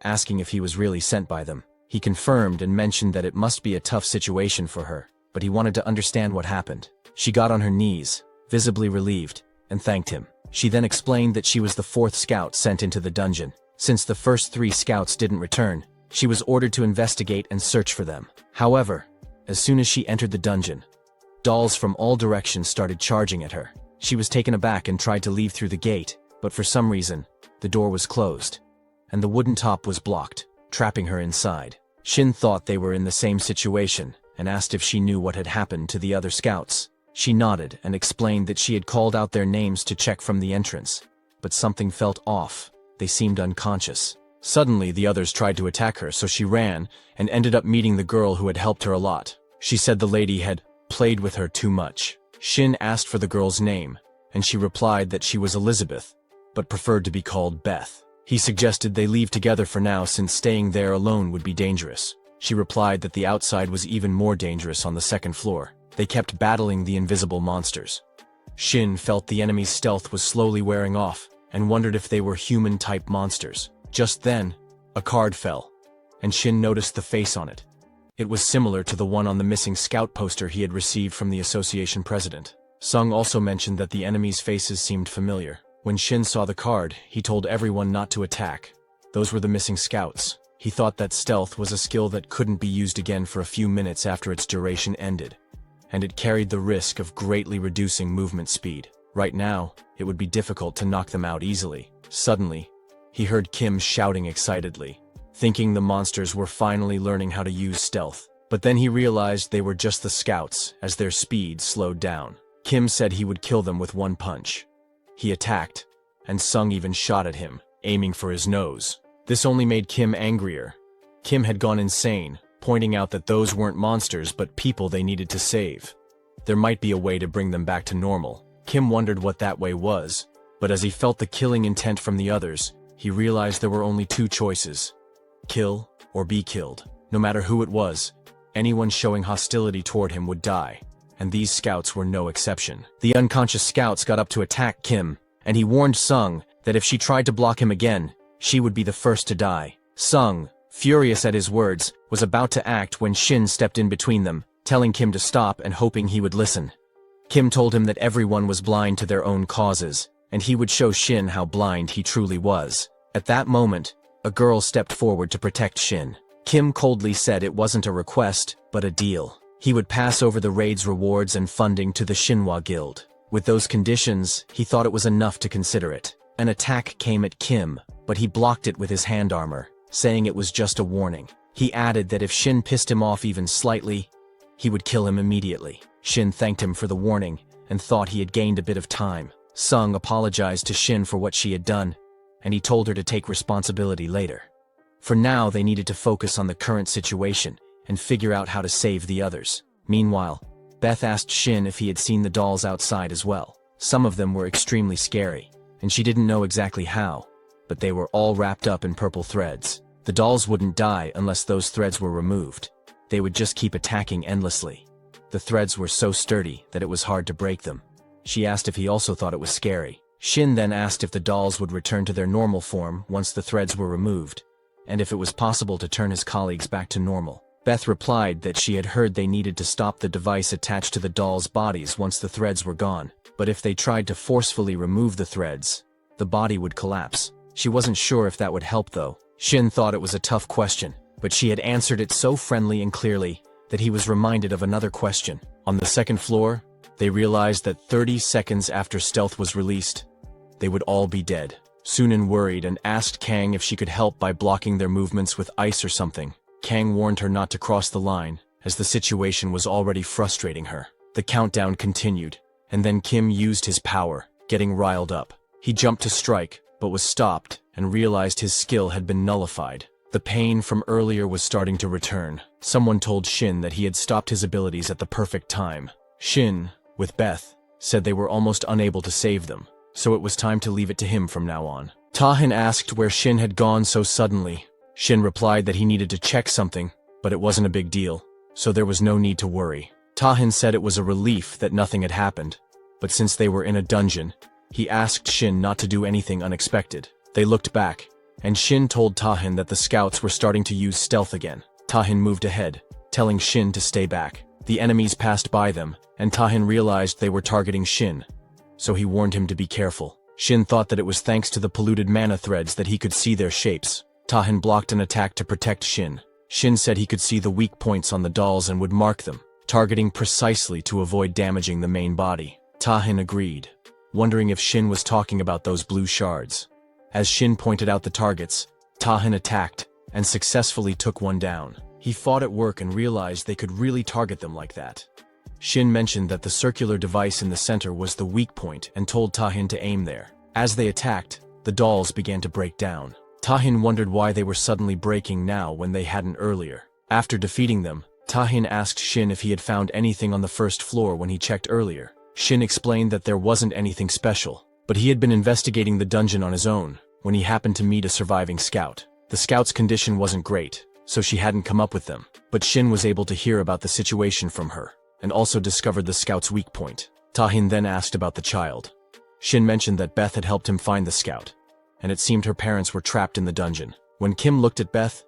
asking if he was really sent by them. He confirmed and mentioned that it must be a tough situation for her, but he wanted to understand what happened. She got on her knees, visibly relieved, and thanked him. She then explained that she was the 4th scout sent into the dungeon. Since the first 3 scouts didn't return, she was ordered to investigate and search for them. However, as soon as she entered the dungeon, dolls from all directions started charging at her. She was taken aback and tried to leave through the gate, but for some reason, the door was closed, and the wooden top was blocked, trapping her inside. Shin thought they were in the same situation, and asked if she knew what had happened to the other scouts. She nodded and explained that she had called out their names to check from the entrance, but something felt off. They seemed unconscious. Suddenly, the others tried to attack her, so she ran and ended up meeting the girl who had helped her a lot. She said the lady had played with her too much. Shin asked for the girl's name, and she replied that she was Elizabeth, but preferred to be called Beth. He suggested they leave together for now since staying there alone would be dangerous. She replied that the outside was even more dangerous on the 2nd floor. They kept battling the invisible monsters. Shin felt the enemy's stealth was slowly wearing off, and wondered if they were human-type monsters. Just then, a card fell, and Shin noticed the face on it. It was similar to the one on the missing scout poster he had received from the association president. Sung also mentioned that the enemy's faces seemed familiar. When Shin saw the card, he told everyone not to attack. Those were the missing scouts. He thought that stealth was a skill that couldn't be used again for a few minutes after its duration ended, and it carried the risk of greatly reducing movement speed. Right now, it would be difficult to knock them out easily. Suddenly, he heard Kim shouting excitedly, thinking the monsters were finally learning how to use stealth. But then he realized they were just the scouts, as their speed slowed down. Kim said he would kill them with one punch. He attacked, and Sung even shot at him, aiming for his nose. This only made Kim angrier. Kim had gone insane, pointing out that those weren't monsters but people they needed to save. There might be a way to bring them back to normal. Kim wondered what that way was, but as he felt the killing intent from the others, he realized there were only 2 choices: kill or be killed. No matter who it was, anyone showing hostility toward him would die, and these scouts were no exception. The unconscious scouts got up to attack Kim, and he warned Sung that if she tried to block him again, she would be the first to die. Sung, furious at his words, was about to act when Shin stepped in between them, telling Kim to stop and hoping he would listen. Kim told him that everyone was blind to their own causes, and he would show Shin how blind he truly was. At that moment, a girl stepped forward to protect Shin. Kim coldly said it wasn't a request, but a deal. He would pass over the raid's rewards and funding to the Shinhwa Guild. With those conditions, he thought it was enough to consider it. An attack came at Kim, but he blocked it with his hand armor, saying it was just a warning. He added that if Shin pissed him off even slightly, he would kill him immediately. Shin thanked him for the warning and thought he had gained a bit of time. Sung apologized to Shin for what she had done, and he told her to take responsibility later. For now, they needed to focus on the current situation and figure out how to save the others. Meanwhile, Beth asked Shin if he had seen the dolls outside as well. Some of them were extremely scary, and she didn't know exactly how, but they were all wrapped up in purple threads. The dolls wouldn't die unless those threads were removed. They would just keep attacking endlessly. The threads were so sturdy that it was hard to break them. She asked if he also thought it was scary. Shin then asked if the dolls would return to their normal form once the threads were removed, and if it was possible to turn his colleagues back to normal. Beth replied that she had heard they needed to stop the device attached to the dolls' bodies once the threads were gone, but if they tried to forcefully remove the threads, the body would collapse. She wasn't sure if that would help though. Shin thought it was a tough question, but she had answered it so friendly and clearly that he was reminded of another question. On the 2nd floor, they realized that 30 seconds after stealth was released, they would all be dead. Sunan worried and asked Kang if she could help by blocking their movements with ice or something. Kang warned her not to cross the line, as the situation was already frustrating her. The countdown continued, and then Kim used his power, getting riled up. He jumped to strike, but was stopped and realized his skill had been nullified. The pain from earlier was starting to return. Someone told Shin that he had stopped his abilities at the perfect time. Shin, with Beth, said they were almost unable to save them, so it was time to leave it to him from now on. Tahin asked where Shin had gone so suddenly. Shin replied that he needed to check something, but it wasn't a big deal, so there was no need to worry. Tahin said it was a relief that nothing had happened, but since they were in a dungeon, he asked Shin not to do anything unexpected. They looked back, and Shin told Tahin that the scouts were starting to use stealth again. Tahin moved ahead, telling Shin to stay back. The enemies passed by them, and Tahin realized they were targeting Shin, so he warned him to be careful. Shin thought that it was thanks to the polluted mana threads that he could see their shapes. Tahin blocked an attack to protect Shin. Shin said he could see the weak points on the dolls and would mark them, targeting precisely to avoid damaging the main body. Tahin agreed, wondering if Shin was talking about those blue shards. As Shin pointed out the targets, Tahin attacked and successfully took one down. He fought at work and realized they could really target them like that. Shin mentioned that the circular device in the center was the weak point and told Tahin to aim there. As they attacked, the dolls began to break down. Tahin wondered why they were suddenly breaking now when they hadn't earlier. After defeating them, Tahin asked Shin if he had found anything on the first floor when he checked earlier. Shin explained that there wasn't anything special, but he had been investigating the dungeon on his own when he happened to meet a surviving scout. The scout's condition wasn't great, so she hadn't come up with them, but Shin was able to hear about the situation from her, and also discovered the scout's weak point. Tahin then asked about the child. Shin mentioned that Beth had helped him find the scout, and it seemed her parents were trapped in the dungeon. When Kim looked at Beth,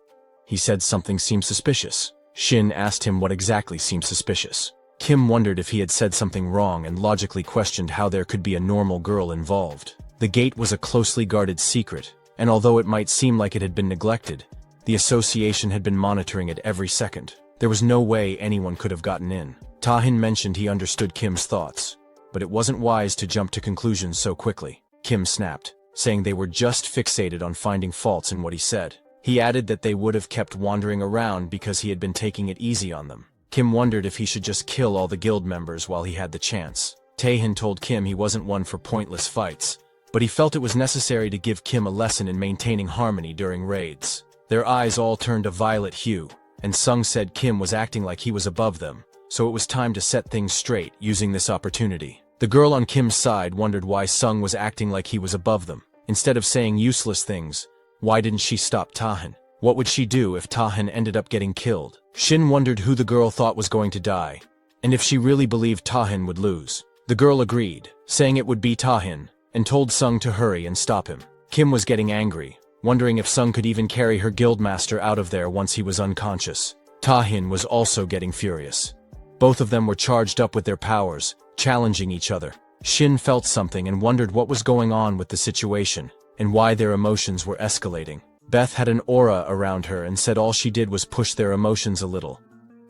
he said something seemed suspicious. Shin asked him what exactly seemed suspicious. Kim wondered if he had said something wrong and logically questioned how there could be a normal girl involved. The gate was a closely guarded secret, and although it might seem like it had been neglected, the association had been monitoring it every second. There was no way anyone could have gotten in. Tahin mentioned he understood Kim's thoughts, but it wasn't wise to jump to conclusions so quickly. Kim snapped, saying they were just fixated on finding faults in what he said. He added that they would have kept wandering around because he had been taking it easy on them. Kim wondered if he should just kill all the guild members while he had the chance. Tahin told Kim he wasn't one for pointless fights, but he felt it was necessary to give Kim a lesson in maintaining harmony during raids. Their eyes all turned a violet hue, and Sung said Kim was acting like he was above them, so it was time to set things straight using this opportunity. The girl on Kim's side wondered why Sung was acting like he was above them. Instead of saying useless things, why didn't she stop Tahin? What would she do if Tahin ended up getting killed? Shin wondered who the girl thought was going to die, and if she really believed Tahin would lose. The girl agreed, saying it would be Tahin, and told Sung to hurry and stop him. Kim was getting angry, wondering if Sung could even carry her guildmaster out of there once he was unconscious. Tahin was also getting furious. Both of them were charged up with their powers, challenging each other. Shin felt something and wondered what was going on with the situation, and why their emotions were escalating. Beth had an aura around her and said all she did was push their emotions a little,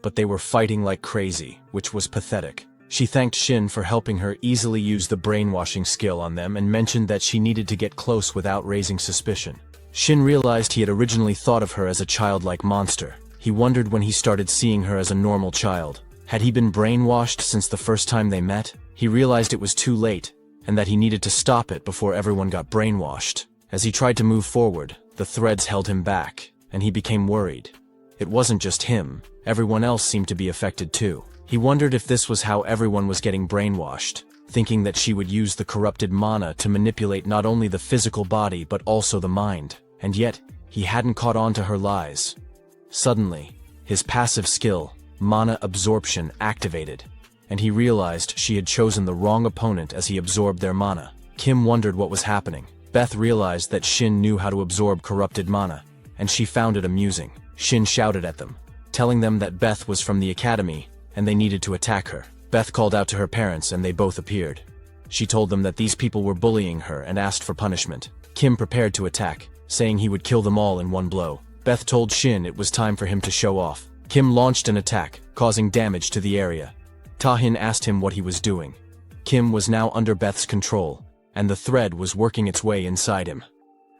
but they were fighting like crazy, which was pathetic. She thanked Shin for helping her easily use the brainwashing skill on them and mentioned that she needed to get close without raising suspicion. Shin realized he had originally thought of her as a childlike monster. He wondered when he started seeing her as a normal child. Had he been brainwashed since the first time they met? He realized it was too late, and that he needed to stop it before everyone got brainwashed. As he tried to move forward, the threads held him back, and he became worried. It wasn't just him, everyone else seemed to be affected too. He wondered if this was how everyone was getting brainwashed, thinking that she would use the corrupted mana to manipulate not only the physical body but also the mind, and yet, he hadn't caught on to her lies. Suddenly, his passive skill, mana absorption, activated, and he realized she had chosen the wrong opponent as he absorbed their mana. Kim wondered what was happening. Beth realized that Shin knew how to absorb corrupted mana, and she found it amusing. Shin shouted at them, telling them that Beth was from the academy, and they needed to attack her. Beth called out to her parents and they both appeared. She told them that these people were bullying her and asked for punishment. Kim prepared to attack, saying he would kill them all in one blow. Beth told Shin it was time for him to show off. Kim launched an attack, causing damage to the area. Tahin asked him what he was doing. Kim was now under Beth's control, and the thread was working its way inside him.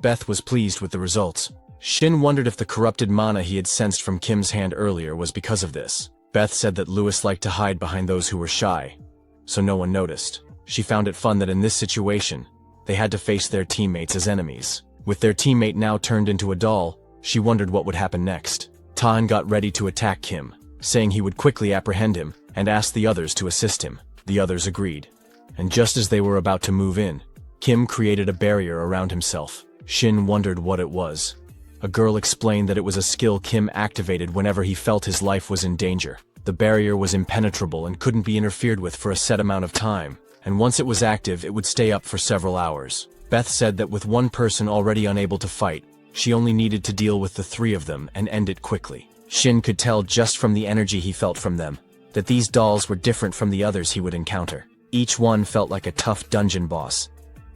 Beth was pleased with the results. Shin wondered if the corrupted mana he had sensed from Kim's hand earlier was because of this. Beth said that Lewis liked to hide behind those who were shy, so no one noticed. She found it fun that in this situation, they had to face their teammates as enemies. With their teammate now turned into a doll, she wondered what would happen next. Tahin got ready to attack Kim, saying he would quickly apprehend him, and asked the others to assist him. The others agreed. and just as they were about to move in, Kim created a barrier around himself. Shin wondered what it was. A girl explained that it was a skill Kim activated whenever he felt his life was in danger. The barrier was impenetrable and couldn't be interfered with for a set amount of time, and once it was active, it would stay up for several hours. Beth said that with one person already unable to fight, she only needed to deal with the three of them and end it quickly. Shin could tell just from the energy he felt from them that these dolls were different from the others he would encounter. Each one felt like a tough dungeon boss,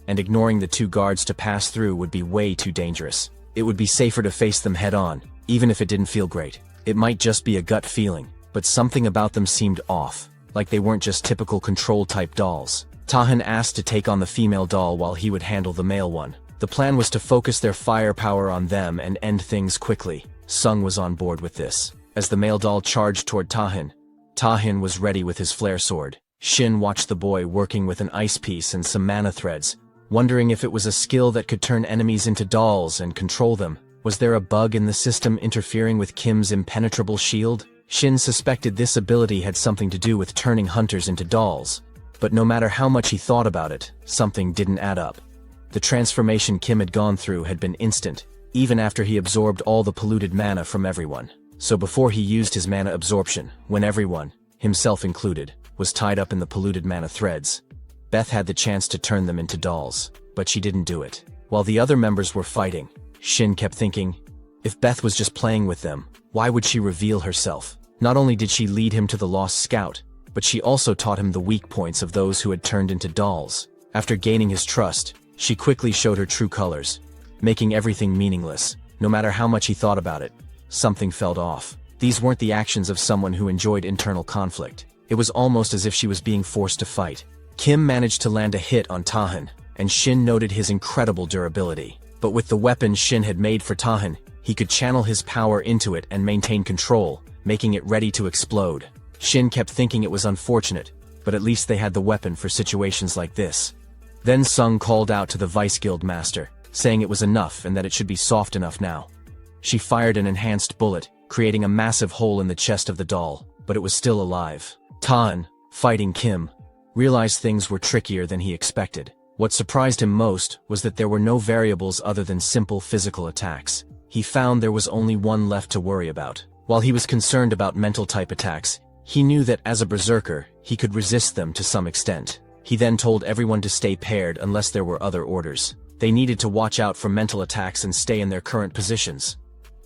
and ignoring the two guards to pass through would be way too dangerous. It would be safer to face them head-on, even if it didn't feel great. It might just be a gut feeling, but something about them seemed off, like they weren't just typical control-type dolls. Tahan asked to take on the female doll while he would handle the male one. The plan was to focus their firepower on them and end things quickly. Sung was on board with this. As the male doll charged toward Tahan, Tahan was ready with his flare sword. Shin watched the boy working with an ice piece and some mana threads, wondering if it was a skill that could turn enemies into dolls and control them. Was there a bug in the system interfering with Kim's impenetrable shield? Shin suspected this ability had something to do with turning hunters into dolls, but no matter how much he thought about it, something didn't add up. The transformation Kim had gone through had been instant, even after he absorbed all the polluted mana from everyone. So before he used his mana absorption, when everyone, himself included, was tied up in the polluted mana threads, Beth had the chance to turn them into dolls, but she didn't do it. While the other members were fighting, Shin kept thinking, if Beth was just playing with them, why would she reveal herself? Not only did she lead him to the lost scout, but she also taught him the weak points of those who had turned into dolls. After gaining his trust, she quickly showed her true colors, making everything meaningless. No matter how much he thought about it, something felt off. These weren't the actions of someone who enjoyed internal conflict. It was almost as if she was being forced to fight. Kim managed to land a hit on Tahan, and Shin noted his incredible durability. But with the weapon Shin had made for Tahan, he could channel his power into it and maintain control, making it ready to explode. Shin kept thinking it was unfortunate, but at least they had the weapon for situations like this. Then Sung called out to the Vice Guild Master, saying it was enough and that it should be soft enough now. She fired an enhanced bullet, creating a massive hole in the chest of the doll, but it was still alive. Tahan, fighting Kim, realized things were trickier than he expected. What surprised him most was that there were no variables other than simple physical attacks. He found there was only one left to worry about. While he was concerned about mental-type attacks, he knew that as a berserker, he could resist them to some extent. He then told everyone to stay paired unless there were other orders. They needed to watch out for mental attacks and stay in their current positions.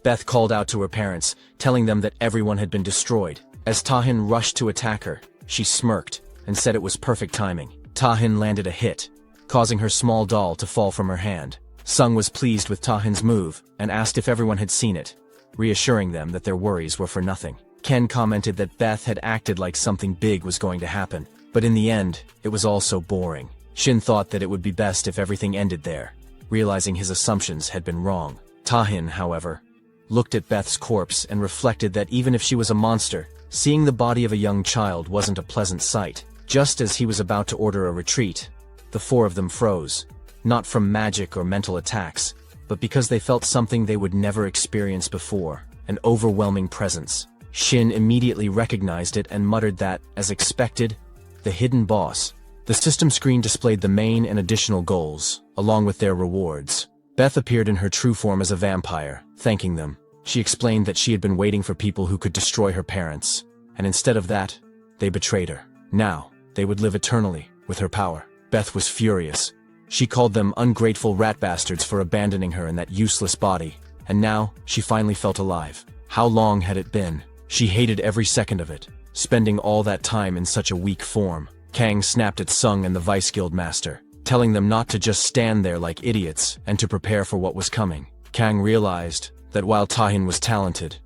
Beth called out to her parents, telling them that everyone had been destroyed. As Tahan rushed to attack her, she smirked and said it was perfect timing. Tahan landed a hit, causing her small doll to fall from her hand. Sung was pleased with Tahan's move and asked if everyone had seen it, reassuring them that their worries were for nothing. Ken commented that Beth had acted like something big was going to happen, but in the end, it was all so boring. Shin thought that it would be best if everything ended there, realizing his assumptions had been wrong. Tahan, however, looked at Beth's corpse and reflected that even if she was a monster, seeing the body of a young child wasn't a pleasant sight. Just as he was about to order a retreat, the four of them froze, not from magic or mental attacks, but because they felt something they would never experience before, an overwhelming presence. Shin immediately recognized it and muttered that, as expected, the hidden boss. The system screen displayed the main and additional goals, along with their rewards. Beth appeared in her true form as a vampire, thanking them. She explained that she had been waiting for people who could destroy her parents, and instead of that, they betrayed her. Now, they would live eternally with her power. Beth was furious. She called them ungrateful rat bastards for abandoning her in that useless body, and now she finally felt alive. How long had it been? She hated every second of it, spending all that time in such a weak form. Kang snapped at Sung and the Vice Guild Master, telling them not to just stand there like idiots and to prepare for what was coming. Kang realized that while Tahan was talented,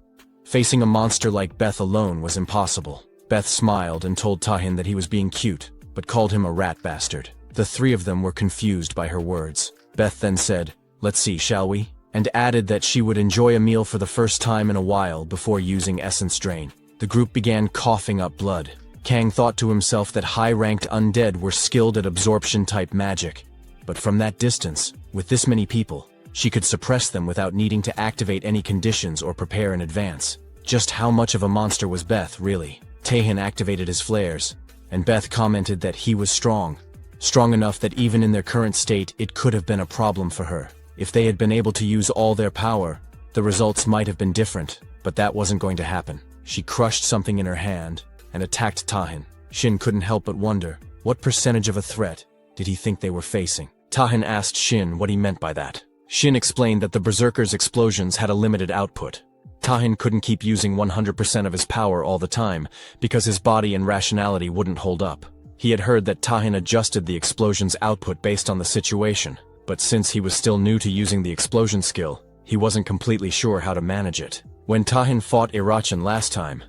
facing a monster like Beth alone was impossible. Beth smiled and told Tahan that he was being cute, but called him a rat bastard. The three of them were confused by her words. Beth then said, "Let's see, shall we?" and added that she would enjoy a meal for the first time in a while before using essence drain. The group began coughing up blood. Kang thought to himself that high-ranked undead were skilled at absorption-type magic, but from that distance, with this many people, she could suppress them without needing to activate any conditions or prepare in advance. Just how much of a monster was Beth, really? Tahan activated his flares, and Beth commented that he was strong, strong enough that even in their current state it could have been a problem for her. If they had been able to use all their power, the results might have been different, but that wasn't going to happen. She crushed something in her hand and attacked Tahin. Shin couldn't help but wonder, what percentage of a threat did he think they were facing? Tahin asked Shin what he meant by that. Shin explained that the Berserker's explosions had a limited output. Tahin couldn't keep using 100% of his power all the time because his body and rationality wouldn't hold up. He had heard that Tahin adjusted the explosion's output based on the situation, but since he was still new to using the explosion skill, he wasn't completely sure how to manage it. When Tahin fought Irachan last time,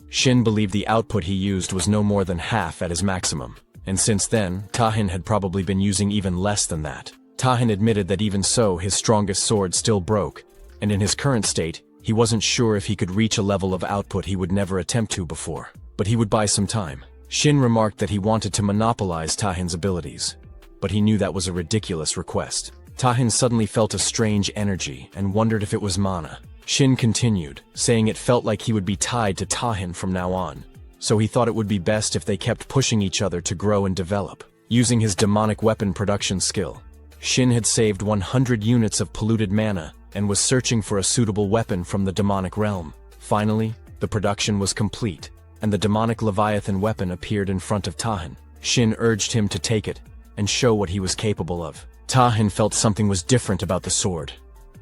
Shin believed the output he used was no more than half at his maximum, and since then, Tahin had probably been using even less than that. Tahin admitted that even so, his strongest sword still broke, and in his current state, he wasn't sure if he could reach a level of output he would never attempt to before, but he would buy some time. Shin remarked that he wanted to monopolize Tahin's abilities, but he knew that was a ridiculous request. Tahin suddenly felt a strange energy and wondered if it was mana. Shin continued, saying it felt like he would be tied to Tahin from now on, so he thought it would be best if they kept pushing each other to grow and develop. Using his demonic weapon production skill, Shin had saved 100 units of polluted mana and was searching for a suitable weapon from the demonic realm. Finally, the production was complete, and the demonic Leviathan weapon appeared in front of Tahin. Shin urged him to take it and show what he was capable of. Tahin felt something was different about the sword.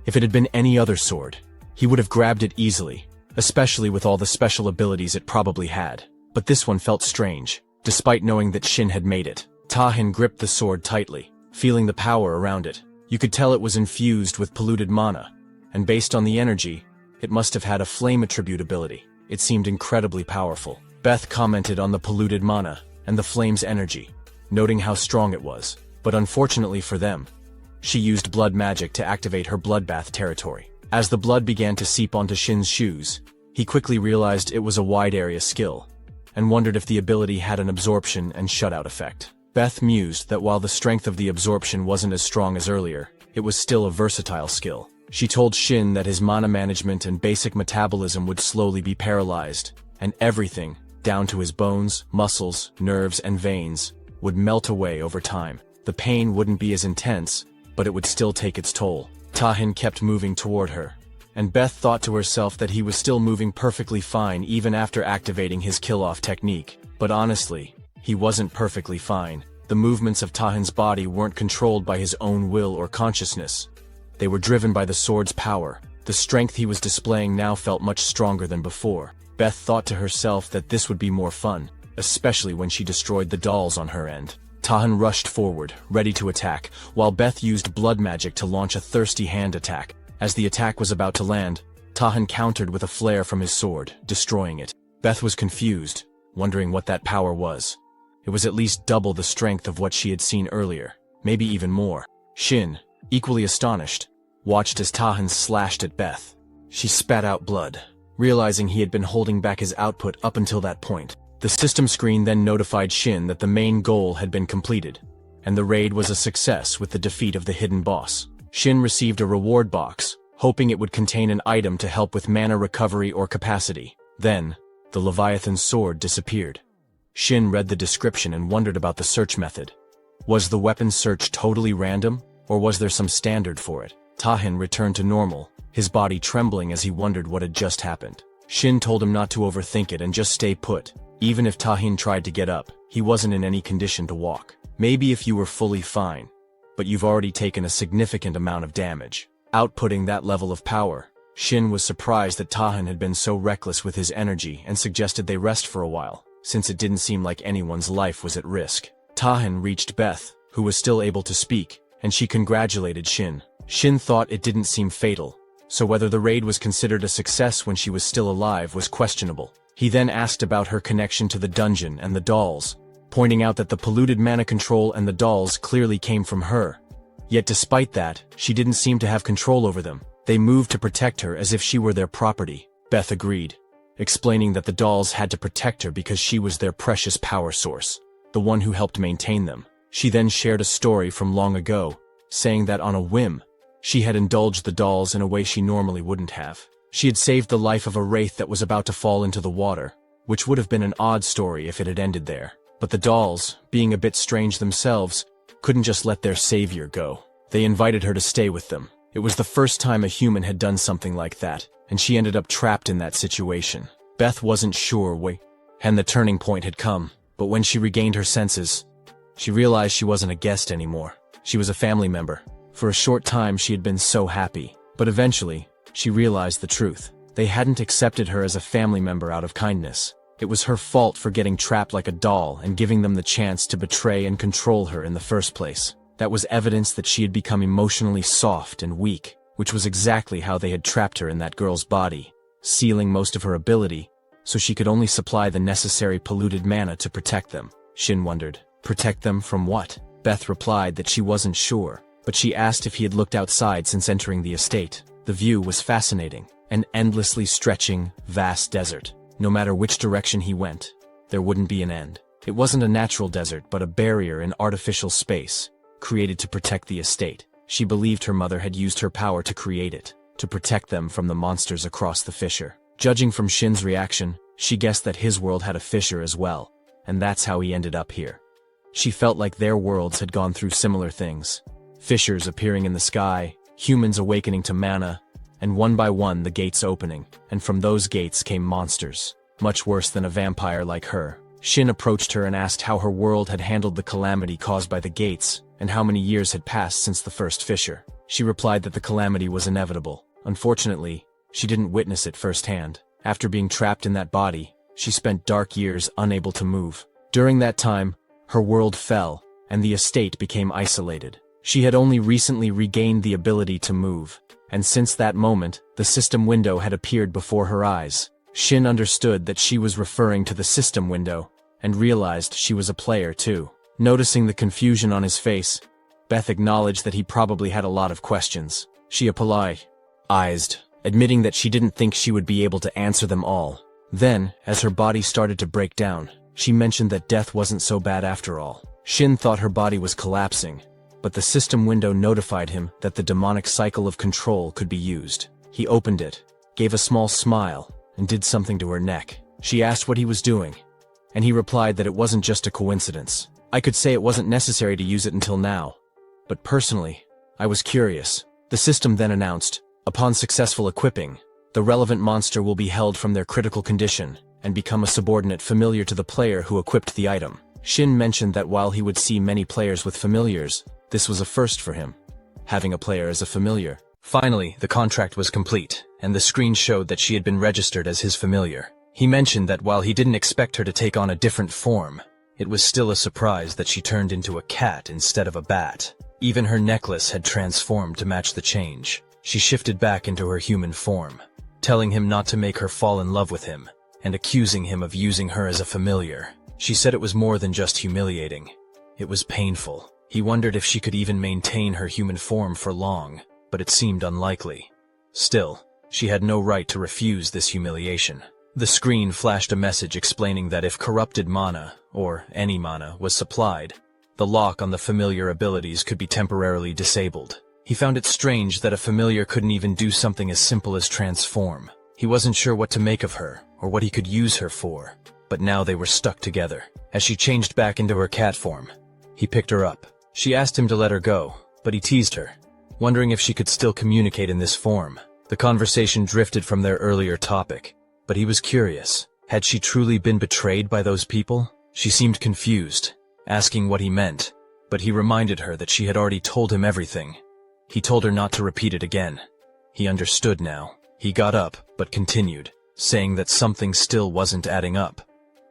If it had been any other sword, he would have grabbed it easily, especially with all the special abilities it probably had. But this one felt strange, despite knowing that Shin had made it. Tahin gripped the sword tightly, feeling the power around it. You could tell it was infused with polluted mana, and based on the energy, it must have had a flame attribute ability. It seemed incredibly powerful. Beth commented on the polluted mana and the flame's energy, noting how strong it was. But unfortunately for them, she used blood magic to activate her bloodbath territory. As the blood began to seep onto Shin's shoes, he quickly realized it was a wide area skill, and wondered if the ability had an absorption and shutout effect. Beth mused that while the strength of the absorption wasn't as strong as earlier, it was still a versatile skill. She told Shin that his mana management and basic metabolism would slowly be paralyzed, and everything, down to his bones, muscles, nerves, and veins, would melt away over time. The pain wouldn't be as intense, but it would still take its toll. Tahin kept moving toward her, and Beth thought to herself that he was still moving perfectly fine even after activating his kill-off technique. But honestly, he wasn't perfectly fine. The movements of Tahin's body weren't controlled by his own will or consciousness. They were driven by the sword's power. The strength he was displaying now felt much stronger than before. Beth thought to herself that this would be more fun, especially when she destroyed the dolls on her end. Tahin rushed forward, ready to attack, while Beth used blood magic to launch a thirsty hand attack. As the attack was about to land, Tahin countered with a flare from his sword, destroying it. Beth was confused, wondering what that power was. It was at least double the strength of what she had seen earlier, maybe even more. Shin, equally astonished, watched as Tahin slashed at Beth. She spat out blood, realizing he had been holding back his output up until that point. The system screen then notified Shin that the main goal had been completed, and the raid was a success with the defeat of the hidden boss. Shin received a reward box, hoping it would contain an item to help with mana recovery or capacity. Then, the Leviathan's sword disappeared. Shin read the description and wondered about the search method. Was the weapon search totally random, or was there some standard for it? Tahin returned to normal, his body trembling as he wondered what had just happened. Shin told him not to overthink it and just stay put. Even if Tahin tried to get up, he wasn't in any condition to walk. Maybe if you were fully fine, but you've already taken a significant amount of damage. Outputting that level of power, Shin was surprised that Tahin had been so reckless with his energy and suggested they rest for a while, since it didn't seem like anyone's life was at risk. Tahin reached Beth, who was still able to speak, and she congratulated Shin. Shin thought it didn't seem fatal, so whether the raid was considered a success when she was still alive was questionable. He then asked about her connection to the dungeon and the dolls, pointing out that the polluted mana control and the dolls clearly came from her. Yet despite that, she didn't seem to have control over them. They moved to protect her as if she were their property. Beth agreed, explaining that the dolls had to protect her because she was their precious power source, the one who helped maintain them. She then shared a story from long ago, saying that on a whim, she had indulged the dolls in a way she normally wouldn't have. She had saved the life of a wraith that was about to fall into the water, which would have been an odd story if it had ended there. But the dolls, being a bit strange themselves, couldn't just let their savior go. They invited her to stay with them. It was the first time a human had done something like that, and she ended up trapped in that situation. Beth wasn't sure when the turning point had come, but when she regained her senses, she realized she wasn't a guest anymore. She was a family member. For a short time she had been so happy, but eventually, she realized the truth. They hadn't accepted her as a family member out of kindness. It was her fault for getting trapped like a doll and giving them the chance to betray and control her in the first place. That was evidence that she had become emotionally soft and weak, which was exactly how they had trapped her in that girl's body, sealing most of her ability, so she could only supply the necessary polluted mana to protect them. Shin wondered, protect them from what? Beth replied that she wasn't sure, but she asked if he had looked outside since entering the estate. The view was fascinating, an endlessly stretching, vast desert. No matter which direction he went, there wouldn't be an end. It wasn't a natural desert, but a barrier in artificial space, created to protect the estate. She believed her mother had used her power to create it, to protect them from the monsters across the fissure. Judging from Shin's reaction, she guessed that his world had a fissure as well, and that's how he ended up here. She felt like their worlds had gone through similar things. Fissures appearing in the sky, humans awakening to mana, and one by one the gates opening, and from those gates came monsters, much worse than a vampire like her. Shin approached her and asked how her world had handled the calamity caused by the gates, and how many years had passed since the first fissure. She replied that the calamity was inevitable. Unfortunately, she didn't witness it firsthand. After being trapped in that body, she spent dark years unable to move. During that time, her world fell, and the estate became isolated. She had only recently regained the ability to move, and since that moment, the system window had appeared before her eyes. Shin understood that she was referring to the system window, and realized she was a player too. Noticing the confusion on his face, Beth acknowledged that he probably had a lot of questions. She apologized, admitting that she didn't think she would be able to answer them all. Then, as her body started to break down, she mentioned that death wasn't so bad after all. Shin thought her body was collapsing, but the system window notified him that the demonic cycle of control could be used. He opened it, gave a small smile, and did something to her neck. She asked what he was doing, and he replied that it wasn't just a coincidence. I could say it wasn't necessary to use it until now, but personally, I was curious. The system then announced, upon successful equipping, the relevant monster will be held from their critical condition and become a subordinate familiar to the player who equipped the item. Shin mentioned that while he would see many players with familiars, this was a first for him, having a player as a familiar. Finally, the contract was complete, and the screen showed that she had been registered as his familiar. He mentioned that while he didn't expect her to take on a different form, it was still a surprise that she turned into a cat instead of a bat. Even her necklace had transformed to match the change. She shifted back into her human form, telling him not to make her fall in love with him, and accusing him of using her as a familiar. She said it was more than just humiliating. It was painful. He wondered if she could even maintain her human form for long, but it seemed unlikely. Still, she had no right to refuse this humiliation. The screen flashed a message explaining that if corrupted mana, or any mana, was supplied, the lock on the familiar abilities could be temporarily disabled. He found it strange that a familiar couldn't even do something as simple as transform. He wasn't sure what to make of her, or what he could use her for, but now they were stuck together. As she changed back into her cat form, he picked her up. She asked him to let her go, but he teased her, wondering if she could still communicate in this form. The conversation drifted from their earlier topic, but he was curious. Had she truly been betrayed by those people? She seemed confused, asking what he meant, but he reminded her that she had already told him everything. He told her not to repeat it again. He understood now. He got up, but continued, saying that something still wasn't adding up.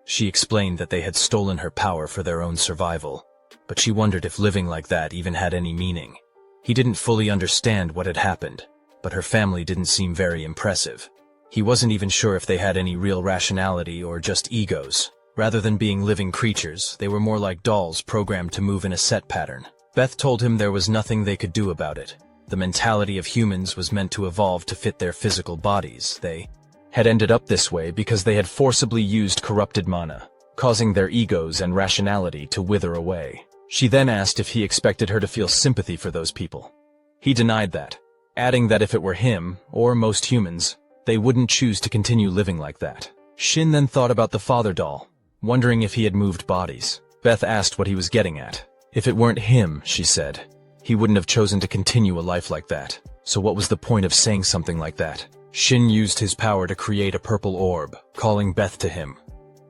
She explained that they had stolen her power for their own survival, but she wondered if living like that even had any meaning. He didn't fully understand what had happened, but her family didn't seem very impressive. He wasn't even sure if they had any real rationality or just egos. Rather than being living creatures, they were more like dolls programmed to move in a set pattern. Beth told him there was nothing they could do about it. The mentality of humans was meant to evolve to fit their physical bodies. They had ended up this way because they had forcibly used corrupted mana, causing their egos and rationality to wither away. She then asked if he expected her to feel sympathy for those people. He denied that, adding that if it were him, or most humans, they wouldn't choose to continue living like that. Shin then thought about the father doll. wondering if he had moved bodies. Beth asked what he was getting at. If it weren't him, she said, he wouldn't have chosen to continue a life like that. So what was the point of saying something like that? Shin used his power to create a purple orb, calling Beth to him.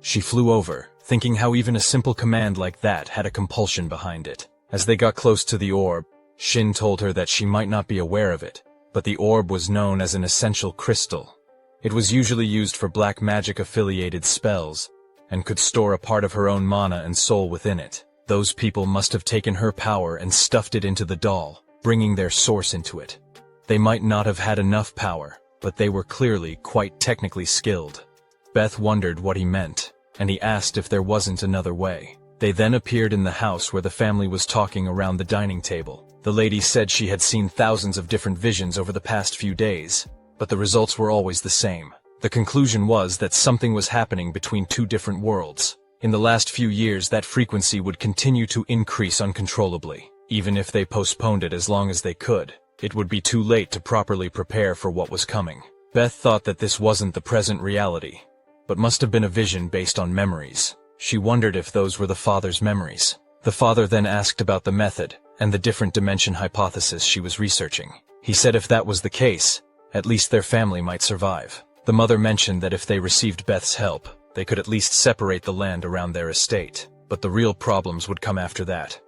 She flew over, thinking how even a simple command like that had a compulsion behind it. As they got close to the orb, Shin told her that she might not be aware of it, but the orb was known as an essential crystal. It was usually used for black magic-affiliated spells, and could store a part of her own mana and soul within it. Those people must have taken her power and stuffed it into the doll, bringing their source into it. They might not have had enough power, but they were clearly quite technically skilled. Beth wondered what he meant, and he asked if there wasn't another way. They then appeared in the house where the family was talking around the dining table. The lady said she had seen thousands of different visions over the past few days, but the results were always the same. The conclusion was that something was happening between two different worlds. In the last few years, that frequency would continue to increase uncontrollably. Even if they postponed it as long as they could, it would be too late to properly prepare for what was coming. Beth thought that this wasn't the present reality, but must have been a vision based on memories. She wondered if those were the father's memories. The father then asked about the method and the different dimension hypothesis she was researching. He said if that was the case, at least their family might survive. The mother mentioned that if they received Beth's help, they could at least separate the land around their estate, but the real problems would come after that.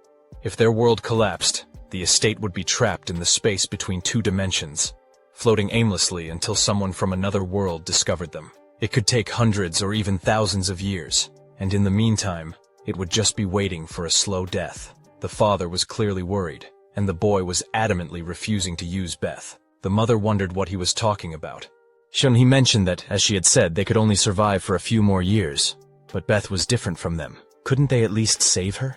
If their world collapsed, the estate would be trapped in the space between two dimensions, floating aimlessly until someone from another world discovered them. It could take hundreds or even thousands of years, and in the meantime, it would just be waiting for a slow death. The father was clearly worried, and the boy was adamantly refusing to use Beth. The mother wondered what he was talking about. He mentioned that, as she had said, they could only survive for a few more years, but Beth was different from them. Couldn't they at least save her?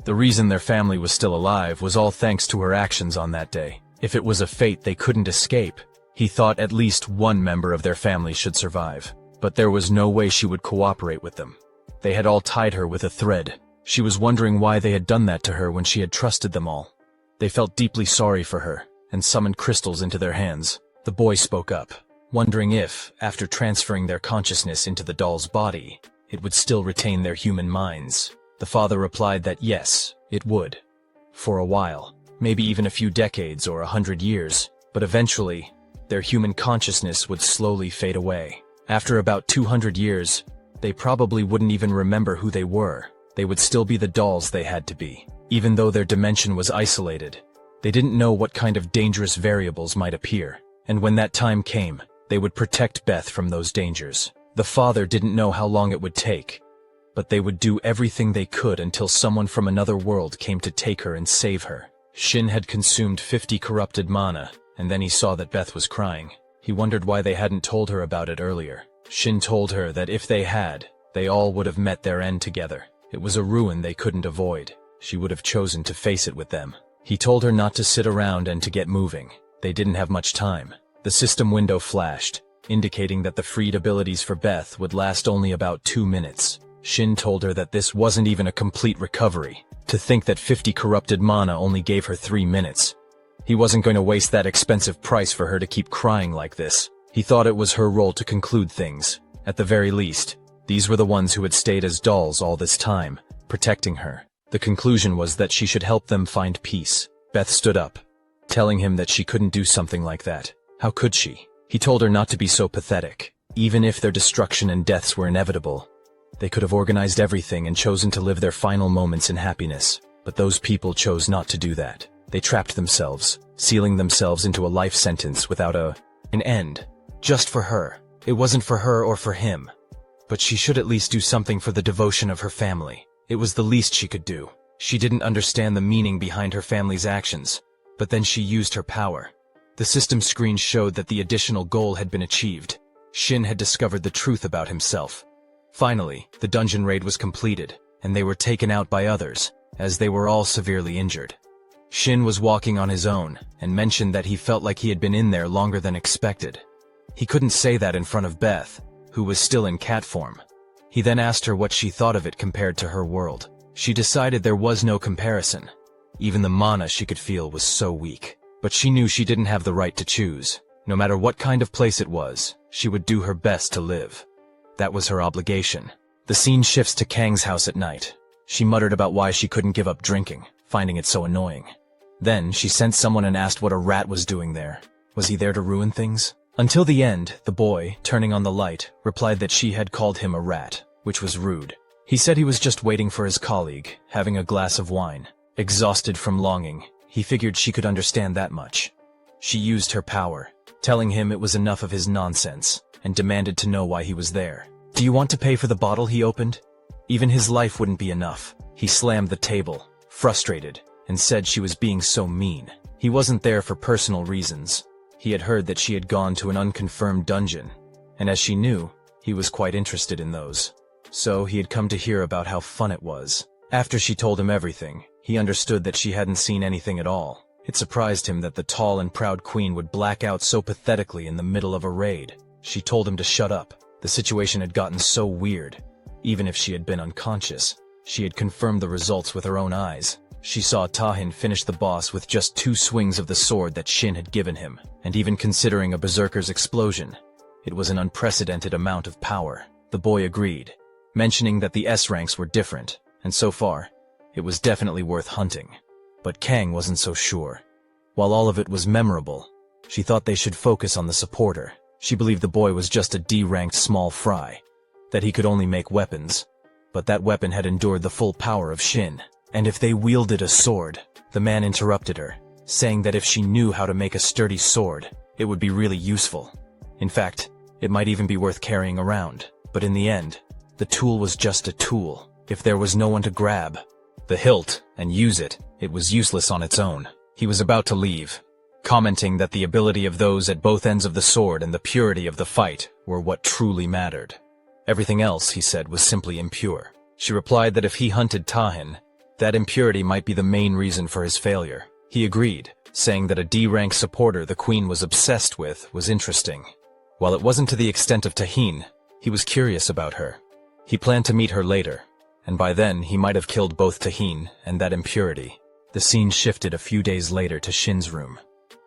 The reason their family was still alive was all thanks to her actions on that day. If it was a fate they couldn't escape, he thought at least one member of their family should survive. But there was no way she would cooperate with them. They had all tied her with a thread. She was wondering why they had done that to her when she had trusted them all. They felt deeply sorry for her, and summoned crystals into their hands. The boy spoke up, wondering if, after transferring their consciousness into the doll's body, it would still retain their human minds. The father replied that yes, it would. For a while, maybe even a few decades or 100 years, but eventually, their human consciousness would slowly fade away. After about 200 years, they probably wouldn't even remember who they were. They would still be the dolls they had to be. Even though their dimension was isolated, they didn't know what kind of dangerous variables might appear. And when that time came, they would protect Beth from those dangers. The father didn't know how long it would take, but they would do everything they could until someone from another world came to take her and save her. Shin had consumed 50 corrupted mana, and then he saw that Beth was crying. He wondered why they hadn't told her about it earlier. Shin told her that if they had, they all would have met their end together. It was a ruin they couldn't avoid. She would have chosen to face it with them. He told her not to sit around and to get moving. They didn't have much time. The system window flashed, indicating that the freed abilities for Beth would last only about 2 minutes. Shin told her that this wasn't even a complete recovery. To think that 50 corrupted mana only gave her 3 minutes. He wasn't going to waste that expensive price for her to keep crying like this. He thought it was her role to conclude things. At the very least, these were the ones who had stayed as dolls all this time, protecting her. The conclusion was that she should help them find peace. Beth stood up, telling him that she couldn't do something like that. How could she? He told her not to be so pathetic. Even if their destruction and deaths were inevitable, they could have organized everything and chosen to live their final moments in happiness. But those people chose not to do that. They trapped themselves, sealing themselves into a life sentence without an end. Just for her. It wasn't for her or for him. But she should at least do something for the devotion of her family. It was the least she could do. She didn't understand the meaning behind her family's actions, but then she used her power. The system screen showed that the additional goal had been achieved. Shin had discovered the truth about himself. Finally, the dungeon raid was completed, and they were taken out by others, as they were all severely injured. Shin was walking on his own, and mentioned that he felt like he had been in there longer than expected. He couldn't say that in front of Beth, who was still in cat form. He then asked her what she thought of it compared to her world. She decided there was no comparison. Even the mana she could feel was so weak. But she knew she didn't have the right to choose. No matter what kind of place it was, she would do her best to live. That was her obligation. The scene shifts to Kang's house at night. She muttered about why she couldn't give up drinking, finding it so annoying. Then, she sent someone and asked what a rat was doing there. Was he there to ruin things? Until the end, the boy, turning on the light, replied that she had called him a rat, which was rude. He said he was just waiting for his colleague, having a glass of wine. Exhausted from longing, he figured she could understand that much. She used her power, telling him it was enough of his nonsense, and demanded to know why he was there. Do you want to pay for the bottle he opened? Even his life wouldn't be enough. He slammed the table, frustrated, and said she was being so mean. He wasn't there for personal reasons. He had heard that she had gone to an unconfirmed dungeon, and as she knew, he was quite interested in those. So he had come to hear about how fun it was. After she told him everything, he understood that she hadn't seen anything at all. It surprised him that the tall and proud queen would black out so pathetically in the middle of a raid. She told him to shut up. The situation had gotten so weird. Even if she had been unconscious, she had confirmed the results with her own eyes. She saw Tahin finish the boss with just 2 swings of the sword that Shin had given him, and even considering a berserker's explosion, it was an unprecedented amount of power. The boy agreed, mentioning that the S ranks were different, and so far, it was definitely worth hunting. But Kang wasn't so sure. While all of it was memorable, she thought they should focus on the supporter. She believed the boy was just a D-ranked small fry, that he could only make weapons, but that weapon had endured the full power of Shin. And if they wielded a sword, the man interrupted her, saying that if she knew how to make a sturdy sword, it would be really useful. In fact, it might even be worth carrying around. But in the end, the tool was just a tool. If there was no one to grab the hilt and use it, it was useless on its own. He was about to leave, commenting that the ability of those at both ends of the sword and the purity of the fight were what truly mattered. Everything else, he said, was simply impure. She replied that if he hunted Tahin, that impurity might be the main reason for his failure. He agreed, saying that a D-rank supporter the queen was obsessed with was interesting. While it wasn't to the extent of Tahin, he was curious about her. He planned to meet her later, and by then he might have killed both Tahin and that impurity. The scene shifted a few days later to Shin's room.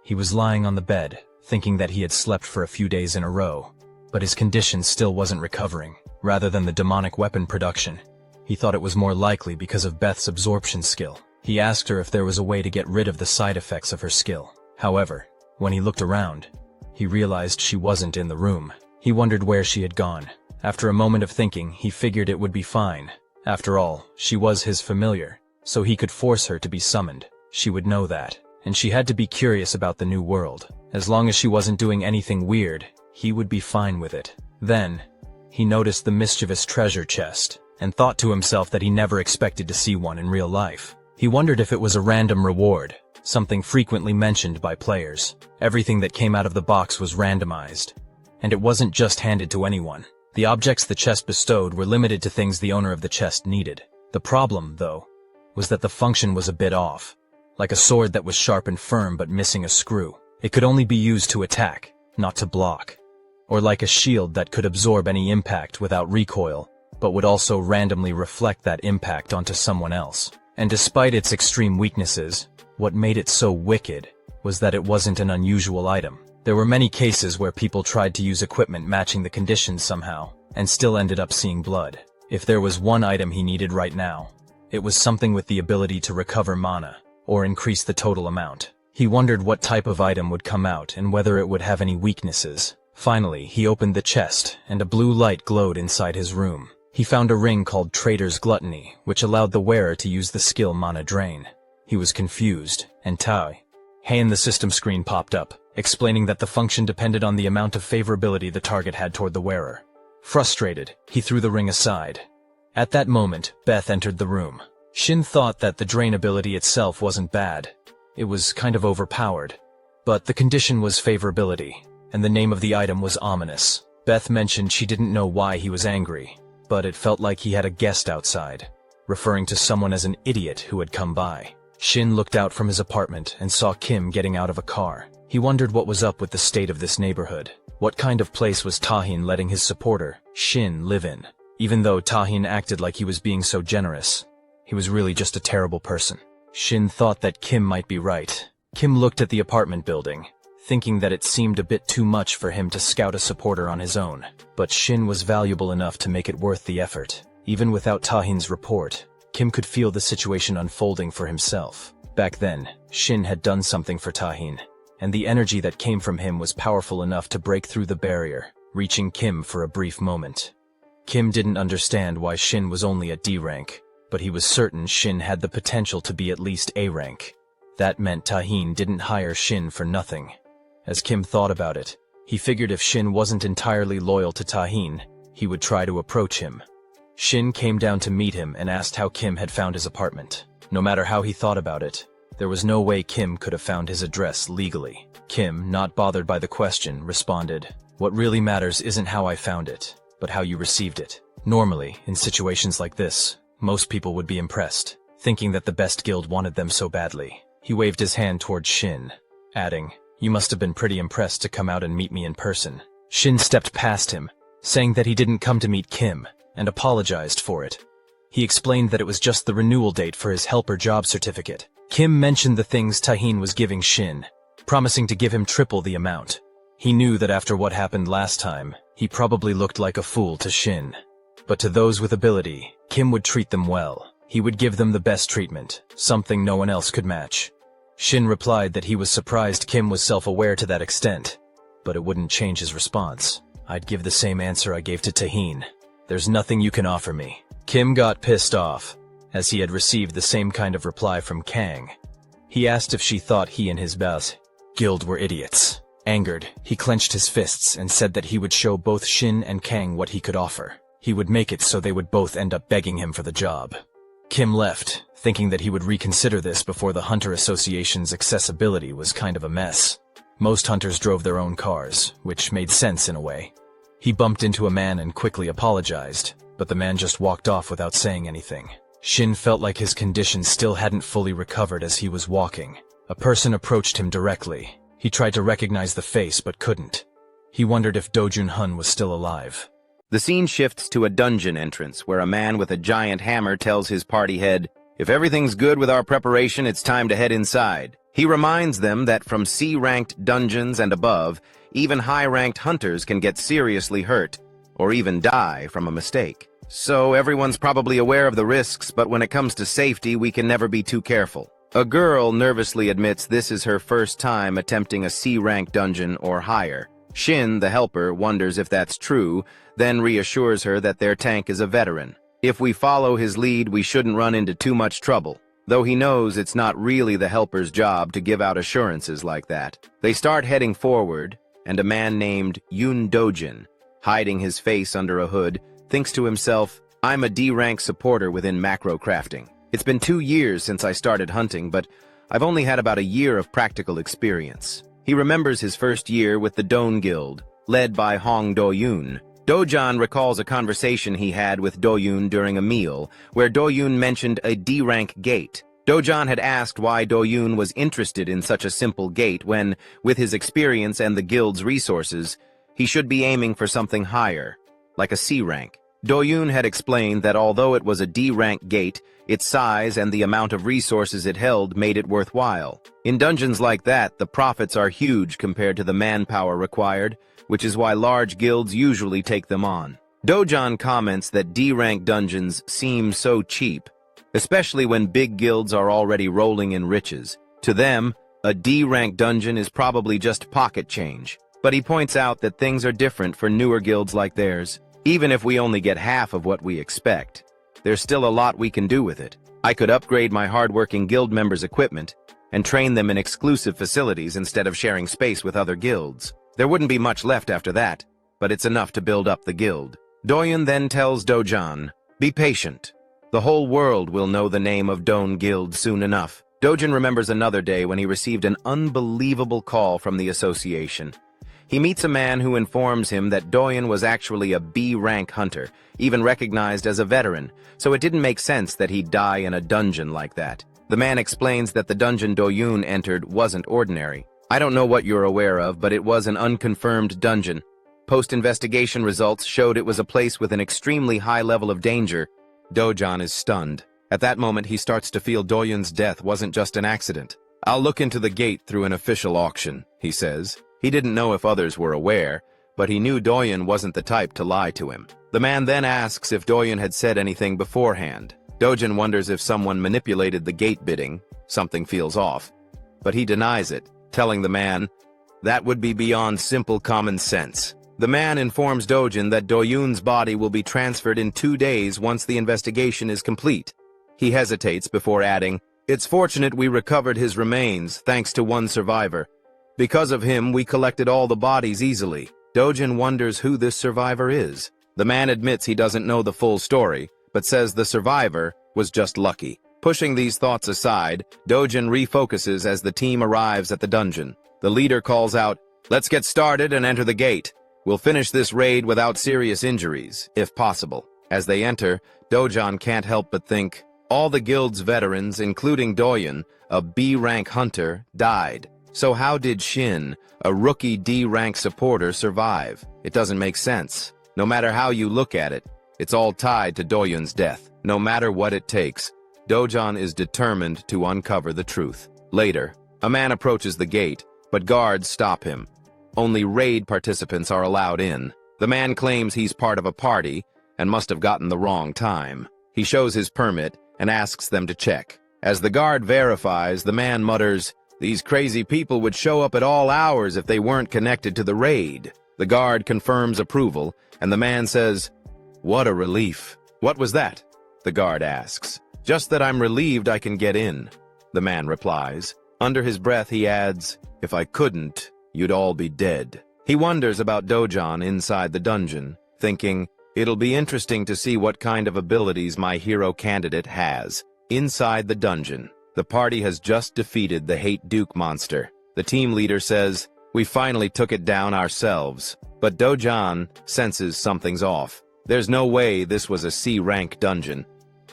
He was lying on the bed, thinking that he had slept for a few days in a row, but his condition still wasn't recovering. Rather than the demonic weapon production, he thought it was more likely because of Beth's absorption skill. He asked her if there was a way to get rid of the side effects of her skill. However, when he looked around, he realized she wasn't in the room. He wondered where she had gone. After a moment of thinking, he figured it would be fine. After all, she was his familiar, so he could force her to be summoned. She would know that, and she had to be curious about the new world. As long as she wasn't doing anything weird, he would be fine with it. Then, he noticed the mischievous treasure chest, and thought to himself that he never expected to see one in real life. He wondered if it was a random reward, something frequently mentioned by players. Everything that came out of the box was randomized, and it wasn't just handed to anyone. The objects the chest bestowed were limited to things the owner of the chest needed. The problem, though, was that the function was a bit off. Like a sword that was sharp and firm but missing a screw. It could only be used to attack, not to block. Or like a shield that could absorb any impact without recoil, but would also randomly reflect that impact onto someone else. And despite its extreme weaknesses, what made it so wicked was that it wasn't an unusual item. There were many cases where people tried to use equipment matching the conditions somehow, and still ended up seeing blood. If there was one item he needed right now, it was something with the ability to recover mana, or increase the total amount. He wondered what type of item would come out and whether it would have any weaknesses. Finally, he opened the chest, and a blue light glowed inside his room. He found a ring called Trader's Gluttony, which allowed the wearer to use the skill Mana Drain. He was confused, and Hey in the system screen popped up, explaining that the function depended on the amount of favorability the target had toward the wearer. Frustrated, he threw the ring aside. At that moment, Beth entered the room. Shin thought that the drain ability itself wasn't bad. It was kind of overpowered. But the condition was favorability, and the name of the item was ominous. Beth mentioned she didn't know why he was angry, but it felt like he had a guest outside, referring to someone as an idiot who had come by. Shin looked out from his apartment and saw Kim getting out of a car. He wondered what was up with the state of this neighborhood. What kind of place was Tahin letting his supporter, Shin, live in? Even though Tahin acted like he was being so generous, he was really just a terrible person. Shin thought that Kim might be right. Kim looked at the apartment building, thinking that it seemed a bit too much for him to scout a supporter on his own. But Shin was valuable enough to make it worth the effort. Even without Tahin's report, Kim could feel the situation unfolding for himself. Back then, Shin had done something for Tahin, and the energy that came from him was powerful enough to break through the barrier, reaching Kim for a brief moment. Kim didn't understand why Shin was only at D rank, but he was certain Shin had the potential to be at least A rank. That meant Tahin didn't hire Shin for nothing. As Kim thought about it, he figured if Shin wasn't entirely loyal to Tahin, he would try to approach him. Shin came down to meet him and asked how Kim had found his apartment. No matter how he thought about it, there was no way Kim could have found his address legally. Kim, not bothered by the question, responded, "What really matters isn't how I found it, but how you received it." Normally, in situations like this, most people would be impressed, thinking that the best guild wanted them so badly. He waved his hand towards Shin, adding, "You must have been pretty impressed to come out and meet me in person." Shin stepped past him, saying that he didn't come to meet Kim, and apologized for it. He explained that it was just the renewal date for his helper job certificate. Kim mentioned the things Tahin was giving Shin, promising to give him triple the amount. He knew that after what happened last time, he probably looked like a fool to Shin. But to those with ability, Kim would treat them well. He would give them the best treatment, something no one else could match. Shin replied that he was surprised Kim was self-aware to that extent, but it wouldn't change his response. "I'd give the same answer I gave to Tahin. There's nothing you can offer me." Kim got pissed off, as he had received the same kind of reply from Kang. He asked if she thought he and his guild were idiots. Angered, he clenched his fists and said that he would show both Shin and Kang what he could offer. He would make it so they would both end up begging him for the job. Kim left, thinking that he would reconsider this before the Hunter Association's accessibility was kind of a mess. Most hunters drove their own cars, which made sense in a way. He bumped into a man and quickly apologized, but the man just walked off without saying anything. Shin felt like his condition still hadn't fully recovered as he was walking. A person approached him directly. He tried to recognize the face but couldn't. He wondered if Do-jun Hun was still alive. The scene shifts to a dungeon entrance where a man with a giant hammer tells his party head, "If everything's good with our preparation, it's time to head inside." He reminds them that from C-ranked dungeons and above, even high-ranked hunters can get seriously hurt, or even die from a mistake. So everyone's probably aware of the risks, but when it comes to safety, we can never be too careful. A girl nervously admits this is her first time attempting a C-rank dungeon or higher. Shin, the helper, wonders if that's true, then reassures her that their tank is a veteran. If we follow his lead, we shouldn't run into too much trouble, though he knows it's not really the helper's job to give out assurances like that. They start heading forward, and a man named Yoon Dojin, hiding his face under a hood, thinks to himself, "I'm a D-rank supporter within macro crafting. It's been 2 years since I started hunting, but I've only had about a year of practical experience." He remembers his first year with the Don Guild, led by Hong Do-yoon. Dojan recalls a conversation he had with Do-yoon during a meal, where Do-yoon mentioned a D-rank gate. Dojan had asked why Do-yoon was interested in such a simple gate when, with his experience and the guild's resources, he should be aiming for something higher, like a C rank. Do-yoon had explained that although it was a D-rank gate, its size and the amount of resources it held made it worthwhile. In dungeons like that, the profits are huge compared to the manpower required, which is why large guilds usually take them on. Dojan comments that D-rank dungeons seem so cheap, especially when big guilds are already rolling in riches. To them, a D-rank dungeon is probably just pocket change. But he points out that things are different for newer guilds like theirs. Even if we only get half of what we expect, there's still a lot we can do with it. I could upgrade my hardworking guild members' equipment and train them in exclusive facilities instead of sharing space with other guilds. There wouldn't be much left after that, but it's enough to build up the guild. Doyan then tells Dojan, "Be patient. The whole world will know the name of Don Guild soon enough." Dojan remembers another day when he received an unbelievable call from the association. He meets a man who informs him that Doyan was actually a B-rank hunter, even recognized as a veteran, so it didn't make sense that he'd die in a dungeon like that. The man explains that the dungeon Doyun entered wasn't ordinary. "I don't know what you're aware of, but it was an unconfirmed dungeon. Post-investigation results showed it was a place with an extremely high level of danger." Dojan is stunned. At that moment, he starts to feel Doyun's death wasn't just an accident. "I'll look into the gate through an official auction," he says. He didn't know if others were aware, but he knew Doyon wasn't the type to lie to him. The man then asks if Doyon had said anything beforehand. Dojin wonders if someone manipulated the gate bidding. Something feels off. But he denies it, telling the man, "That would be beyond simple common sense." The man informs Dojin that Doyun's body will be transferred in 2 days once the investigation is complete. He hesitates before adding, "It's fortunate we recovered his remains, thanks to one survivor. Because of him, we collected all the bodies easily." Dojin wonders who this survivor is. The man admits he doesn't know the full story, but says the survivor was just lucky. Pushing these thoughts aside, Dojin refocuses as the team arrives at the dungeon. The leader calls out, "Let's get started and enter the gate. We'll finish this raid without serious injuries, if possible." As they enter, Dojon can't help but think, all the guild's veterans, including Doyon, a B-rank hunter, died. So how did Shin, a rookie D-rank supporter, survive? It doesn't make sense. No matter how you look at it, it's all tied to Doyon's death. No matter what it takes, Dojon is determined to uncover the truth. Later, a man approaches the gate, but guards stop him. Only raid participants are allowed in. The man claims he's part of a party and must have gotten the wrong time. He shows his permit and asks them to check. As the guard verifies, the man mutters, "These crazy people would show up at all hours if they weren't connected to the raid." The guard confirms approval, and the man says, "What a relief." "What was that?" the guard asks. "Just that I'm relieved I can get in," the man replies. Under his breath he adds, "If I couldn't, you'd all be dead." He wonders about Dojon inside the dungeon, thinking, it'll be interesting to see what kind of abilities my hero candidate has. Inside the dungeon, the party has just defeated the Hate Duke monster. The team leader says, "We finally took it down ourselves." But Dojon senses something's off. There's no way this was a C-rank dungeon.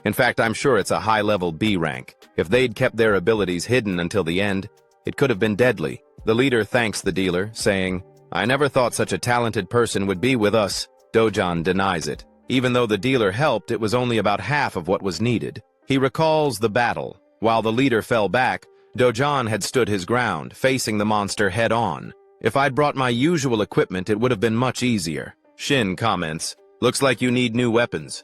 In fact, I'm sure it's a high-level B rank. If they'd kept their abilities hidden until the end, it could have been deadly. The leader thanks the dealer, saying, "I never thought such a talented person would be with us." Dojon denies it. Even though the dealer helped, it was only about half of what was needed. He recalls the battle. While the leader fell back, Dojon had stood his ground, facing the monster head-on. "If I'd brought my usual equipment, it would have been much easier." Shin comments, "Looks like you need new weapons.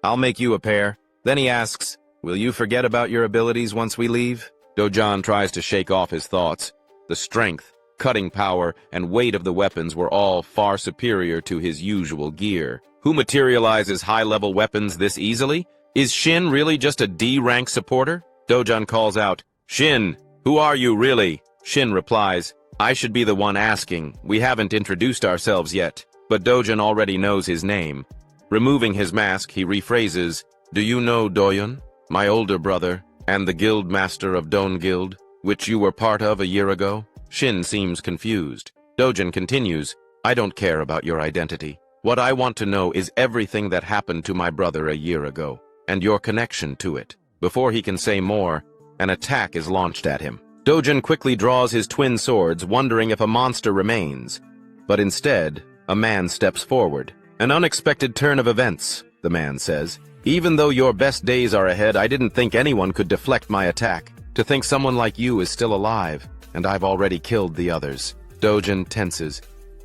I'll make you a pair." Then he asks, "Will you forget about your abilities once we leave?" Dojon tries to shake off his thoughts. The strength, cutting power, and weight of the weapons were all far superior to his usual gear. Who materializes high-level weapons this easily? Is Shin really just a D-rank supporter? Dojon calls out, "Shin, who are you really?" Shin replies, "I should be the one asking. We haven't introduced ourselves yet." But Dojon already knows his name. Removing his mask, he rephrases, "Do you know Doyon, my older brother, and the guild master of Don Guild, which you were part of a year ago?" Shin seems confused. Dojon continues, "I don't care about your identity. What I want to know is everything that happened to my brother a year ago, and your connection to it." Before he can say more, an attack is launched at him. Dojon quickly draws his twin swords, wondering if a monster remains. But instead, a man steps forward. "An unexpected turn of events," the man says. "Even though your best days are ahead, I didn't think anyone could deflect my attack. To think someone like you is still alive, and I've already killed the others." Dojon tenses.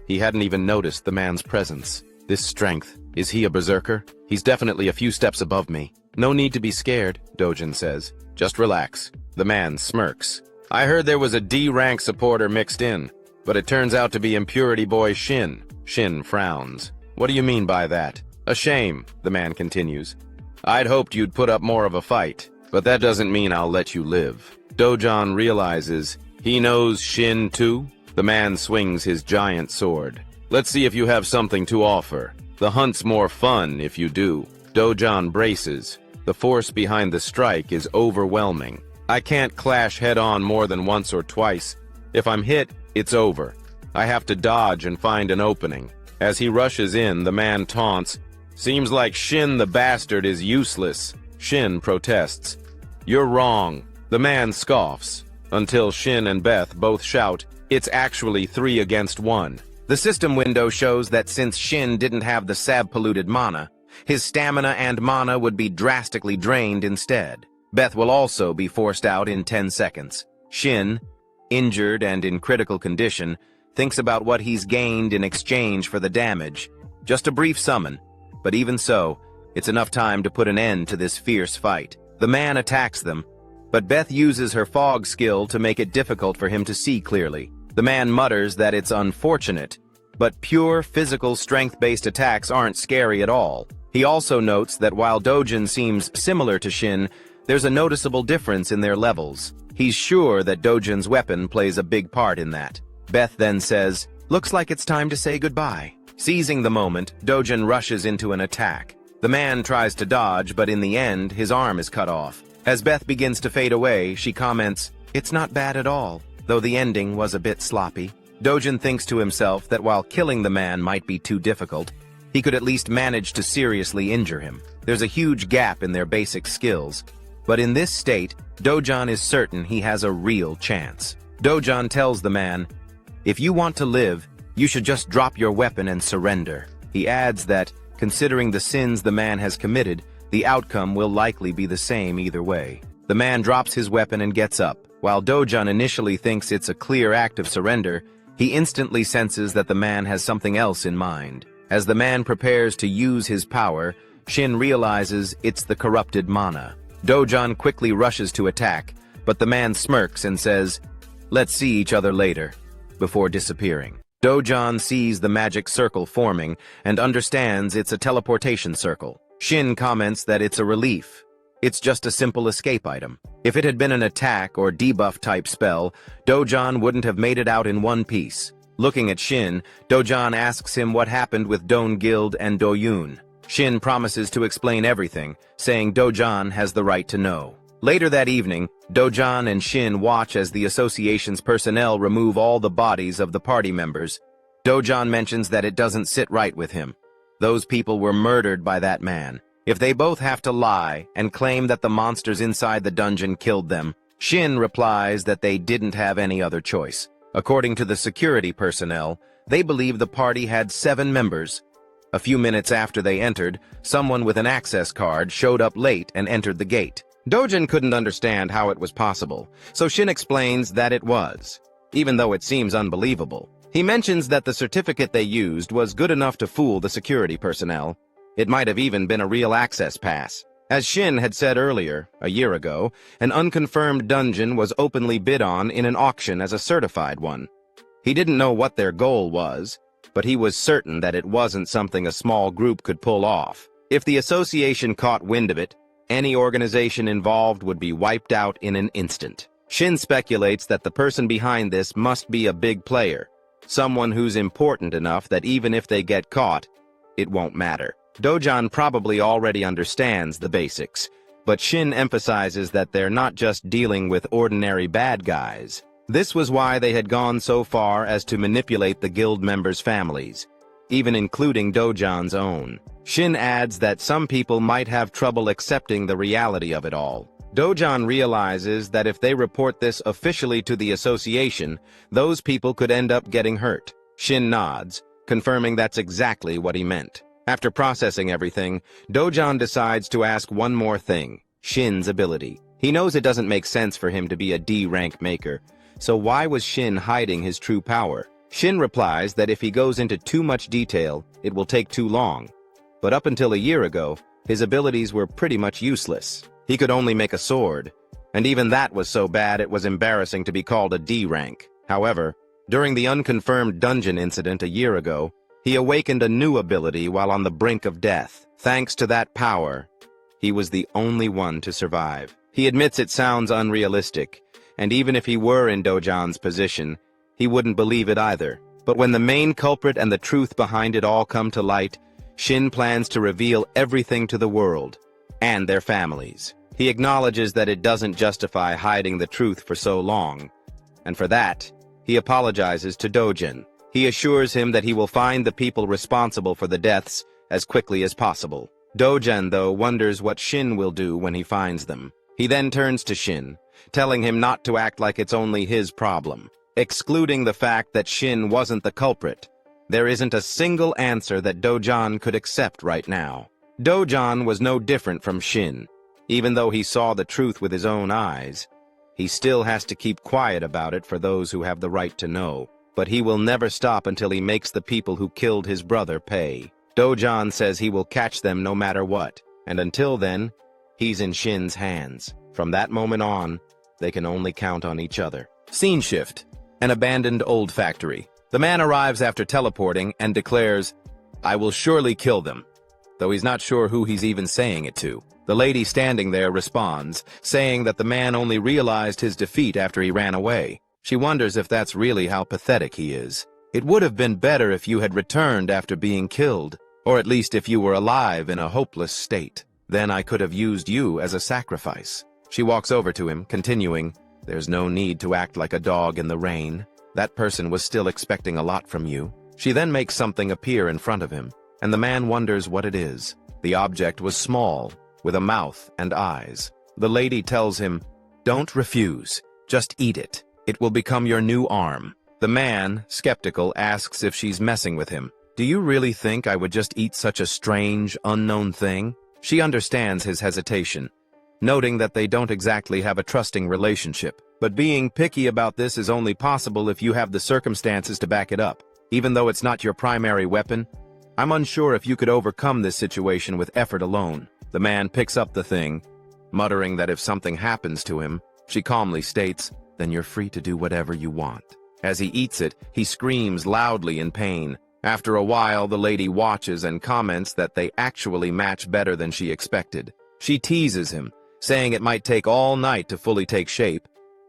He hadn't even noticed the man's presence. This strength. Is he a berserker? He's definitely a few steps above me. "No need to be scared," Dojon says. "Just relax." The man smirks. "I heard there was a D-rank supporter mixed in, but it turns out to be Impurity Boy Shin." Shin frowns. "What do you mean by that?" "A shame," the man continues. "I'd hoped you'd put up more of a fight, but that doesn't mean I'll let you live." Dojon realizes he knows Shin too. The man swings his giant sword. "Let's see if you have something to offer. The hunt's more fun if you do." Dojon braces. The force behind the strike is overwhelming. "I can't clash head-on more than once or twice. If I'm hit, it's over. I have to dodge and find an opening." As he rushes in, the man taunts, "Seems like Shin the bastard is useless." Shin protests, "You're wrong." The man scoffs, until Shin and Beth both shout, "It's actually 3 against 1. The system window shows that since Shin didn't have the sab-polluted mana, his stamina and mana would be drastically drained instead. Beth will also be forced out in 10 seconds. Shin, injured and in critical condition, thinks about what he's gained in exchange for the damage. Just a brief summon, but even so, it's enough time to put an end to this fierce fight. The man attacks them, but Beth uses her fog skill to make it difficult for him to see clearly. The man mutters that it's unfortunate, but pure physical strength-based attacks aren't scary at all. He also notes that while Dojin seems similar to Shin, there's a noticeable difference in their levels. He's sure that Dojin's weapon plays a big part in that. Beth then says, "Looks like it's time to say goodbye." Seizing the moment, Dojin rushes into an attack. The man tries to dodge, but in the end, his arm is cut off. As Beth begins to fade away, she comments, "It's not bad at all, though the ending was a bit sloppy." Dojin thinks to himself that while killing the man might be too difficult, he could at least manage to seriously injure him. There's a huge gap in their basic skills, but in this state, Dojin is certain he has a real chance. Dojin tells the man, "If you want to live, you should just drop your weapon and surrender." He adds that, considering the sins the man has committed, the outcome will likely be the same either way. The man drops his weapon and gets up. While Dojin initially thinks it's a clear act of surrender, he instantly senses that the man has something else in mind. As the man prepares to use his power, Shin realizes it's the corrupted mana. Dojin quickly rushes to attack, but the man smirks and says, "Let's see each other later," before disappearing. Dojin sees the magic circle forming and understands it's a teleportation circle. Shin comments that it's a relief. It's just a simple escape item. If it had been an attack or debuff type spell, Dojin wouldn't have made it out in one piece. Looking at Shin, Dojin asks him what happened with Don Guild and Doyun. Shin promises to explain everything, saying Dojin has the right to know. Later that evening, Dojin and Shin watch as the association's personnel remove all the bodies of the party members. Dojin mentions that it doesn't sit right with him. Those people were murdered by that man. If they both have to lie and claim that the monsters inside the dungeon killed them, Shin replies that they didn't have any other choice. According to the security personnel, they believe the party had 7 members. A few minutes after they entered, someone with an access card showed up late and entered the gate. Dojin couldn't understand how it was possible, so Shin explains that it was, even though it seems unbelievable. He mentions that the certificate they used was good enough to fool the security personnel. It might have even been a real access pass. As Shin had said earlier, a year ago, an unconfirmed dungeon was openly bid on in an auction as a certified one. He didn't know what their goal was, but he was certain that it wasn't something a small group could pull off. If the association caught wind of it, any organization involved would be wiped out in an instant. Shin speculates that the person behind this must be a big player, someone who's important enough that even if they get caught, it won't matter. Dojin probably already understands the basics, but Shin emphasizes that they're not just dealing with ordinary bad guys. This was why they had gone so far as to manipulate the guild members' families, even including Dojin's own. Shin adds that some people might have trouble accepting the reality of it all. Dojin realizes that if they report this officially to the association, those people could end up getting hurt. Shin nods, confirming that's exactly what he meant. After processing everything, Dojin decides to ask one more thing, Shin's ability. He knows it doesn't make sense for him to be a D-rank maker, so why was Shin hiding his true power? Shin replies that if he goes into too much detail, it will take too long. But up until a year ago, his abilities were pretty much useless. He could only make a sword, and even that was so bad it was embarrassing to be called a D-rank. However, during the unconfirmed dungeon incident a year ago, he awakened a new ability while on the brink of death. Thanks to that power, he was the only one to survive. He admits it sounds unrealistic, and even if he were in Dojin's position, he wouldn't believe it either. But when the main culprit and the truth behind it all come to light, Shin plans to reveal everything to the world, and their families. He acknowledges that it doesn't justify hiding the truth for so long, and for that, he apologizes to Dojin. He assures him that he will find the people responsible for the deaths as quickly as possible. Dojin, though, wonders what Shin will do when he finds them. He then turns to Shin, telling him not to act like it's only his problem, excluding the fact that Shin wasn't the culprit. There isn't a single answer that Dojin could accept right now. Dojin was no different from Shin. Even though he saw the truth with his own eyes, he still has to keep quiet about it for those who have the right to know. but he will never stop until he makes the people who killed his brother pay. Dojan says he will catch them no matter what, and until then, he's in Shin's hands. From that moment on, they can only count on each other. Scene shift. An abandoned old factory. The man arrives after teleporting and declares, "I will surely kill them," though he's not sure who he's even saying it to. The lady standing there responds, saying that the man only realized his defeat after he ran away. She wonders if that's really how pathetic he is. "It would have been better if you had returned after being killed, or at least if you were alive in a hopeless state. Then I could have used you as a sacrifice." She walks over to him, continuing, "There's no need to act like a dog in the rain. That person was still expecting a lot from you." She then makes something appear in front of him, and the man wonders what it is. The object was small, with a mouth and eyes. The lady tells him, "Don't refuse, just eat it. It will become your new arm." The man, skeptical, asks if she's messing with him. "Do you really think I would just eat such a strange, unknown thing?" She understands his hesitation, noting that they don't exactly have a trusting relationship. But being picky about this is only possible if you have the circumstances to back it up. Even though it's not your primary weapon, I'm unsure if you could overcome this situation with effort alone. The man picks up the thing, muttering that if something happens to him, she calmly states, "Then you're free to do whatever you want." As he eats it, he screams loudly in pain. After a while, the lady watches and comments that they actually match better than she expected. She teases him, saying it might take all night to fully take shape,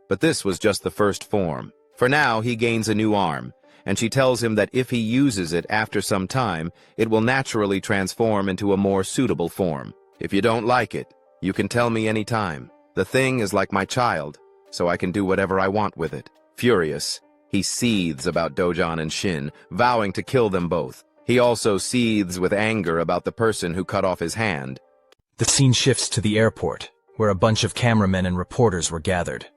but this was just the first form. For now, he gains a new arm, and she tells him that if he uses it after some time, it will naturally transform into a more suitable form. "If you don't like it, you can tell me any time. The thing is like my child, so I can do whatever I want with it." Furious, he seethes about Dojan and Shin, vowing to kill them both. He also seethes with anger about the person who cut off his hand. The scene shifts to the airport, where a bunch of cameramen and reporters were gathered.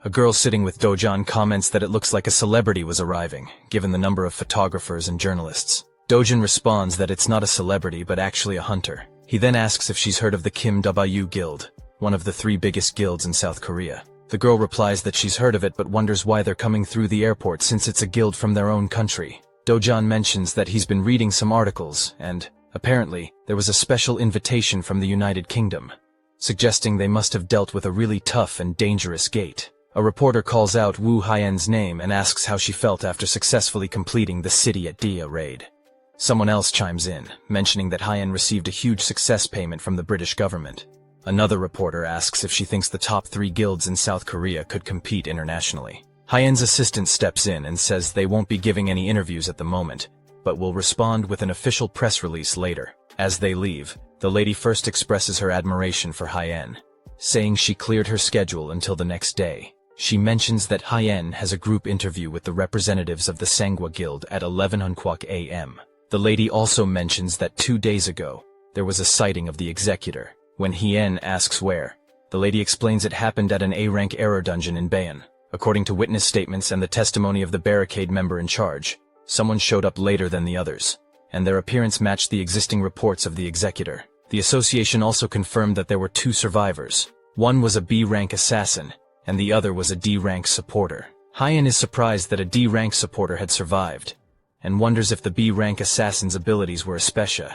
A girl sitting with Dojan comments that it looks like a celebrity was arriving, given the number of photographers and journalists. Dojan responds that it's not a celebrity but actually a hunter. He then asks if she's heard of the Kim W Guild, one of the 3 biggest guilds in South Korea. The girl replies that she's heard of it but wonders why they're coming through the airport since it's a guild from their own country. Dojan mentions that he's been reading some articles and, apparently, there was a special invitation from the United Kingdom, suggesting they must have dealt with a really tough and dangerous gate. A reporter calls out Wu Haiyan's name and asks how she felt after successfully completing the City at Dia raid. Someone else chimes in, mentioning that Haiyan received a huge success payment from the British government. Another reporter asks if she thinks the top 3 guilds in South Korea could compete internationally. Haiyan's assistant steps in and says they won't be giving any interviews at the moment, but will respond with an official press release later. As they leave, the lady first expresses her admiration for Haiyan, saying she cleared her schedule until the next day. She mentions that Haiyan has a group interview with the representatives of the Sangwa Guild at 11 a.m. The lady also mentions that 2 days ago, there was a sighting of the executor. When Hien asks where, the lady explains it happened at an A-rank error dungeon in Bayon. According to witness statements and the testimony of the barricade member in charge, someone showed up later than the others, and their appearance matched the existing reports of the executor. The association also confirmed that there were 2 survivors. One was a B-rank assassin, and the other was a D-rank supporter. Hien is surprised that a D-rank supporter had survived, and wonders if the B-rank assassin's abilities were especially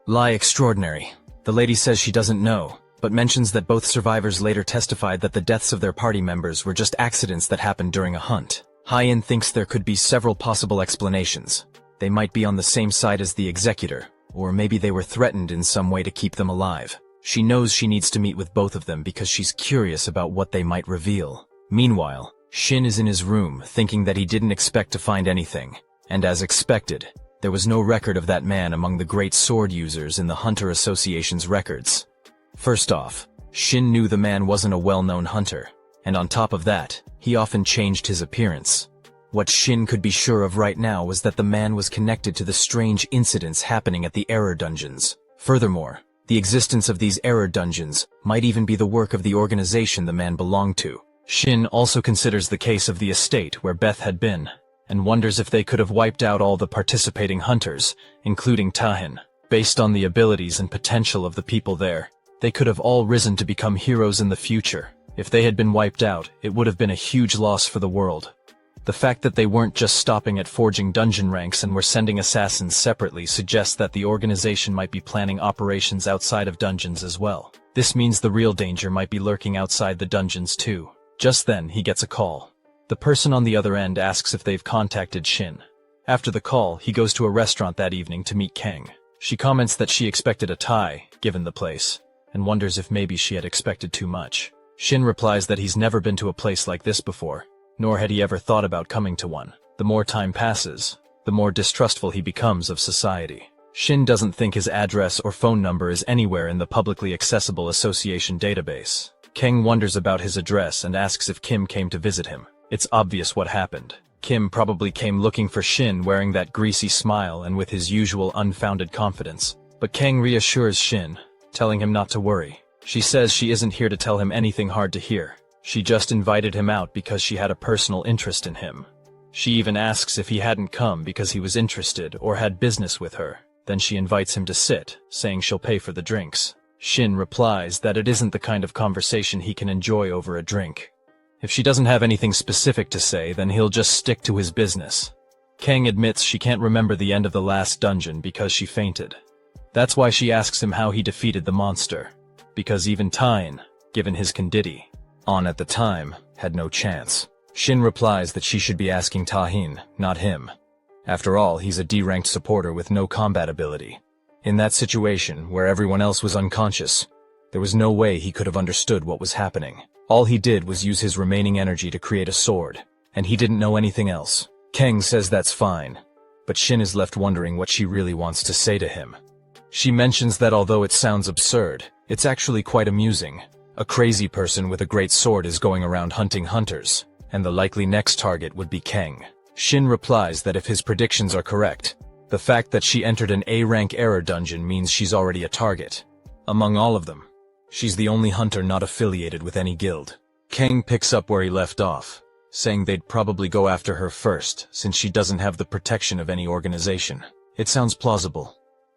extraordinary. The lady says she doesn't know, but mentions that both survivors later testified that the deaths of their party members were just accidents that happened during a hunt. Hien thinks there could be several possible explanations. They might be on the same side as the executor, or maybe they were threatened in some way to keep them alive. She knows she needs to meet with both of them because she's curious about what they might reveal. Meanwhile, Shin is in his room, thinking that he didn't expect to find anything. And as expected, there was no record of that man among the great sword users in the Hunter Association's records. First off, Shin knew the man wasn't a well-known hunter, and on top of that, he often changed his appearance. What Shin could be sure of right now was that the man was connected to the strange incidents happening at the error dungeons. Furthermore, the existence of these error dungeons might even be the work of the organization the man belonged to. Shin also considers the case of the estate where Beth had been, and wonders if they could have wiped out all the participating hunters, including Tahin. Based on the abilities and potential of the people there, they could have all risen to become heroes in the future. If they had been wiped out, it would have been a huge loss for the world. The fact that they weren't just stopping at forging dungeon ranks and were sending assassins separately suggests that the organization might be planning operations outside of dungeons as well. This means the real danger might be lurking outside the dungeons too. Just then, he gets a call. The person on the other end asks if they've contacted Shin. After the call, he goes to a restaurant that evening to meet Kang. She comments that she expected a Thai, given the place, and wonders if maybe she had expected too much. Shin replies that he's never been to a place like this before, nor had he ever thought about coming to one. The more time passes, the more distrustful he becomes of society. Shin doesn't think his address or phone number is anywhere in the publicly accessible association database. Kang wonders about his address and asks if Kim came to visit him. It's obvious what happened. Kim probably came looking for Shin wearing that greasy smile and with his usual unfounded confidence. But Kang reassures Shin, telling him not to worry. She says she isn't here to tell him anything hard to hear. She just invited him out because she had a personal interest in him. She even asks if he hadn't come because he was interested or had business with her. Then she invites him to sit, saying she'll pay for the drinks. Shin replies that it isn't the kind of conversation he can enjoy over a drink. If she doesn't have anything specific to say, then he'll just stick to his business. Kang admits she can't remember the end of the last dungeon because she fainted. That's why she asks him how he defeated the monster. Because even Tyne, given his conditi on at the time, had no chance. Shin replies that she should be asking Tahin, not him. After all, he's a D-ranked supporter with no combat ability. In that situation, where everyone else was unconscious, there was no way he could have understood what was happening. All he did was use his remaining energy to create a sword, and he didn't know anything else. Kang says that's fine, but Shin is left wondering what she really wants to say to him. She mentions that although it sounds absurd, it's actually quite amusing. A crazy person with a great sword is going around hunting hunters, and the likely next target would be Kang. Shin replies that if his predictions are correct, the fact that she entered an A-rank error dungeon means she's already a target. Among all of them, she's the only hunter not affiliated with any guild. Kang picks up where he left off, saying they'd probably go after her first, since she doesn't have the protection of any organization. It sounds plausible,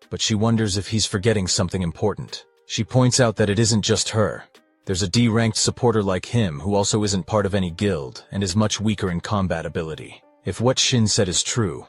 but she wonders if he's forgetting something important. She points out that it isn't just her. There's a D-ranked supporter like him who also isn't part of any guild and is much weaker in combat ability. If what Shin said is true,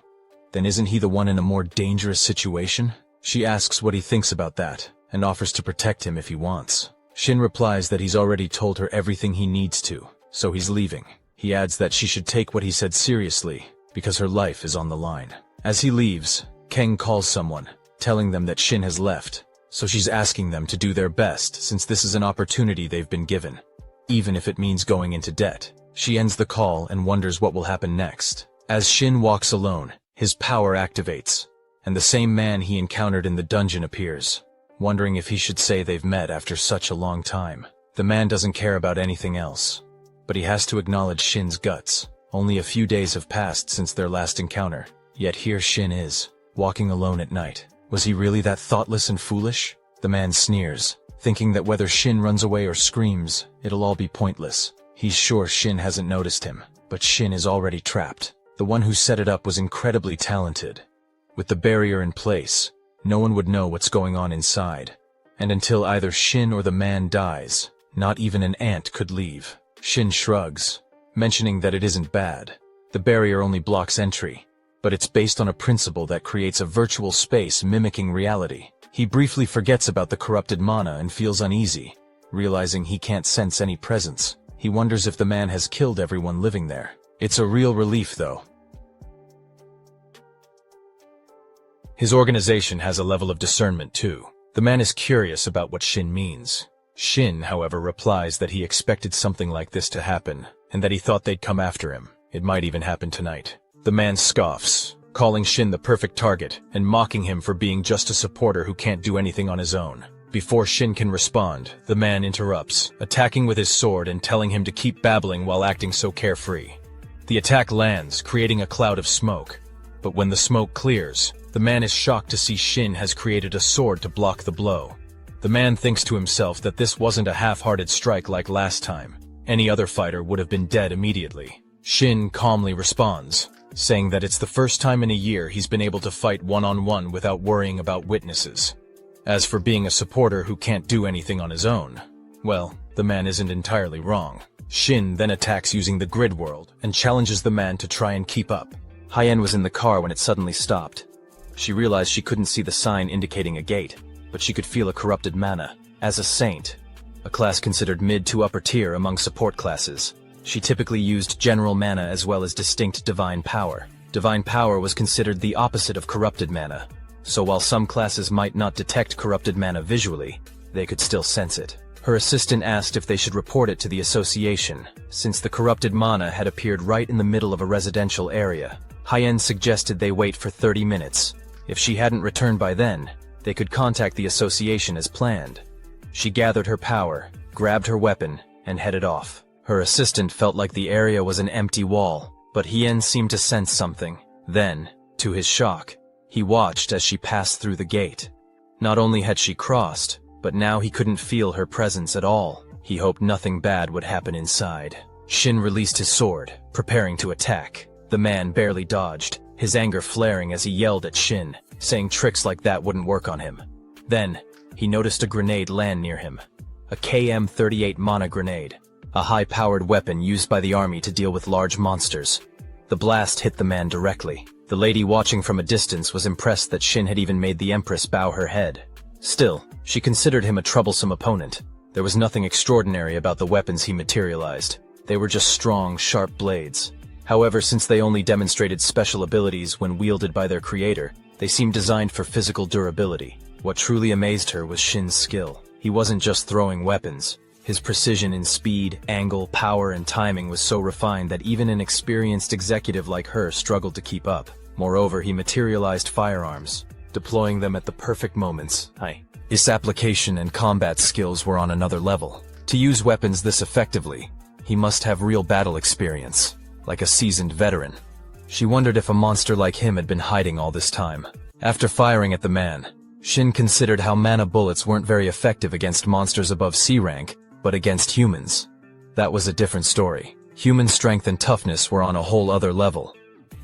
then isn't he the one in a more dangerous situation? She asks what he thinks about that, and offers to protect him if he wants. Shin replies that he's already told her everything he needs to, so he's leaving. He adds that she should take what he said seriously, because her life is on the line. As he leaves, Kang calls someone, telling them that Shin has left, so she's asking them to do their best since this is an opportunity they've been given, even if it means going into debt. She ends the call and wonders what will happen next. As Shin walks alone, his power activates, and the same man he encountered in the dungeon appears, wondering if he should say they've met after such a long time. The man doesn't care about anything else, but he has to acknowledge Shin's guts. Only a few days have passed since their last encounter, yet here Shin is, walking alone at night. Was he really that thoughtless and foolish? The man sneers, thinking that whether Shin runs away or screams, it'll all be pointless. He's sure Shin hasn't noticed him, but Shin is already trapped. The one who set it up was incredibly talented. With the barrier in place, no one would know what's going on inside. And until either Shin or the man dies, not even an ant could leave. Shin shrugs, mentioning that it isn't bad. The barrier only blocks entry, but it's based on a principle that creates a virtual space mimicking reality. He briefly forgets about the corrupted mana and feels uneasy, realizing he can't sense any presence. He wonders if the man has killed everyone living there. It's a real relief, though. His organization has a level of discernment, too. The man is curious about what Shin means. Shin, however, replies that he expected something like this to happen, and that he thought they'd come after him. It might even happen tonight. The man scoffs, calling Shin the perfect target, and mocking him for being just a supporter who can't do anything on his own. Before Shin can respond, the man interrupts, attacking with his sword and telling him to keep babbling while acting so carefree. The attack lands, creating a cloud of smoke. But when the smoke clears, the man is shocked to see Shin has created a sword to block the blow. The man thinks to himself that this wasn't a half-hearted strike like last time. Any other fighter would have been dead immediately. Shin calmly responds, saying that it's the first time in a year he's been able to fight one-on-one without worrying about witnesses. As for being a supporter who can't do anything on his own, well, the man isn't entirely wrong. Shin then attacks using the grid world and challenges the man to try and keep up. Hyen was in the car when it suddenly stopped. She realized she couldn't see the sign indicating a gate, but she could feel a corrupted mana. As a saint, a class considered mid to upper tier among support classes, she typically used general mana as well as distinct divine power. Divine power was considered the opposite of corrupted mana, so while some classes might not detect corrupted mana visually, they could still sense it. Her assistant asked if they should report it to the association, since the corrupted mana had appeared right in the middle of a residential area. Hyen suggested they wait for 30 minutes. If she hadn't returned by then, they could contact the association as planned. She gathered her power, grabbed her weapon, and headed off. Her assistant felt like the area was an empty wall, but Hyen seemed to sense something. Then, to his shock, he watched as she passed through the gate. Not only had she crossed, but now he couldn't feel her presence at all. He hoped nothing bad would happen inside. Shin released his sword, preparing to attack. The man barely dodged, his anger flaring as he yelled at Shin, saying tricks like that wouldn't work on him. Then, he noticed a grenade land near him. A KM-38 mana grenade, a high-powered weapon used by the army to deal with large monsters. The blast hit the man directly. The lady watching from a distance was impressed that Shin had even made the Empress bow her head. Still, she considered him a troublesome opponent. There was nothing extraordinary about the weapons he materialized. They were just strong, sharp blades. However, since they only demonstrated special abilities when wielded by their creator, they seemed designed for physical durability. What truly amazed her was Shin's skill. He wasn't just throwing weapons. His precision in speed, angle, power, and timing was so refined that even an experienced executive like her struggled to keep up. Moreover, he materialized firearms, deploying them at the perfect moments. His application and combat skills were on another level. To use weapons this effectively, he must have real battle experience, like a seasoned veteran. She wondered if a monster like him had been hiding all this time. After firing at the man, Shin considered how mana bullets weren't very effective against monsters above C rank, but against humans. That was a different story. Human strength and toughness were on a whole other level,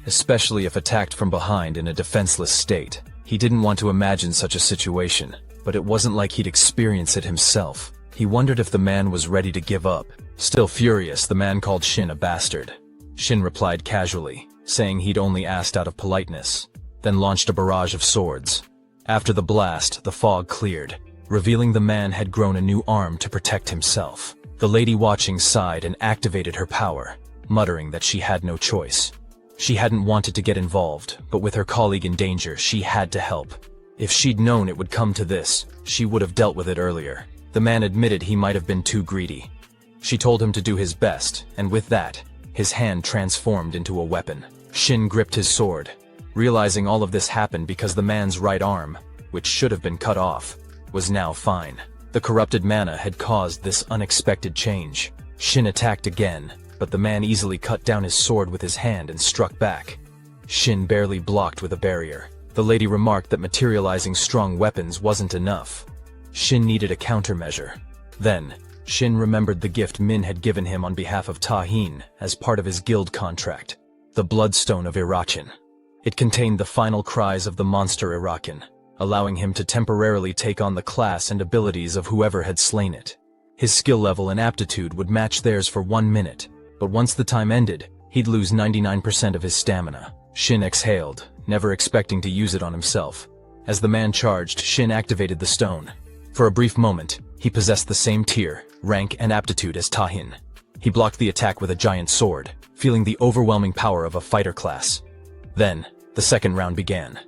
especially if attacked from behind in a defenseless state. He didn't want to imagine such a situation, but it wasn't like he'd experience it himself. He wondered if the man was ready to give up. Still furious, the man called Shin a bastard. Shin replied casually, saying he'd only asked out of politeness, then launched a barrage of swords. After the blast, the fog cleared, revealing the man had grown a new arm to protect himself. The lady watching sighed and activated her power, muttering that she had no choice. She hadn't wanted to get involved, but with her colleague in danger, she had to help. If she'd known it would come to this, she would have dealt with it earlier. The man admitted he might have been too greedy. She told him to do his best, and with that, his hand transformed into a weapon. Shin gripped his sword, realizing all of this happened because the man's right arm, which should have been cut off, was now fine. The corrupted mana had caused this unexpected change. Shin attacked again, but the man easily cut down his sword with his hand and struck back. Shin barely blocked with a barrier. The lady remarked that materializing strong weapons wasn't enough. Shin needed a countermeasure. Then, Shin remembered the gift Min had given him on behalf of Tahin as part of his guild contract, the Bloodstone of Irachen. It contained the final cries of the monster Irachen, allowing him to temporarily take on the class and abilities of whoever had slain it. His skill level and aptitude would match theirs for 1 minute, but once the time ended, he'd lose 99% of his stamina. Shin exhaled, never expecting to use it on himself. As the man charged, Shin activated the stone. For a brief moment, he possessed the same tier, rank, and aptitude as Tahin. He blocked the attack with a giant sword, feeling the overwhelming power of a fighter class. Then, the second round began.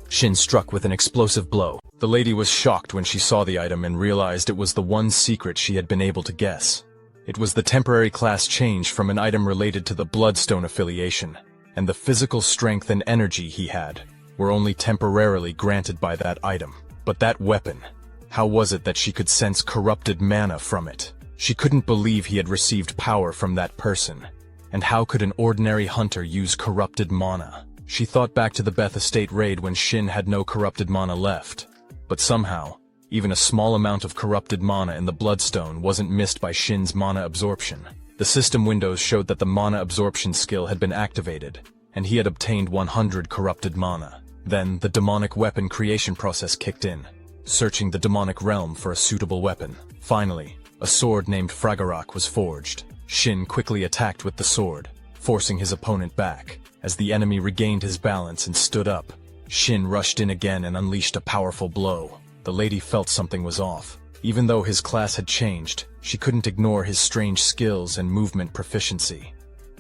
Shin struck with an explosive blow. The lady was shocked when she saw the item and realized it was the one secret she had been able to guess. It was the temporary class change from an item related to the Bloodstone affiliation, and the physical strength and energy he had were only temporarily granted by that item. But that weapon, how was it that she could sense corrupted mana from it? She couldn't believe he had received power from that person. And how could an ordinary hunter use corrupted mana? She thought back to the Beth Estate raid when Shin had no corrupted mana left. But somehow, even a small amount of corrupted mana in the Bloodstone wasn't missed by Shin's mana absorption. The system windows showed that the mana absorption skill had been activated, and he had obtained 100 corrupted mana. Then, the demonic weapon creation process kicked in, searching the demonic realm for a suitable weapon. Finally, a sword named Fragarak was forged. Shin quickly attacked with the sword, forcing his opponent back. As the enemy regained his balance and stood up, Shin rushed in again and unleashed a powerful blow. The lady felt something was off. Even though his class had changed, she couldn't ignore his strange skills and movement proficiency.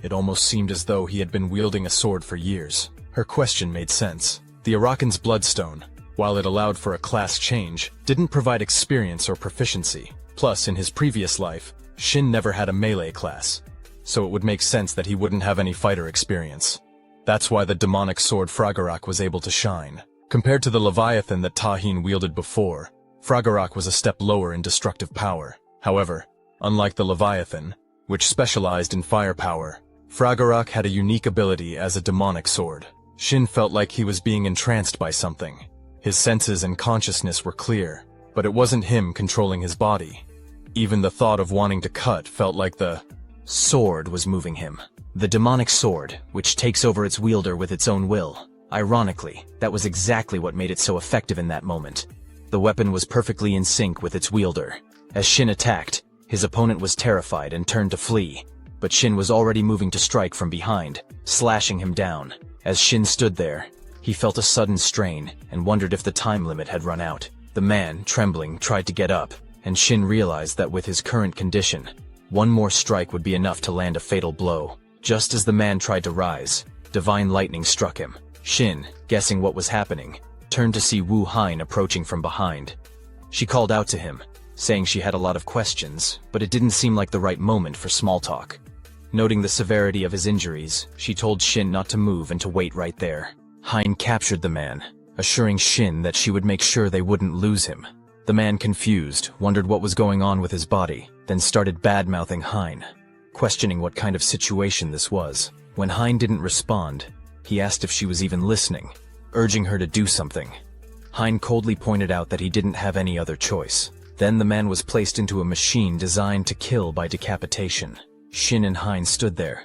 It almost seemed as though he had been wielding a sword for years. Her question made sense. The Arakan's Bloodstone, while it allowed for a class change, didn't provide experience or proficiency. Plus, in his previous life, Shin never had a melee class, so it would make sense that he wouldn't have any fighter experience. That's why the demonic sword Fragarak was able to shine. Compared to the Leviathan that Tahin wielded before, Fragarak was a step lower in destructive power. However, unlike the Leviathan, which specialized in firepower, Fragarak had a unique ability as a demonic sword. Shin felt like he was being entranced by something. His senses and consciousness were clear, but it wasn't him controlling his body. Even the thought of wanting to cut felt like the sword was moving him. The demonic sword, which takes over its wielder with its own will. Ironically, that was exactly what made it so effective in that moment. The weapon was perfectly in sync with its wielder. As Shin attacked, his opponent was terrified and turned to flee, but Shin was already moving to strike from behind, slashing him down. As Shin stood there, he felt a sudden strain and wondered if the time limit had run out. The man, trembling, tried to get up, and Shin realized that with his current condition, one more strike would be enough to land a fatal blow. Just as the man tried to rise, divine lightning struck him. Shin, guessing what was happening, turned to see Wu Hein approaching from behind. She called out to him, saying she had a lot of questions, but it didn't seem like the right moment for small talk. Noting the severity of his injuries, she told Shin not to move and to wait right there. Hein captured the man, assuring Shin that she would make sure they wouldn't lose him. The man, confused, wondered what was going on with his body, then started bad-mouthing Hein, questioning what kind of situation this was. When Hein didn't respond, he asked if she was even listening, urging her to do something. Hein coldly pointed out that he didn't have any other choice. Then the man was placed into a machine designed to kill by decapitation. Shin and Hein stood there,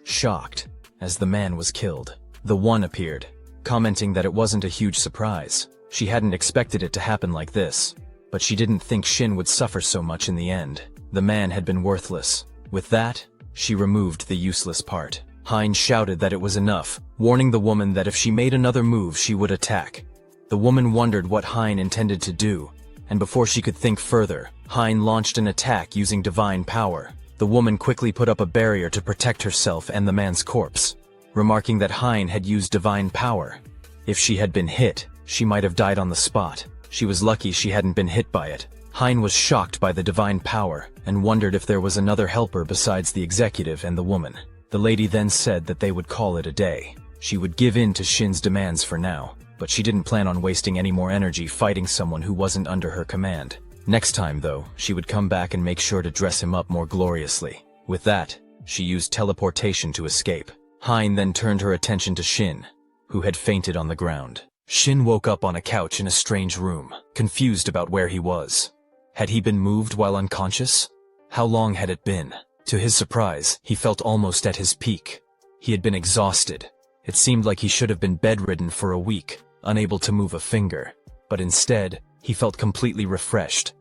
shocked, as the man was killed. The One appeared, commenting that it wasn't a huge surprise. She hadn't expected it to happen like this, but she didn't think Shin would suffer so much in the end. The man had been worthless. With that, she removed the useless part. Hein shouted that it was enough, warning the woman that if she made another move she would attack. The woman wondered what Hein intended to do, and before she could think further, Hein launched an attack using divine power. The woman quickly put up a barrier to protect herself and the man's corpse, remarking that Hein had used divine power. If she had been hit, she might have died on the spot. She was lucky she hadn't been hit by it. Hein was shocked by the divine power and wondered if there was another helper besides the executive and the woman. The lady then said that they would call it a day. She would give in to Shin's demands for now, but she didn't plan on wasting any more energy fighting someone who wasn't under her command. Next time, though, she would come back and make sure to dress him up more gloriously. With that, she used teleportation to escape. Hein then turned her attention to Shin, who had fainted on the ground. Shin woke up on a couch in a strange room, confused about where he was. Had he been moved while unconscious? How long had it been? To his surprise, he felt almost at his peak. He had been exhausted. It seemed like he should have been bedridden for a week, unable to move a finger. But instead, he felt completely refreshed.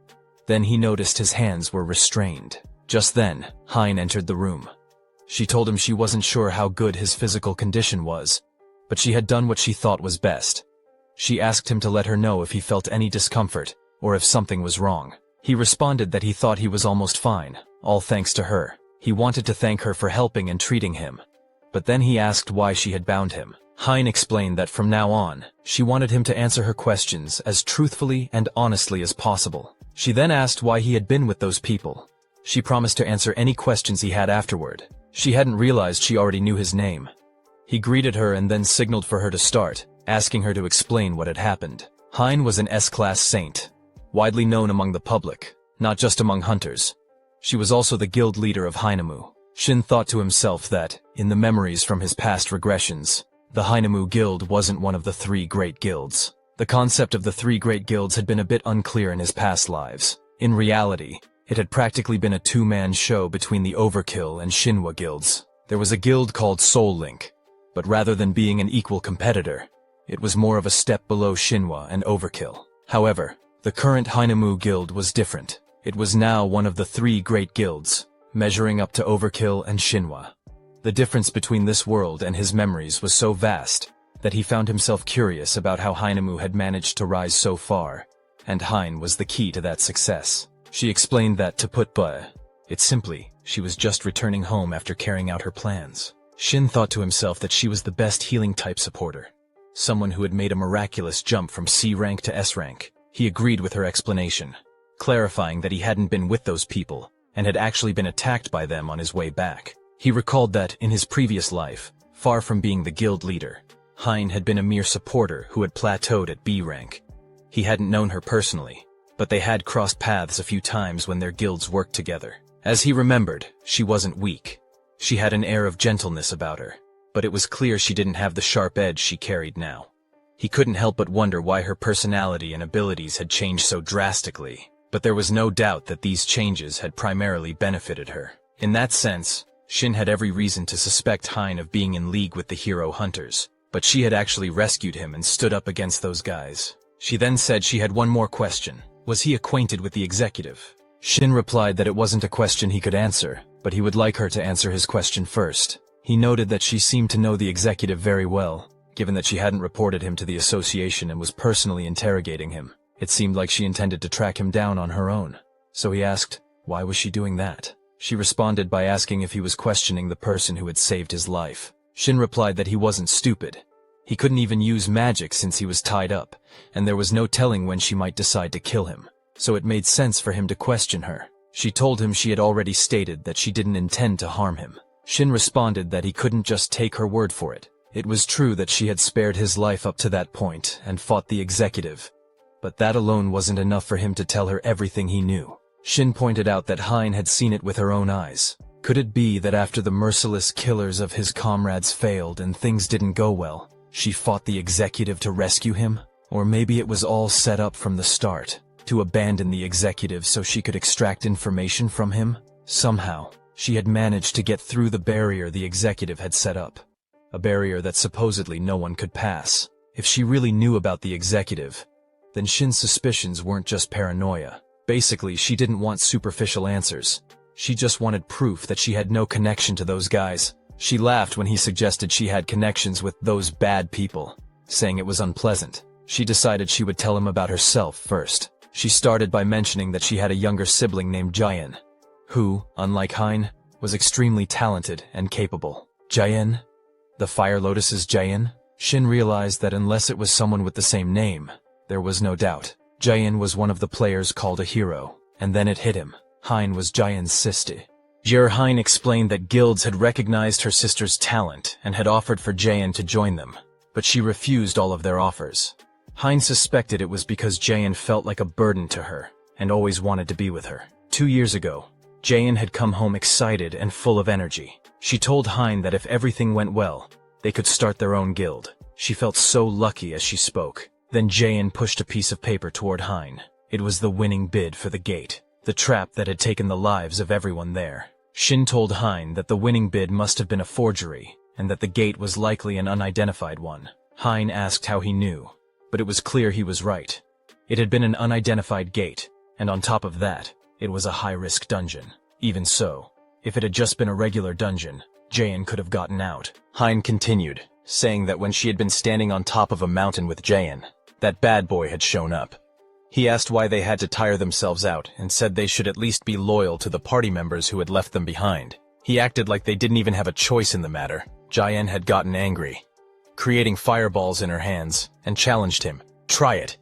Then he noticed his hands were restrained. Just then, Hein entered the room. She told him she wasn't sure how good his physical condition was, but she had done what she thought was best. She asked him to let her know if he felt any discomfort, or if something was wrong. He responded that he thought he was almost fine, all thanks to her. He wanted to thank her for helping and treating him. But then he asked why she had bound him. Hein explained that from now on, she wanted him to answer her questions as truthfully and honestly as possible. She then asked why he had been with those people. She promised to answer any questions he had afterward. She hadn't realized she already knew his name. He greeted her and then signaled for her to start, asking her to explain what had happened. Hein was an S-class saint, widely known among the public, not just among hunters. She was also the guild leader of Hainamu. Shin thought to himself that, in the memories from his past regressions, the Hainamu Guild wasn't one of the three great guilds. The concept of the three great guilds had been a bit unclear in his past lives. In reality, it had practically been a two-man show between the Overkill and Shinwa guilds. There was a guild called Soul Link, but rather than being an equal competitor, it was more of a step below Shinwa and Overkill. However, the current Hainamu Guild was different. It was now one of the three great guilds, measuring up to Overkill and Shinhwa. The difference between this world and his memories was so vast that he found himself curious about how Hinemu had managed to rise so far, and Hein was the key to that success. She explained that, to put it simply, she was just returning home after carrying out her plans. Shin thought to himself that she was the best healing type supporter, someone who had made a miraculous jump from C rank to S rank. He agreed with her explanation, clarifying that he hadn't been with those people and had actually been attacked by them on his way back. He recalled that, in his previous life, far from being the guild leader, Hein had been a mere supporter who had plateaued at B rank. He hadn't known her personally, but they had crossed paths a few times when their guilds worked together. As he remembered, she wasn't weak. She had an air of gentleness about her, but it was clear she didn't have the sharp edge she carried now. He couldn't help but wonder why her personality and abilities had changed so drastically, but there was no doubt that these changes had primarily benefited her. In that sense, Shin had every reason to suspect Hein of being in league with the hero hunters, but she had actually rescued him and stood up against those guys. She then said she had one more question. Was he acquainted with the executive? Shin replied that it wasn't a question he could answer, but he would like her to answer his question first. He noted that she seemed to know the executive very well, given that she hadn't reported him to the association and was personally interrogating him. It seemed like she intended to track him down on her own. So he asked, why was she doing that? She responded by asking if he was questioning the person who had saved his life. Shin replied that he wasn't stupid. He couldn't even use magic since he was tied up, and there was no telling when she might decide to kill him. So it made sense for him to question her. She told him she had already stated that she didn't intend to harm him. Shin responded that he couldn't just take her word for it. It was true that she had spared his life up to that point and fought the executive, but that alone wasn't enough for him to tell her everything he knew. Shin pointed out that Hein had seen it with her own eyes. Could it be that after the merciless killers of his comrades failed and things didn't go well, she fought the executive to rescue him? Or maybe it was all set up from the start, to abandon the executive so she could extract information from him? Somehow, she had managed to get through the barrier the executive had set up. A barrier that supposedly no one could pass. If she really knew about the executive, then Shin's suspicions weren't just paranoia. Basically, she didn't want superficial answers. She just wanted proof that she had no connection to those guys. She laughed when he suggested she had connections with those bad people, saying it was unpleasant. She decided she would tell him about herself first. She started by mentioning that she had a younger sibling named Jayen, who, unlike Hein, was extremely talented and capable. Jayen? The Fire Lotus's Jayen? Shin realized that unless it was someone with the same name, there was no doubt. Jayen was one of the players called a hero, and then it hit him. Hein was Jayen's sister. Hein explained that guilds had recognized her sister's talent and had offered for Jayen to join them, but she refused all of their offers. Hein suspected it was because Jayen felt like a burden to her and always wanted to be with her. 2 years ago, Jayen had come home excited and full of energy. She told Hein that if everything went well, they could start their own guild. She felt so lucky as she spoke. Then Jayen pushed a piece of paper toward Hein. It was the winning bid for the gate, the trap that had taken the lives of everyone there. Shin told Hein that the winning bid must have been a forgery, and that the gate was likely an unidentified one. Hein asked how he knew, but it was clear he was right. It had been an unidentified gate, and on top of that, it was a high-risk dungeon. Even so, if it had just been a regular dungeon, Jayen could have gotten out. Hein continued, saying that when she had been standing on top of a mountain with Jayen, that bad boy had shown up. He asked why they had to tire themselves out and said they should at least be loyal to the party members who had left them behind. He acted like they didn't even have a choice in the matter. Jayen had gotten angry, creating fireballs in her hands, and challenged him. Try it.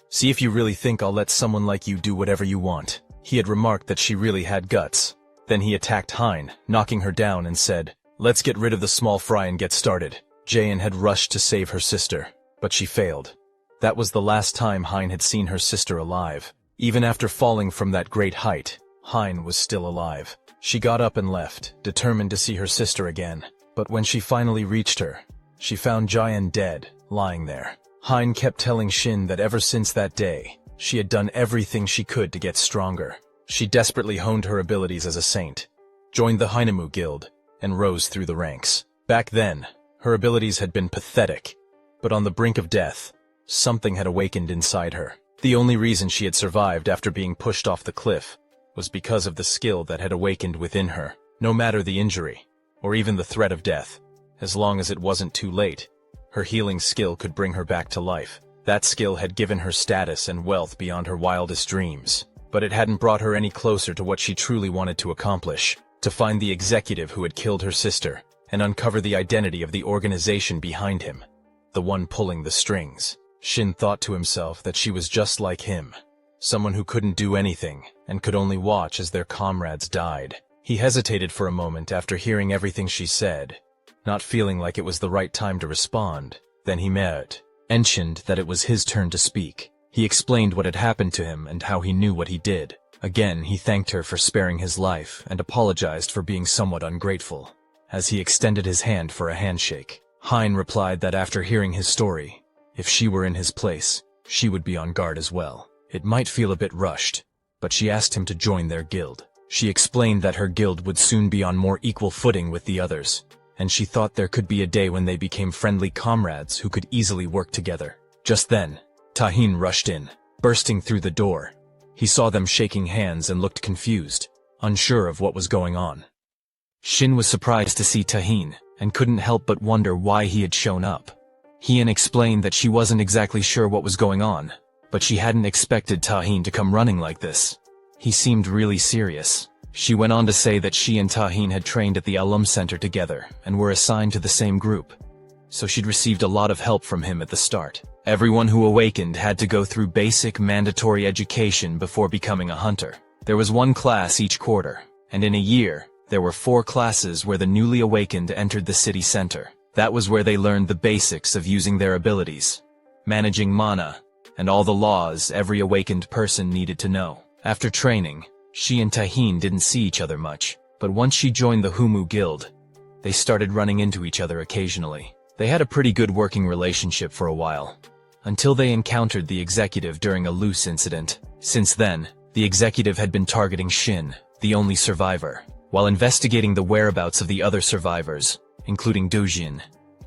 See if you really think I'll let someone like you do whatever you want. He had remarked that she really had guts. Then he attacked Hein, knocking her down and said, let's get rid of the small fry and get started. Jayen had rushed to save her sister, but she failed. That was the last time Hein had seen her sister alive. Even after falling from that great height, Hein was still alive. She got up and left, determined to see her sister again. But when she finally reached her, she found Jayen dead, lying there. Hein kept telling Shin that ever since that day, she had done everything she could to get stronger. She desperately honed her abilities as a saint, joined the Hinemu Guild, and rose through the ranks. Back then, her abilities had been pathetic, but on the brink of death, something had awakened inside her. The only reason she had survived after being pushed off the cliff was because of the skill that had awakened within her. No matter the injury, or even the threat of death, as long as it wasn't too late, her healing skill could bring her back to life. That skill had given her status and wealth beyond her wildest dreams, but it hadn't brought her any closer to what she truly wanted to accomplish: to find the executive who had killed her sister, and uncover the identity of the organization behind him, the one pulling the strings. Shin thought to himself that she was just like him, someone who couldn't do anything and could only watch as their comrades died. He hesitated for a moment after hearing everything she said, not feeling like it was the right time to respond. Then he mentioned that it was his turn to speak. He explained what had happened to him and how he knew what he did. Again, he thanked her for sparing his life and apologized for being somewhat ungrateful. As he extended his hand for a handshake, Hein replied that after hearing his story, if she were in his place, she would be on guard as well. It might feel a bit rushed, but she asked him to join their guild. She explained that her guild would soon be on more equal footing with the others, and she thought there could be a day when they became friendly comrades who could easily work together. Just then, Tahin rushed in, bursting through the door. He saw them shaking hands and looked confused, unsure of what was going on. Shin was surprised to see Tahin, and couldn't help but wonder why he had shown up. Hien explained that she wasn't exactly sure what was going on, but she hadn't expected Tahin to come running like this. He seemed really serious. She went on to say that she and Tahin had trained at the Alum Center together and were assigned to the same group, so she'd received a lot of help from him at the start. Everyone who awakened had to go through basic mandatory education before becoming a hunter. There was one class each quarter, and in a year, there were 4 classes where the newly awakened entered the city center. That was where they learned the basics of using their abilities, managing mana, and all the laws every awakened person needed to know. After training, she and Tahin didn't see each other much, but once she joined the Humu Guild, they started running into each other occasionally. They had a pretty good working relationship for a while, until they encountered the executive during a loose incident. Since then, the executive had been targeting Shin, the only survivor. While investigating the whereabouts of the other survivors, including Dojin,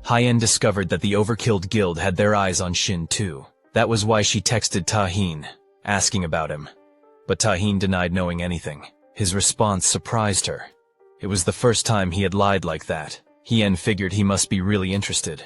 Hien discovered that the overkilled guild had their eyes on Shin too. That was why she texted Tahin, asking about him. But Tahin denied knowing anything. His response surprised her. It was the first time he had lied like that. Hien figured he must be really interested,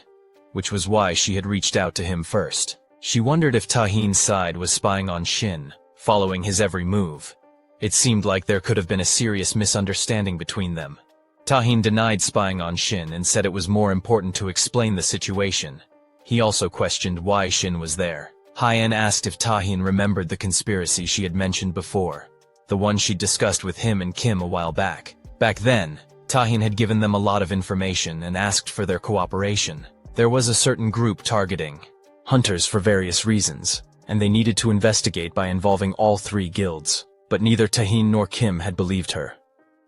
which was why she had reached out to him first. She wondered if Tahin's side was spying on Shin, following his every move. It seemed like there could have been a serious misunderstanding between them. Tahin denied spying on Shin and said it was more important to explain the situation. He also questioned why Shin was there. Hien asked if Tahin remembered the conspiracy she had mentioned before, the one she'd discussed with him and Kim a while back. Back then, Tahin had given them a lot of information and asked for their cooperation. There was a certain group targeting hunters for various reasons, and they needed to investigate by involving all 3 guilds. But neither Tahin nor Kim had believed her,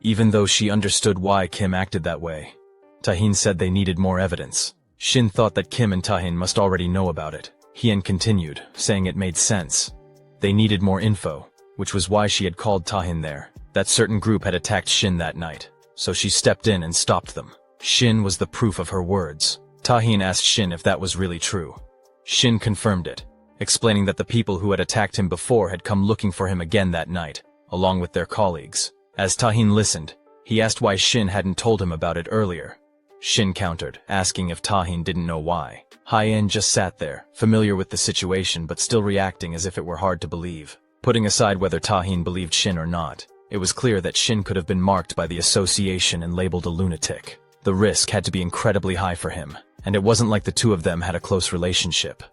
even though she understood why Kim acted that way. Tahin said they needed more evidence. Shin thought that Kim and Tahin must already know about it. Hien continued, saying it made sense. They needed more info, which was why she had called Tahin there. That certain group had attacked Shin that night, so she stepped in and stopped them. Shin was the proof of her words. Tahin asked Shin if that was really true. Shin confirmed it, explaining that the people who had attacked him before had come looking for him again that night, along with their colleagues. As Tahin listened, he asked why Shin hadn't told him about it earlier. Shin countered, asking if Tahin didn't know why. Hien just sat there, familiar with the situation but still reacting as if it were hard to believe. Putting aside whether Tahin believed Shin or not, it was clear that Shin could have been marked by the association and labeled a lunatic. The risk had to be incredibly high for him, and it wasn't like the two of them had a close relationship.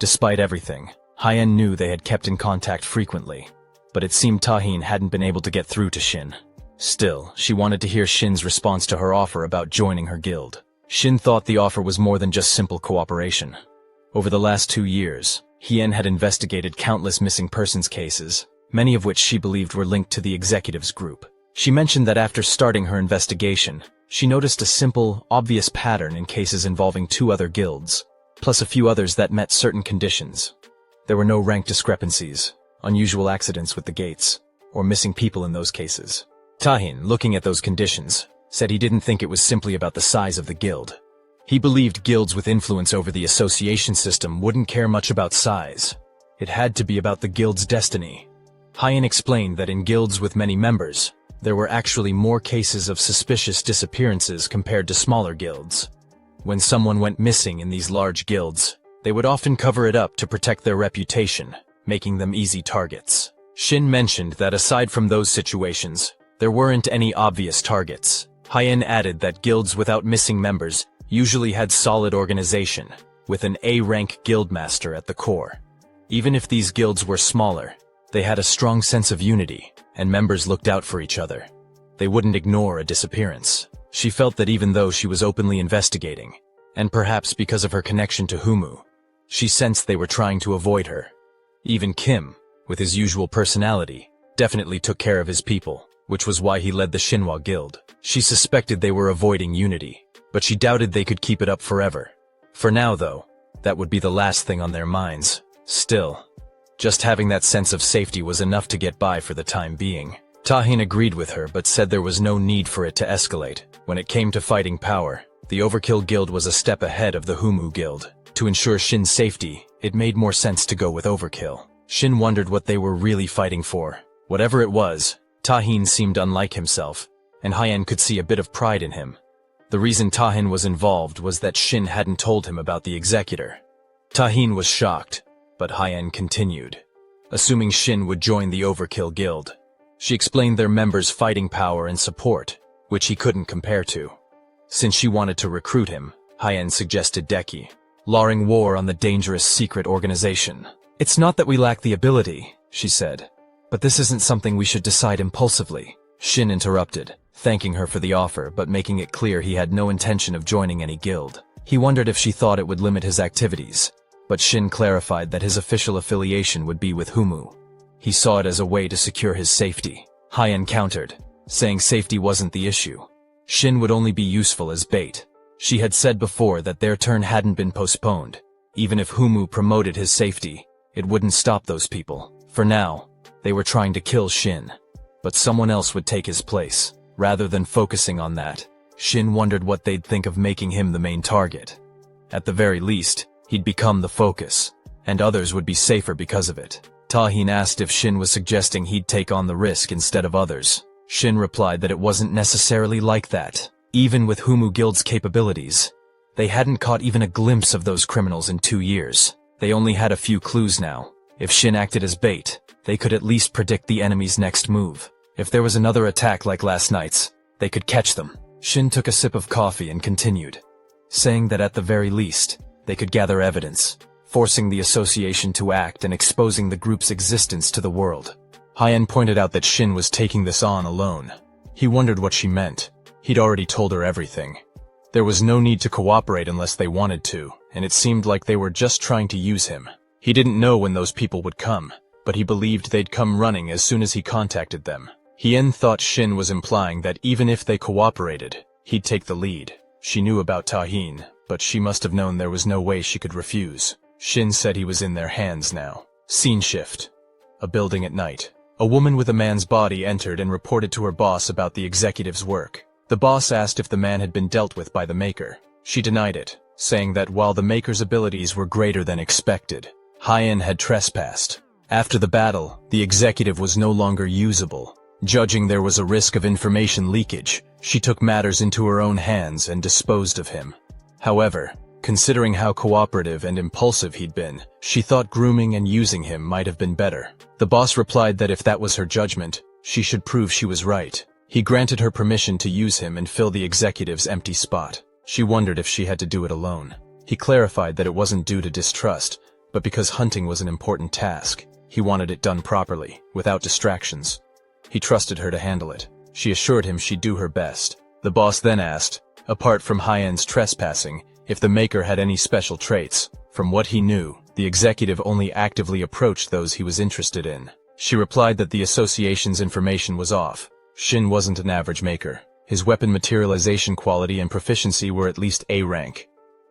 Despite everything, Hien knew they had kept in contact frequently, but it seemed Tahin hadn't been able to get through to Shin. Still, she wanted to hear Shin's response to her offer about joining her guild. Shin thought the offer was more than just simple cooperation. Over the last 2 years, Hien had investigated countless missing persons cases, many of which she believed were linked to the executives group. She mentioned that after starting her investigation, she noticed a simple, obvious pattern in cases involving 2 other guilds, plus a few others that met certain conditions. There were no rank discrepancies, unusual accidents with the gates, or missing people in those cases. Tahin, looking at those conditions, said he didn't think it was simply about the size of the guild. He believed guilds with influence over the association system wouldn't care much about size. It had to be about the guild's destiny. Hyen explained that in guilds with many members, there were actually more cases of suspicious disappearances compared to smaller guilds. When someone went missing in these large guilds, they would often cover it up to protect their reputation, making them easy targets. Shin mentioned that aside from those situations, there weren't any obvious targets. Hyen added that guilds without missing members usually had solid organization, with an A-rank guildmaster at the core. Even if these guilds were smaller, they had a strong sense of unity, and members looked out for each other. They wouldn't ignore a disappearance. She felt that even though she was openly investigating, and perhaps because of her connection to Humu, she sensed they were trying to avoid her. Even Kim, with his usual personality, definitely took care of his people, which was why he led the Shinhwa Guild. She suspected they were avoiding unity, but she doubted they could keep it up forever. For now, though, that would be the last thing on their minds. Still, just having that sense of safety was enough to get by for the time being. Tahin agreed with her but said there was no need for it to escalate. When it came to fighting power, the Overkill Guild was a step ahead of the Humu Guild. To ensure Shin's safety, it made more sense to go with Overkill. Shin wondered what they were really fighting for. Whatever it was, Tahin seemed unlike himself, and Hyen could see a bit of pride in him. The reason Tahin was involved was that Shin hadn't told him about the executor. Tahin was shocked, but Hyen continued, assuming Shin would join the Overkill Guild. She explained their members' fighting power and support, which he couldn't compare to. Since she wanted to recruit him, Hyen suggested Deki, lawing war on the dangerous secret organization. "It's not that we lack the ability," she said, "but this isn't something we should decide impulsively." Shin interrupted, thanking her for the offer but making it clear he had no intention of joining any guild. He wondered if she thought it would limit his activities, but Shin clarified that his official affiliation would be with Humu. He saw it as a way to secure his safety. Hyen countered, saying safety wasn't the issue. Shin would only be useful as bait. She had said before that their turn hadn't been postponed. Even if Humu promoted his safety, it wouldn't stop those people. For now, they were trying to kill Shin, but someone else would take his place. Rather than focusing on that, Shin wondered what they'd think of making him the main target. At the very least, he'd become the focus, and others would be safer because of it. Tahin asked if Shin was suggesting he'd take on the risk instead of others. Shin replied that it wasn't necessarily like that. Even with Humu Guild's capabilities, they hadn't caught even a glimpse of those criminals in 2 years. They only had a few clues now. If Shin acted as bait, they could at least predict the enemy's next move. If there was another attack like last night's, they could catch them. Shin took a sip of coffee and continued, saying that at the very least, they could gather evidence, forcing the association to act and exposing the group's existence to the world. Hyen pointed out that Shin was taking this on alone. He wondered what she meant. He'd already told her everything. There was no need to cooperate unless they wanted to, and it seemed like they were just trying to use him. He didn't know when those people would come, but he believed they'd come running as soon as he contacted them. Hyen thought Shin was implying that even if they cooperated, he'd take the lead. She knew about Tahin, but she must have known there was no way she could refuse. Shin said he was in their hands now. Scene shift. A building at night. A woman with a man's body entered and reported to her boss about the executive's work. The boss asked if the man had been dealt with by the Maker. She denied it, saying that while the Maker's abilities were greater than expected, Hyen had trespassed. After the battle, the executive was no longer usable. Judging there was a risk of information leakage, she took matters into her own hands and disposed of him. However, considering how cooperative and impulsive he'd been, she thought grooming and using him might have been better. The boss replied that if that was her judgment, she should prove she was right. He granted her permission to use him and fill the executive's empty spot. She wondered if she had to do it alone. He clarified that it wasn't due to distrust, but because hunting was an important task. He wanted it done properly, without distractions. He trusted her to handle it. She assured him she'd do her best. The boss then asked, apart from Hyen's trespassing, if the Maker had any special traits. From what he knew, the executive only actively approached those he was interested in. She replied that the association's information was off. Shin wasn't an average Maker. His weapon materialization quality and proficiency were at least A rank.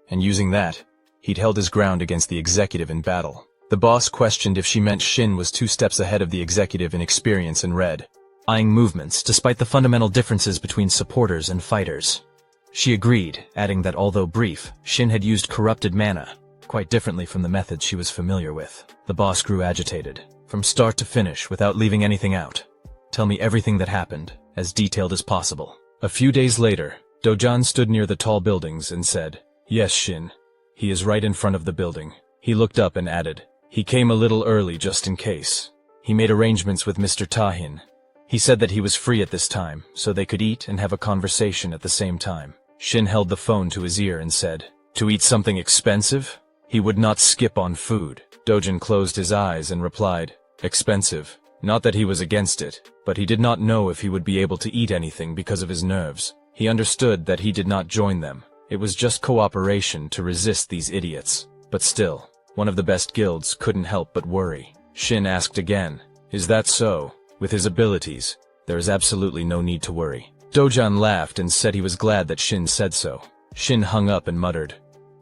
And using that, he'd held his ground against the executive in battle. The boss questioned if she meant Shin was 2 steps ahead of the executive in experience and read, eyeing movements despite the fundamental differences between supporters and fighters. She agreed, adding that although brief, Shin had used corrupted mana, quite differently from the methods she was familiar with. The boss grew agitated. from start to finish without leaving anything out. Tell me everything that happened, as detailed as possible." A few days later, Dojan stood near the tall buildings and said, "Yes, Shin. He is right in front of the building." He looked up and added, "He came a little early just in case. He made arrangements with Mr. Tahin. He said that he was free at this time, so they could eat and have a conversation at the same time." Shin held the phone to his ear and said, "To eat something expensive? He would not skip on food." Dojan closed his eyes and replied, "Expensive. Not that he was against it, but he did not know if he would be able to eat anything because of his nerves. He understood that he did not join them. It was just cooperation to resist these idiots. But still, one of the best guilds couldn't help but worry." Shin asked again, "Is that so? With his abilities, there is absolutely no need to worry." Dojan laughed and said he was glad that Shin said so. Shin hung up and muttered,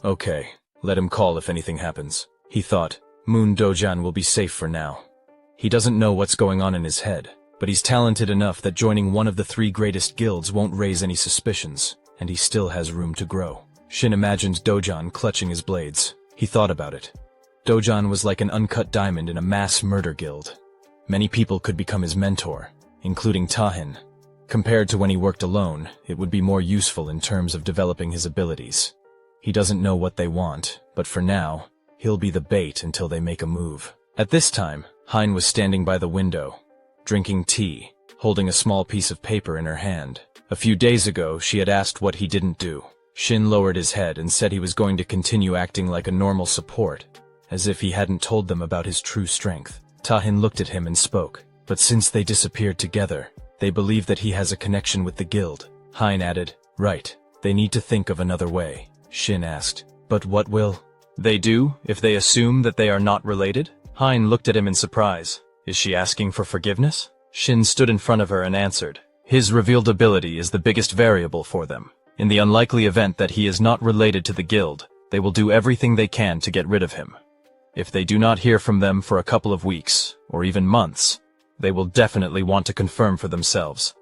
"Okay, let him call if anything happens." He thought, Moon Dojan will be safe for now. He doesn't know what's going on in his head, but he's talented enough that joining one of the 3 greatest guilds won't raise any suspicions, and he still has room to grow. Shin imagined Dojan clutching his blades. He thought about it. Dojan was like an uncut diamond in a mass murder guild. Many people could become his mentor, including Tahin. Compared to when he worked alone, it would be more useful in terms of developing his abilities. He doesn't know what they want, but for now, he'll be the bait until they make a move. At this time, Hein was standing by the window, drinking tea, holding a small piece of paper in her hand. A few days ago, she had asked what he didn't do. Shin lowered his head and said he was going to continue acting like a normal support, as if he hadn't told them about his true strength. Tahin looked at him and spoke, but since they disappeared together, they believe that he has a connection with the guild. Hein added, "Right, they need to think of another way." Shin asked, "But what will they do if they assume that they are not related?" Hein looked at him in surprise. "Is she asking for forgiveness?" Shin stood in front of her and answered, "His revealed ability is the biggest variable for them. In the unlikely event that he is not related to the guild, they will do everything they can to get rid of him. If they do not hear from them for a couple of weeks, or even months, they will definitely want to confirm for themselves.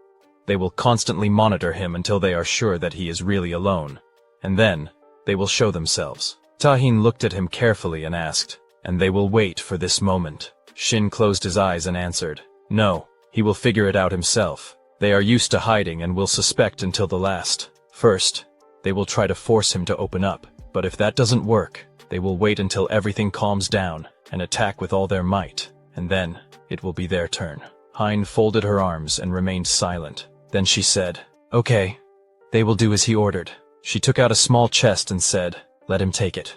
They will constantly monitor him until they are sure that he is really alone, and then they will show themselves." Tahin looked at him carefully and asked, "And they will wait for this moment?" Shin closed his eyes and answered, "No, he will figure it out himself. They are used to hiding and will suspect until the last. First, they will try to force him to open up, but if that doesn't work, they will wait until everything calms down and attack with all their might, and then it will be their turn." Hein folded her arms and remained silent. Then she said, "Okay, they will do as he ordered." She took out a small chest and said, "Let him take it.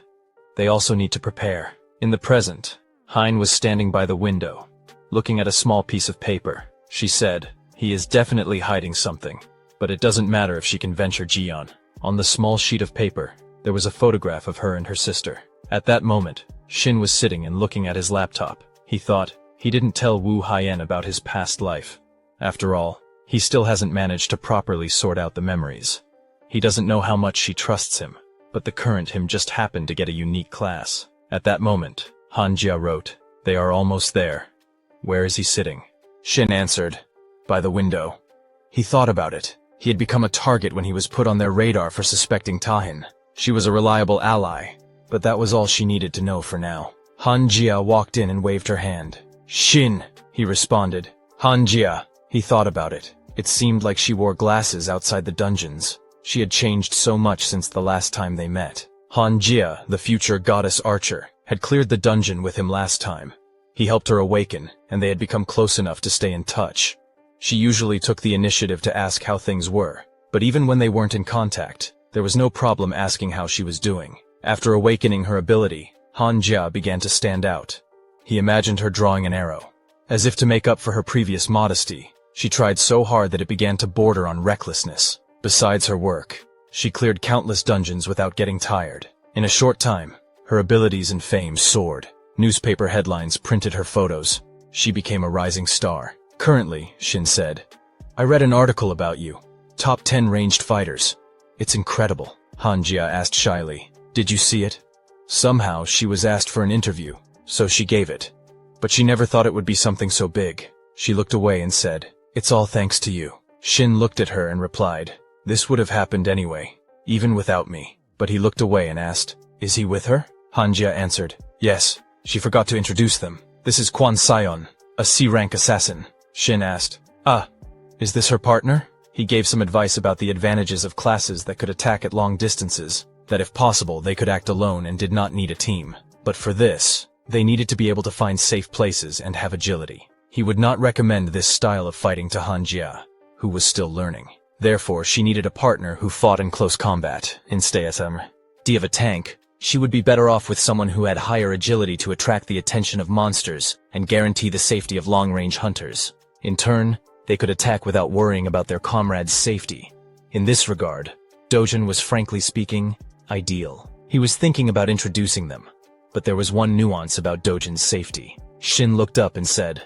They also need to prepare." In the present, Hein was standing by the window, looking at a small piece of paper. She said, "He is definitely hiding something, but it doesn't matter if she can venture Jian." On the small sheet of paper, there was a photograph of her and her sister. At that moment, Shin was sitting and looking at his laptop. He thought, he didn't tell Wu Haiyan about his past life. After all, he still hasn't managed to properly sort out the memories. He doesn't know how much she trusts him, but the current him just happened to get a unique class. At that moment, Hanjia wrote, "They are almost there. Where is he sitting?" Shin answered, "By the window." He thought about it. He had become a target when he was put on their radar for suspecting Tahin. She was a reliable ally, but that was all she needed to know for now. Hanjia walked in and waved her hand. "Shin," he responded. Hanjia. He thought about it. It seemed like she wore glasses outside the dungeons. She had changed so much since the last time they met. Hanjia, the future goddess archer, had cleared the dungeon with him last time. He helped her awaken, and they had become close enough to stay in touch. She usually took the initiative to ask how things were, but even when they weren't in contact, there was no problem asking how she was doing. After awakening her ability, Hanjia began to stand out. He imagined her drawing an arrow. As if to make up for her previous modesty, she tried so hard that it began to border on recklessness. Besides her work, she cleared countless dungeons without getting tired. In a short time, her abilities and fame soared. Newspaper headlines printed her photos. She became a rising star. "Currently," Shin said, "I read an article about you. Top 10 ranged fighters. It's incredible." Hanjia asked shyly, "Did you see it?" Somehow, she was asked for an interview, so she gave it. But she never thought it would be something so big. She looked away and said, "It's all thanks to you." Shin looked at her and replied, "This would have happened anyway, even without me." But he looked away and asked, "Is he with her?" Hanjia answered, "Yes, she forgot to introduce them." This is Kwon Sion, a C-rank assassin, Shin asked. Ah, is this her partner? He gave some advice about the advantages of classes that could attack at long distances, that if possible they could act alone and did not need a team. But for this, they needed to be able to find safe places and have agility. He would not recommend this style of fighting to Han Jia, who was still learning. Therefore, she needed a partner who fought in close combat, instead of a tank. She would be better off with someone who had higher agility to attract the attention of monsters and guarantee the safety of long-range hunters. In turn, they could attack without worrying about their comrades' safety. In this regard, Dojin was frankly speaking, ideal. He was thinking about introducing them, but there was one nuance about Dojin's safety. Shin looked up and said,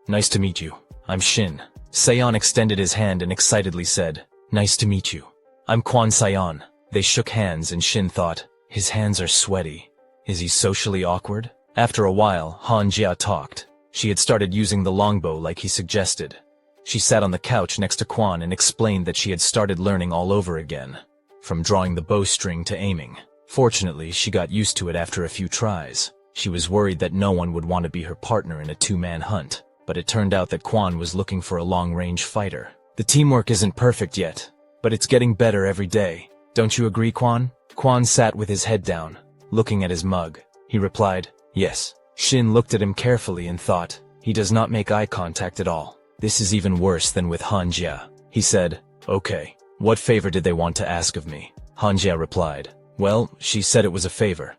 "Nice to meet you. I'm Shin." Sayon extended his hand and excitedly said, "Nice to meet you. I'm Kwon Sayon." They shook hands and Shin thought, his hands are sweaty. Is he socially awkward? After a while, Han Jia talked. She had started using the longbow like he suggested. She sat on the couch next to Kwon and explained that she had started learning all over again, from drawing the bowstring to aiming. Fortunately, she got used to it after a few tries. She was worried that no one would want to be her partner in a two-man hunt, but it turned out that Kwon was looking for a long-range fighter. The teamwork isn't perfect yet, but it's getting better every day. Don't you agree, Kwon? Kwon sat with his head down, looking at his mug. He replied, "Yes." Shin looked at him carefully and thought, he does not make eye contact at all. This is even worse than with Han Jia. He said, "Okay, what favor did they want to ask of me?" Han Jia replied, "Well, she said it was a favor.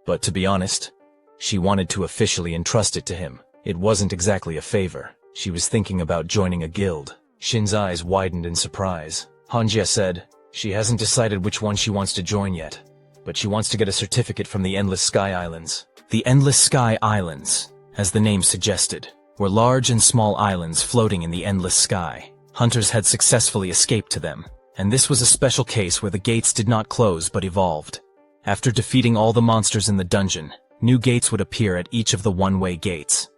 But to be honest, she wanted to officially entrust it to him. It wasn't exactly a favor. She was thinking about joining a guild." Shin's eyes widened in surprise. Han Jia said, "She hasn't decided which one she wants to join yet, but she wants to get a certificate from the Endless Sky Islands." The Endless Sky Islands, as the name suggested, were large and small islands floating in the endless sky. Hunters had successfully escaped to them, and this was a special case where the gates did not close but evolved. After defeating all the monsters in the dungeon, new gates would appear at each of the one-way gates.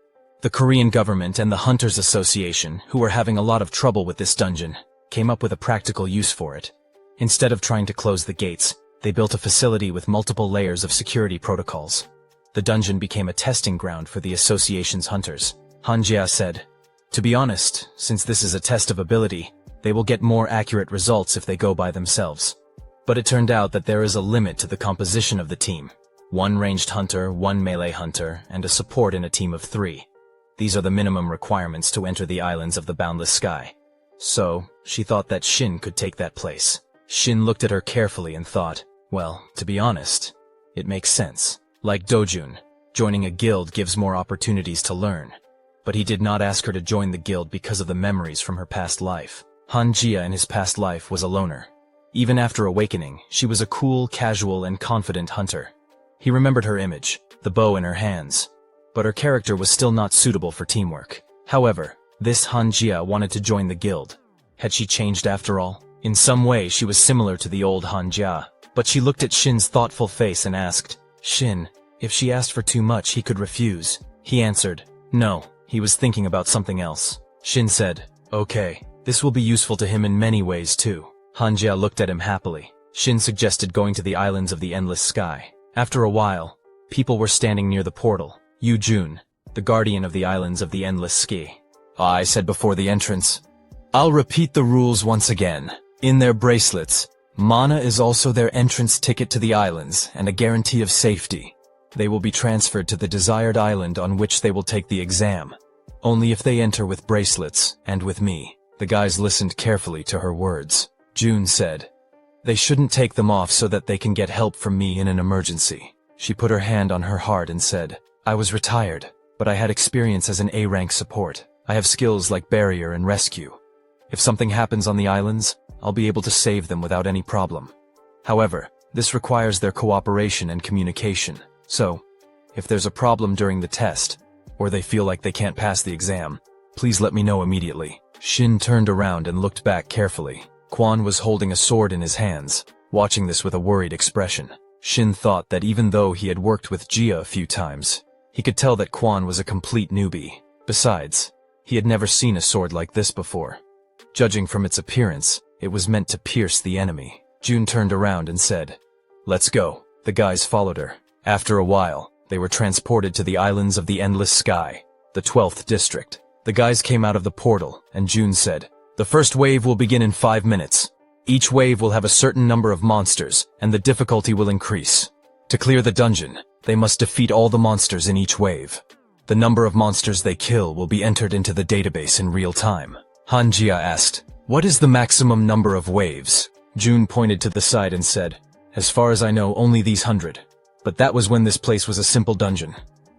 The Korean government and the Hunters Association, who were having a lot of trouble with this dungeon, came up with a practical use for it. Instead of trying to close the gates, they built a facility with multiple layers of security protocols. The dungeon became a testing ground for the association's hunters. Han Jia said, "To be honest, since this is a test of ability, they will get more accurate results if they go by themselves." But it turned out that there is a limit to the composition of the team. One ranged hunter, one melee hunter, and a support in a team of 3. These are the minimum requirements to enter the islands of the boundless sky. So, she thought that Shin could take that place. Shin looked at her carefully and thought, well, to be honest, it makes sense. Like Dojun, joining a guild gives more opportunities to learn. But he did not ask her to join the guild because of the memories from her past life. Han Jia in his past life was a loner. Even after awakening, she was a cool, casual, and confident hunter. He remembered her image, the bow in her hands. But her character was still not suitable for teamwork. However, this Han Jia wanted to join the guild. Had she changed after all? In some way, she was similar to the old Han Jia. But she looked at Shin's thoughtful face and asked, "Shin, if she asked for too much, he could refuse." He answered, "No." He was thinking about something else. Shin said, "Okay, this will be useful to him in many ways too." Han Jia looked at him happily. Shin suggested going to the islands of the endless sky. After a while, people were standing near the portal. Yu Jun, the guardian of the islands of the endless ski. I said before the entrance, "I'll repeat the rules once again. In their bracelets, mana is also their entrance ticket to the islands and a guarantee of safety. They will be transferred to the desired island on which they will take the exam. Only if they enter with bracelets, and with me." The guys listened carefully to her words. June said, "They shouldn't take them off so that they can get help from me in an emergency." She put her hand on her heart and said, "I was retired, but I had experience as an A-rank support. I have skills like barrier and rescue. If something happens on the islands, I'll be able to save them without any problem. However, this requires their cooperation and communication. So, if there's a problem during the test, or they feel like they can't pass the exam, please let me know immediately." Shin turned around and looked back carefully. Kwon was holding a sword in his hands, watching this with a worried expression. Shin thought that even though he had worked with Jia a few times, he could tell that Kwon was a complete newbie. Besides, he had never seen a sword like this before. Judging from its appearance, it was meant to pierce the enemy. June turned around and said, "Let's go." The guys followed her. After a while, They were transported to the islands of the Endless Sky, the 12th district. The guys came out of the portal, and June said, "The first wave will begin in 5 minutes. Each wave will have a certain number of monsters, and the difficulty will increase. To clear the dungeon, they must defeat all the monsters in each wave. The number of monsters they kill will be entered into the database in real time." Hanjia asked, "What is the maximum number of waves?" June pointed to the side and said, "As far as I know, only these 100. But that was when this place was a simple dungeon."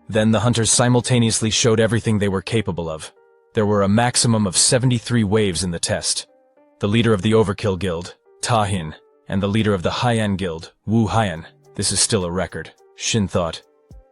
Then the hunters simultaneously showed everything they were capable of. There were a maximum of 73 waves in the test. The leader of the Overkill Guild, Tahin, and the leader of the Haiyan Guild, Wu Haiyan. This is still a record, Shin thought.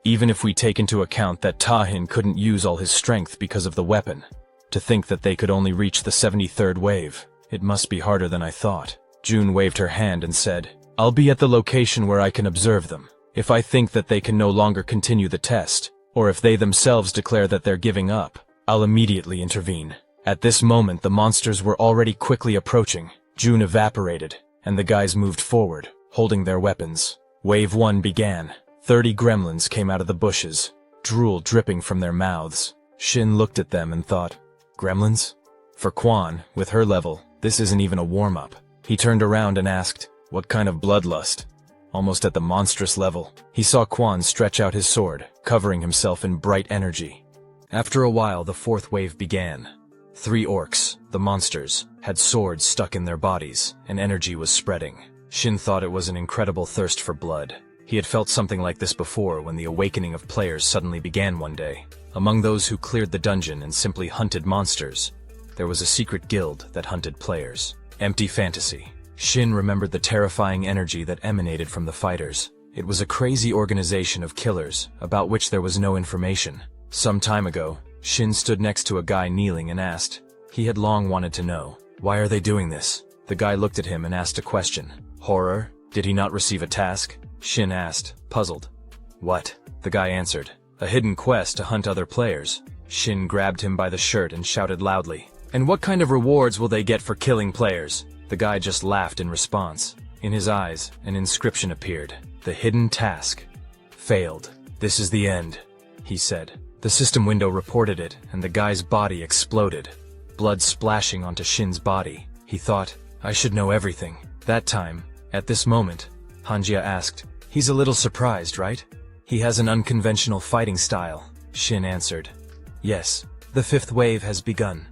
Even if we take into account that Tahin couldn't use all his strength because of the weapon. To think that they could only reach the 73rd wave. It must be harder than I thought. June waved her hand and said, "I'll be at the location where I can observe them. If I think that they can no longer continue the test, or if they themselves declare that they're giving up, I'll immediately intervene." At this moment the monsters were already quickly approaching. June evaporated, and the guys moved forward, holding their weapons. Wave 1 began. 30 gremlins came out of the bushes, drool dripping from their mouths. Shin looked at them and thought, "Gremlins?" For Quan, with her level, this isn't even a warm-up. He turned around and asked, "What kind of bloodlust?" Almost at the monstrous level, he saw Quan stretch out his sword, covering himself in bright energy. After a while, the 4th wave began. 3 orcs, the monsters, had swords stuck in their bodies, and energy was spreading. Shin thought it was an incredible thirst for blood. He had felt something like this before when the awakening of players suddenly began one day. Among those who cleared the dungeon and simply hunted monsters, there was a secret guild that hunted players. Empty fantasy. Shin remembered the terrifying energy that emanated from the fighters. It was a crazy organization of killers, about which there was no information. Some time ago, Shin stood next to a guy kneeling and asked. He had long wanted to know, "Why are they doing this?" The guy looked at him and asked a question. "Horror? Did he not receive a task?" Shin asked, puzzled. "What?" The guy answered. "A hidden quest to hunt other players." Shin grabbed him by the shirt and shouted loudly, "And what kind of rewards will they get for killing players?" The guy just laughed in response. In his eyes, an inscription appeared. "The hidden task. Failed. This is the end," he said. The system window reported it, and the guy's body exploded. Blood splashing onto Shin's body. He thought, "I should know everything." That time, at this moment, Hanjia asked, "He's a little surprised, right? He has an unconventional fighting style." Shin answered, "Yes, the 5th wave has begun,"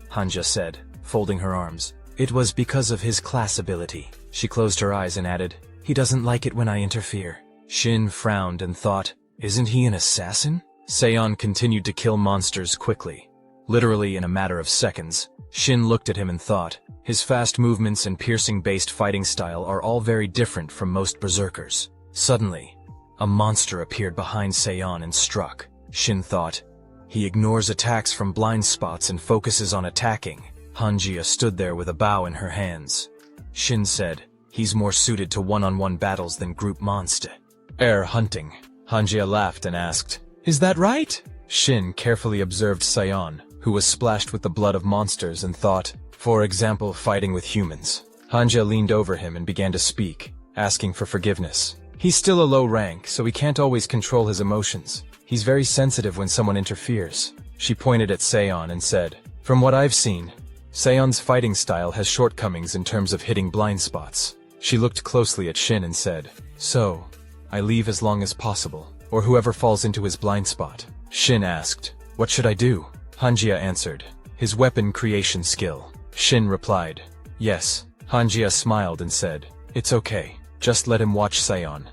Hanjia said, folding her arms. "It was because of his class ability." She closed her eyes and added, "He doesn't like it when I interfere." Shin frowned and thought, "Isn't he an assassin?" Seon continued to kill monsters quickly. Literally in a matter of seconds, Shin looked at him and thought, his fast movements and piercing-based fighting style are all very different from most berserkers. Suddenly, a monster appeared behind Seon and struck. Shin thought, he ignores attacks from blind spots and focuses on attacking. Hanjia stood there with a bow in her hands. Shin said, "He's more suited to one-on-one battles than group monster. Hunting." Hanjia laughed and asked, "Is that right?" Shin carefully observed Seon, who was splashed with the blood of monsters, and thought, for example, fighting with humans. Hanjia leaned over him and began to speak, asking for forgiveness. He's still a low rank, so he can't always control his emotions. He's very sensitive when someone interferes. She pointed at Seon and said, "From what I've seen, Seon's fighting style has shortcomings in terms of hitting blind spots." She looked closely at Shin and said, "So, I leave as long as possible, or whoever falls into his blind spot." Shin asked, "What should I do?" Hanjia answered, "His weapon creation skill." Shin replied, "Yes." Hanjia smiled and said, "It's okay. Just let him watch Seon,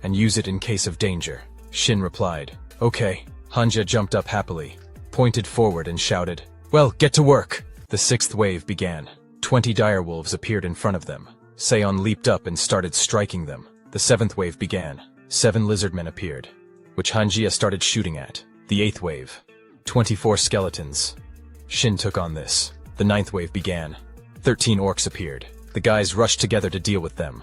and use it in case of danger." Shin replied, "Okay." Hanjia jumped up happily, pointed forward and shouted, "Well, get to work!" The 6th wave began. 20 direwolves appeared in front of them. Seon leaped up and started striking them. The 7th wave began. 7 lizardmen appeared, which Hanjia started shooting at. The 8th wave. 24 skeletons. Shin took on this. The 9th wave began. 13 orcs appeared. The guys rushed together to deal with them.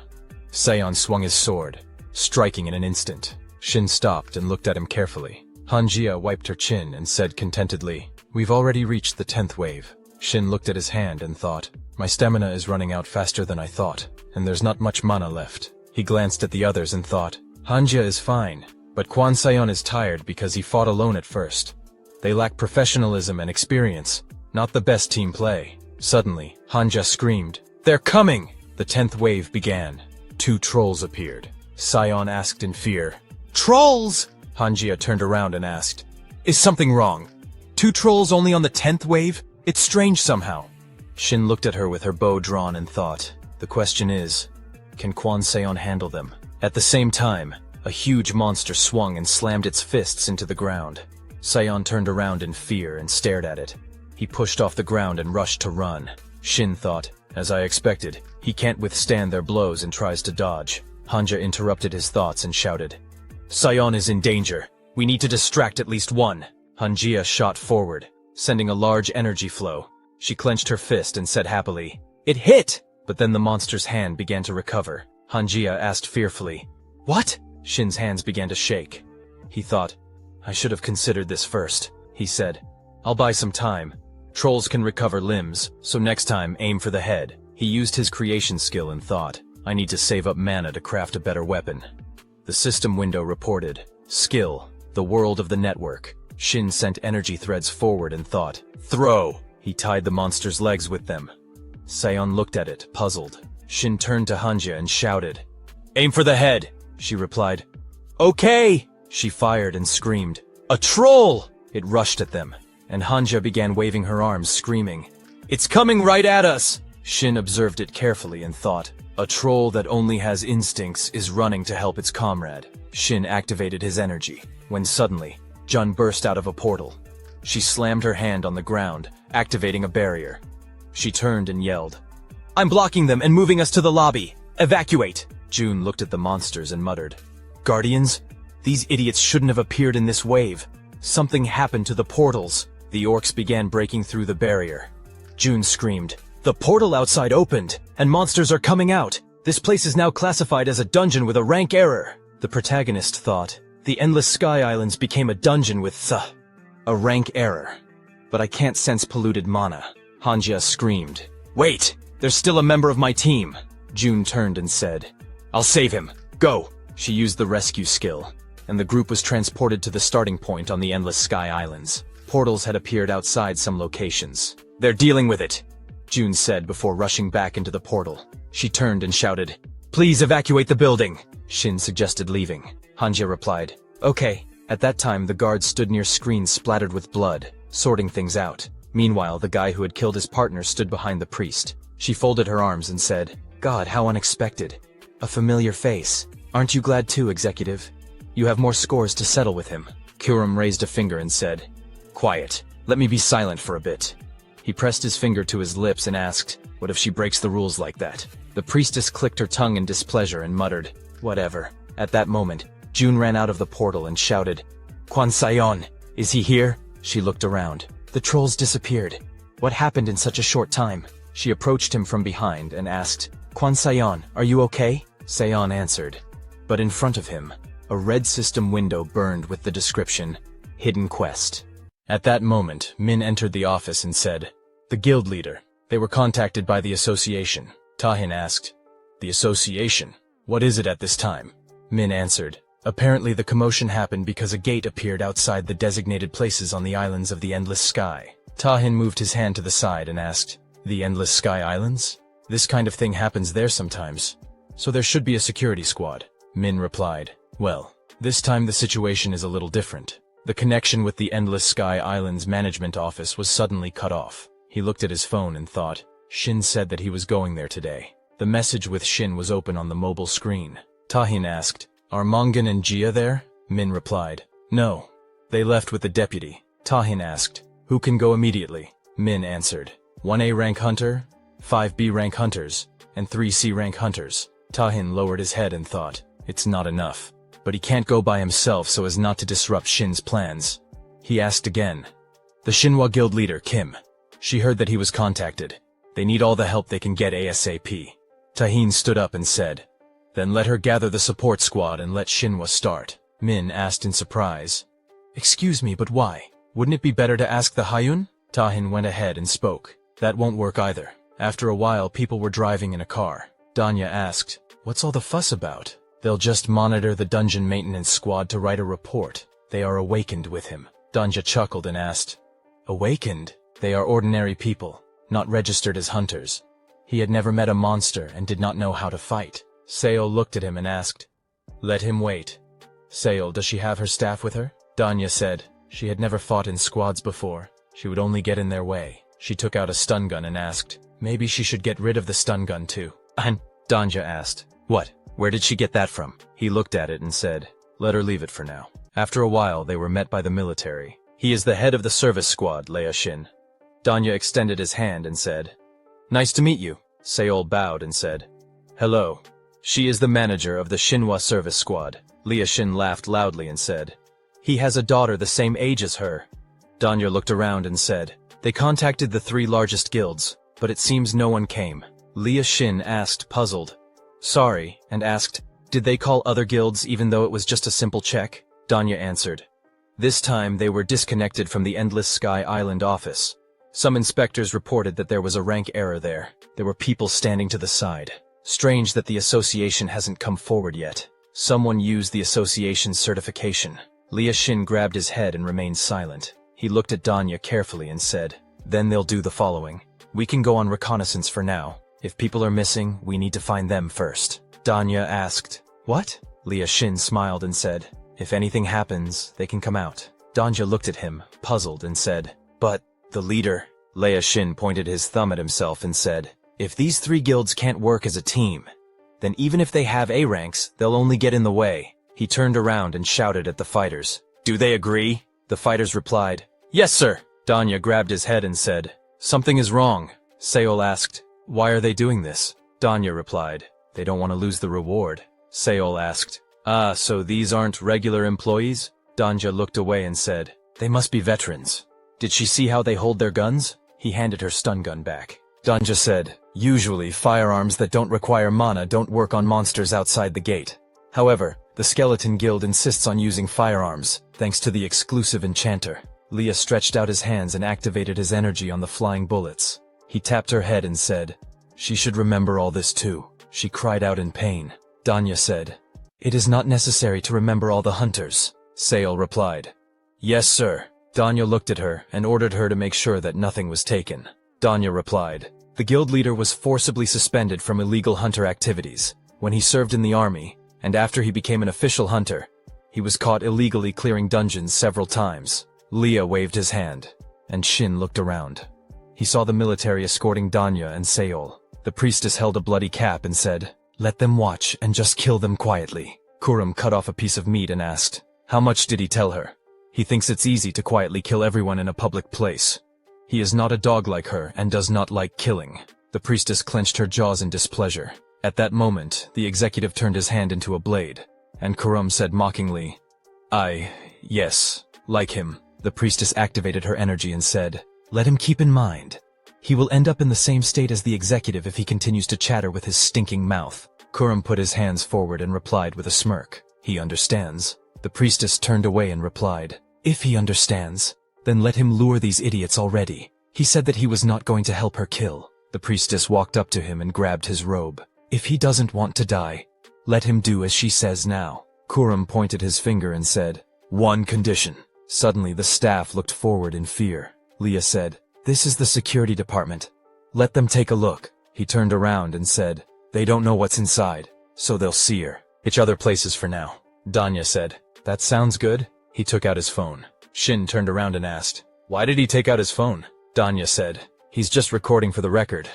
Seon swung his sword, striking in an instant. Shin stopped and looked at him carefully. Hanjia wiped her chin and said contentedly, "We've already reached the 10th wave." Shin looked at his hand and thought, "My stamina is running out faster than I thought, and there's not much mana left." He glanced at the others and thought, Hanjia is fine, But Kwan Sayon is tired because he fought alone at first. They lack professionalism and experience, not the best team play. Suddenly, Hanja screamed, "They're coming!" The 10th wave began. 2 trolls appeared. Sayon asked in fear, "Trolls!" Hanjia turned around and asked, "Is something wrong? 2 trolls only on the 10th wave? It's strange somehow." Shin looked at her with her bow drawn and thought, the question is, can Kwan Sayon handle them? At the same time, a huge monster swung and slammed its fists into the ground. Sayon turned around in fear and stared at it. He pushed off the ground and rushed to run. Shin thought, as I expected, he can't withstand their blows and tries to dodge. Hanja interrupted his thoughts and shouted, "Sayon is in danger. We need to distract at least one." Hanjia shot forward, sending a large energy flow. She clenched her fist and said happily, "It hit!" But then the monster's hand began to recover. Hanjia asked fearfully, "What?" Shin's hands began to shake. He thought, "I should have considered this first." He said, "I'll buy some time. Trolls can recover limbs, so next time aim for the head." He used his creation skill and thought, "I need to save up mana to craft a better weapon." The system window reported, "Skill, the world of the network." Shin sent energy threads forward and thought, "Throw!" He tied the monster's legs with them. Sayon looked at it, puzzled. Shin turned to Hanja and shouted, "Aim for the head!" She replied, "Okay!" She fired and screamed, "A troll!" It rushed at them, and Hanja began waving her arms, screaming, "It's coming right at us!" Shin observed it carefully and thought, a troll that only has instincts is running to help its comrade. Shin activated his energy, when suddenly, Jun burst out of a portal. She slammed her hand on the ground, activating a barrier. She turned and yelled, "I'm blocking them and moving us to the lobby! Evacuate!" Jun looked at the monsters and muttered, "Guardians? These idiots shouldn't have appeared in this wave. Something happened to the portals." The orcs began breaking through the barrier. Jun screamed, "The portal outside opened, and monsters are coming out! This place is now classified as a dungeon with a rank error!" The protagonist thought, "The Endless Sky Islands became a dungeon with a rank error. But I can't sense polluted mana." Hanja screamed, "Wait! There's still a member of my team!" Jun turned and said, "I'll save him! Go!" She used the rescue skill, and the group was transported to the starting point on the Endless Sky Islands. Portals had appeared outside some locations. "They're dealing with it," Jun said before rushing back into the portal. She turned and shouted, "Please evacuate the building." Shin suggested leaving. Hanja replied, "Okay." At that time, the guards stood near screens splattered with blood, sorting things out. Meanwhile, the guy who had killed his partner stood behind the priest. She folded her arms and said, "God, how unexpected. A familiar face. Aren't you glad too, Executive? You have more scores to settle with him." Kurum raised a finger and said, "Quiet. Let me be silent for a bit." He pressed his finger to his lips and asked, "What if she breaks the rules like that?" The priestess clicked her tongue in displeasure and muttered, "Whatever." At that moment, Jun ran out of the portal and shouted, "Kwan Sayon, is he here?" She looked around. The trolls disappeared. What happened in such a short time? She approached him from behind and asked, "Kwan Sayon, are you okay?" Sayon answered. But in front of him, a red system window burned with the description, "Hidden Quest." At that moment, Min entered the office and said, "The guild leader. They were contacted by the association." Tahin asked, "The association? What is it at this time?" Min answered, "Apparently the commotion happened because a gate appeared outside the designated places on the islands of the Endless Sky." Tahin moved his hand to the side and asked, "The Endless Sky Islands? This kind of thing happens there sometimes. So there should be a security squad." Min replied, "Well, this time the situation is a little different. The connection with the Endless Sky Islands management office was suddenly cut off." He looked at his phone and thought, Shin said that he was going there today. The message with Shin was open on the mobile screen. Tahin asked, "Are Mongan and Jia there?" Min replied, "No. They left with the deputy." Tahin asked, "Who can go immediately?" Min answered, 1A rank hunter, 5B rank hunters, and 3C rank hunters. Tahin lowered his head and thought, it's not enough. But he can't go by himself so as not to disrupt Shin's plans. He asked again. The Shinhwa guild leader, Kim. She heard that he was contacted. They need all the help they can get ASAP. Tahin stood up and said, "Then let her gather the support squad and let Shinhwa start." Min asked in surprise, "Excuse me, but why? Wouldn't it be better to ask the Hayun?" Tahin went ahead and spoke. "That won't work either." After a while, people were driving in a car. Danya asked, "What's all the fuss about?" They'll just monitor the dungeon maintenance squad to write a report. They are awakened with him. Danja chuckled and asked, Awakened? They are ordinary people, not registered as hunters. He had never met a monster and did not know how to fight. Seol looked at him and asked, Let him wait. Seol, does she have her staff with her? Danya said, she had never fought in squads before. She would only get in their way. She took out a stun gun and asked, maybe she should get rid of the stun gun too. And Danja asked, what? Where did she get that from? He looked at it and said, let her leave it for now. After a while, they were met by the military. He is the head of the service squad, Leia Shin. Danya extended his hand and said, nice to meet you. Seol bowed and said, hello. She is the manager of the Shinhwa service squad. Leia Shin laughed loudly and said, he has a daughter the same age as her. Danya looked around and said, they contacted the 3 largest guilds, but it seems no one came. Leia Shin asked, puzzled, sorry, and asked, did they call other guilds even though it was just a simple check? Danya answered, this time they were disconnected from the Endless Sky Island office. Some inspectors reported that there was a rank error there. There were people standing to the side. Strange that the association hasn't come forward yet. Someone used the association's certification. Leia Shin grabbed his head and remained silent. He looked at Danya carefully and said, then they'll do the following. We can go on reconnaissance for now. If people are missing, we need to find them first. Danya asked, what? Leia Shin smiled and said, if anything happens, they can come out. Danya looked at him, puzzled, and said, but the leader. Leia Shin pointed his thumb at himself and said, if these 3 guilds can't work as a team, then even if they have A ranks, they'll only get in the way. He turned around and shouted at the fighters. Do they agree? The fighters replied, yes, sir. Danya grabbed his head and said, something is wrong. Seol asked, why are they doing this? Danya replied, they don't want to lose the reward. Seol asked, so these aren't regular employees? Danya looked away and said, they must be veterans. Did she see how they hold their guns? He handed her stun gun back. Danja said, usually firearms that don't require mana don't work on monsters outside the gate. However, the Skeleton Guild insists on using firearms, thanks to the exclusive enchanter. Leia stretched out his hands and activated his energy on the flying bullets. He tapped her head and said, she should remember all this too. She cried out in pain. Danya said, it is not necessary to remember all the hunters. Seol replied, yes, sir. Danya looked at her and ordered her to make sure that nothing was taken. Danya replied, the guild leader was forcibly suspended from illegal hunter activities when he served in the army, and after he became an official hunter, he was caught illegally clearing dungeons several times. Leia waved his hand, and Shin looked around. He saw the military escorting Danya and Seol. The priestess held a bloody cap and said, let them watch and just kill them quietly. Kurum cut off a piece of meat and asked, how much did he tell her? He thinks it's easy to quietly kill everyone in a public place. He is not a dog like her and does not like killing. The priestess clenched her jaws in displeasure. At that moment, the executive turned his hand into a blade, and Kurum said mockingly, yes, like him. The priestess activated her energy and said, let him keep in mind. He will end up in the same state as the executive if he continues to chatter with his stinking mouth. Kurum put his hands forward and replied with a smirk, he understands. The priestess turned away and replied, if he understands, then let him lure these idiots already. He said that he was not going to help her kill. The priestess walked up to him and grabbed his robe. If he doesn't want to die, let him do as she says now. Kurum pointed his finger and said, one condition. Suddenly the staff looked forward in fear. Leia said, this is the security department. Let them take a look. He turned around and said, they don't know what's inside, so they'll see her. It's other places for now. Danya said, that sounds good. He took out his phone. Shin turned around and asked, why did he take out his phone? Danya said, he's just recording for the record,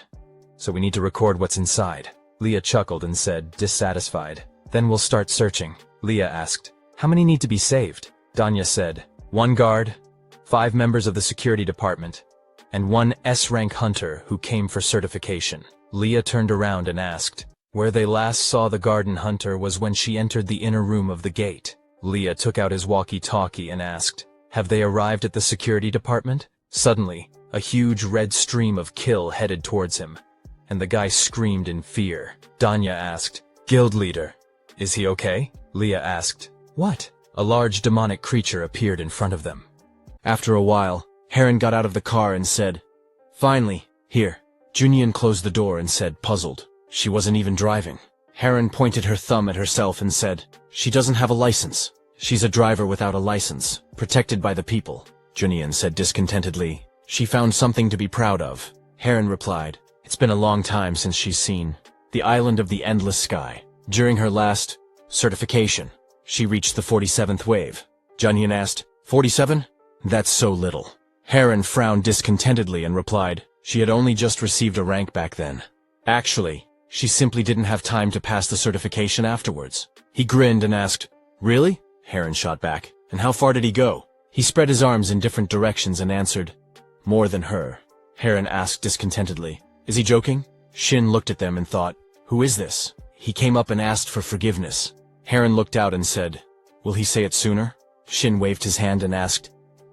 so we need to record what's inside. Leia chuckled and said, dissatisfied, then we'll start searching. Leia asked, how many need to be saved? Danya said, 1 guard, 5 members of the security department, and 1 S-rank hunter who came for certification. Leia turned around and asked, where they last saw the garden hunter was when she entered the inner room of the gate. Leia took out his walkie-talkie and asked, have they arrived at the security department? Suddenly, a huge red stream of kill headed towards him, and the guy screamed in fear. Danya asked, guild leader, is he okay? Leia asked, what? A large demonic creature appeared in front of them. After a while, Heron got out of the car and said, finally, here. Junyan closed the door and said, puzzled, she wasn't even driving. Heron pointed her thumb at herself and said, "She doesn't have a license. She's a driver without a license, protected by the people." Junyan said discontentedly, "She found something to be proud of." Heron replied, "It's been a long time since she's seen the island of the endless sky. During her last certification, she reached the 47th wave." Junyan asked, 47? That's so little." Heron frowned discontentedly and replied, "She had only just received a rank back then. Actually, she simply didn't have time to pass the certification afterwards." He grinned and asked, "Really?" Heron shot back, "And how far did he go?" He spread his arms in different directions and answered, "More than her." Heron asked discontentedly, "Is he joking?" Shin looked at them and thought, "Who is this?" He came up and asked for forgiveness. Heron looked out and said, "Will he say it sooner?" Shin waved his hand and asked,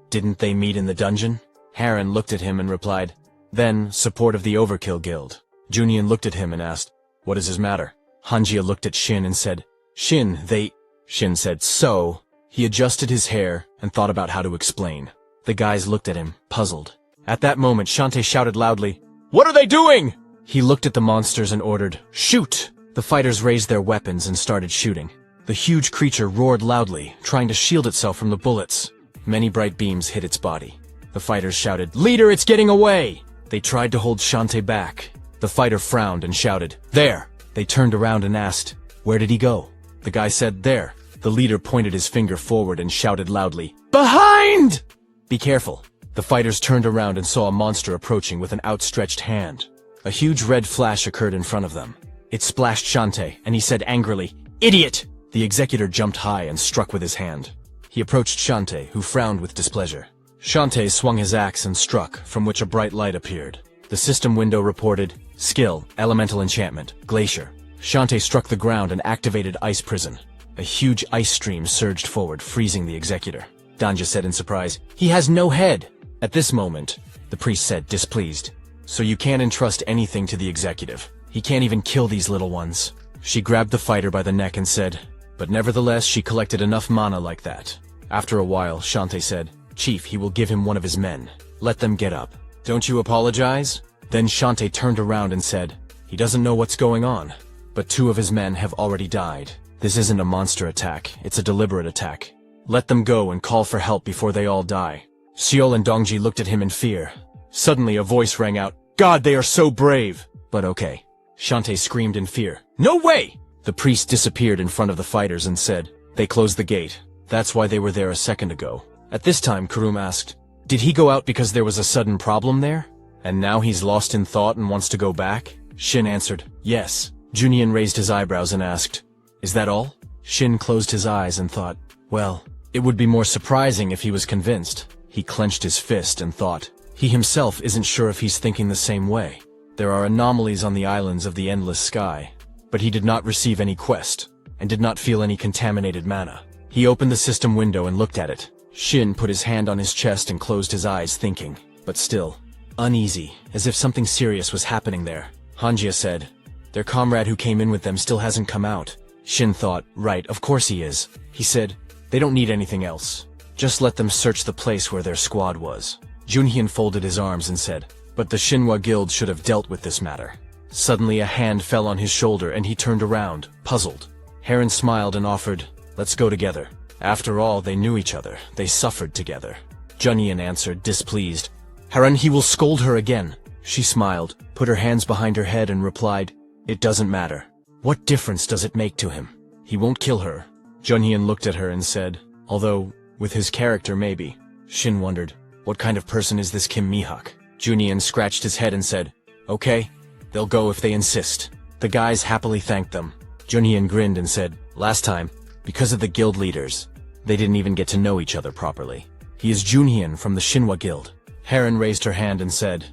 "Didn't they meet in the dungeon?" Heron looked at him and replied, "Then, support of the Overkill Guild." Junyan looked at him and asked, "What is his matter?" Hanjia looked at Shin and said, "Shin, they—" Shin said, "So?" He adjusted his hair and thought about how to explain. The guys looked at him, puzzled. At that moment, Shantae shouted loudly, "What are they doing?" He looked at the monsters and ordered, "Shoot!" The fighters raised their weapons and started shooting. The huge creature roared loudly, trying to shield itself from the bullets. Many bright beams hit its body. The fighters shouted, "Leader, it's getting away!" They tried to hold Shantae back. The fighter frowned and shouted, "There!" They turned around and asked, "Where did he go?" The guy said, "There." The leader pointed his finger forward and shouted loudly, "Behind!" "Be careful." The fighters turned around and saw a monster approaching with an outstretched hand. A huge red flash occurred in front of them. It splashed Shantae, and he said angrily, "Idiot!" The executor jumped high and struck with his hand. He approached Shantae, who frowned with displeasure. Shantae swung his axe and struck, from which a bright light appeared. The system window reported, "Skill, Elemental Enchantment, Glacier." Shantae struck the ground and activated Ice Prison. A huge ice stream surged forward, freezing the executor. Danja said in surprise, "He has no head!" At this moment, the priest said, displeased, "So you can't entrust anything to the executive. He can't even kill these little ones." She grabbed the fighter by the neck and said, but nevertheless she collected enough mana like that. After a while, Shantae said, "Chief, he will give him one of his men. Let them get up." "Don't you apologize?" Then Shantae turned around and said, "He doesn't know what's going on. But 2 of his men have already died. This isn't a monster attack, it's a deliberate attack. Let them go and call for help before they all die." Seol and Dongji looked at him in fear. Suddenly a voice rang out, "God, they are so brave!" "But okay." Shantae screamed in fear, "No way!" The priest disappeared in front of the fighters and said, "They closed the gate. That's why they were there a second ago." At this time, Kurum asked, "Did he go out because there was a sudden problem there? And now he's lost in thought and wants to go back?" Shin answered, "Yes." Junyan raised his eyebrows and asked, "Is that all?" Shin closed his eyes and thought, "Well, it would be more surprising if he was convinced." He clenched his fist and thought, he himself isn't sure if he's thinking the same way. There are anomalies on the islands of the endless sky, but he did not receive any quest, and did not feel any contaminated mana. He opened the system window and looked at it. Shin put his hand on his chest and closed his eyes, thinking, but still, uneasy, as if something serious was happening there. Hanjia said, "Their comrade who came in with them still hasn't come out." Shin thought, "Right, of course he is." He said, "They don't need anything else. Just let them search the place where their squad was." Junhyun folded his arms and said, "But the Shinhwa Guild should have dealt with this matter." Suddenly a hand fell on his shoulder and he turned around, puzzled. Heron smiled and offered, "Let's go together." After all, they knew each other. They suffered together. Junhyun answered, displeased, "Heron, he will scold her again." She smiled, put her hands behind her head and replied, "It doesn't matter. What difference does it make to him? He won't kill her." Junhyun looked at her and said, "Although, with his character maybe." Shin wondered, what kind of person is this Kim Mihawk? Junhyun scratched his head and said, "Okay, they'll go if they insist." The guys happily thanked them. Junhyun grinned and said, "Last time, because of the guild leaders, they didn't even get to know each other properly. He is Junhyun from the Shinhwa Guild." Heron raised her hand and said,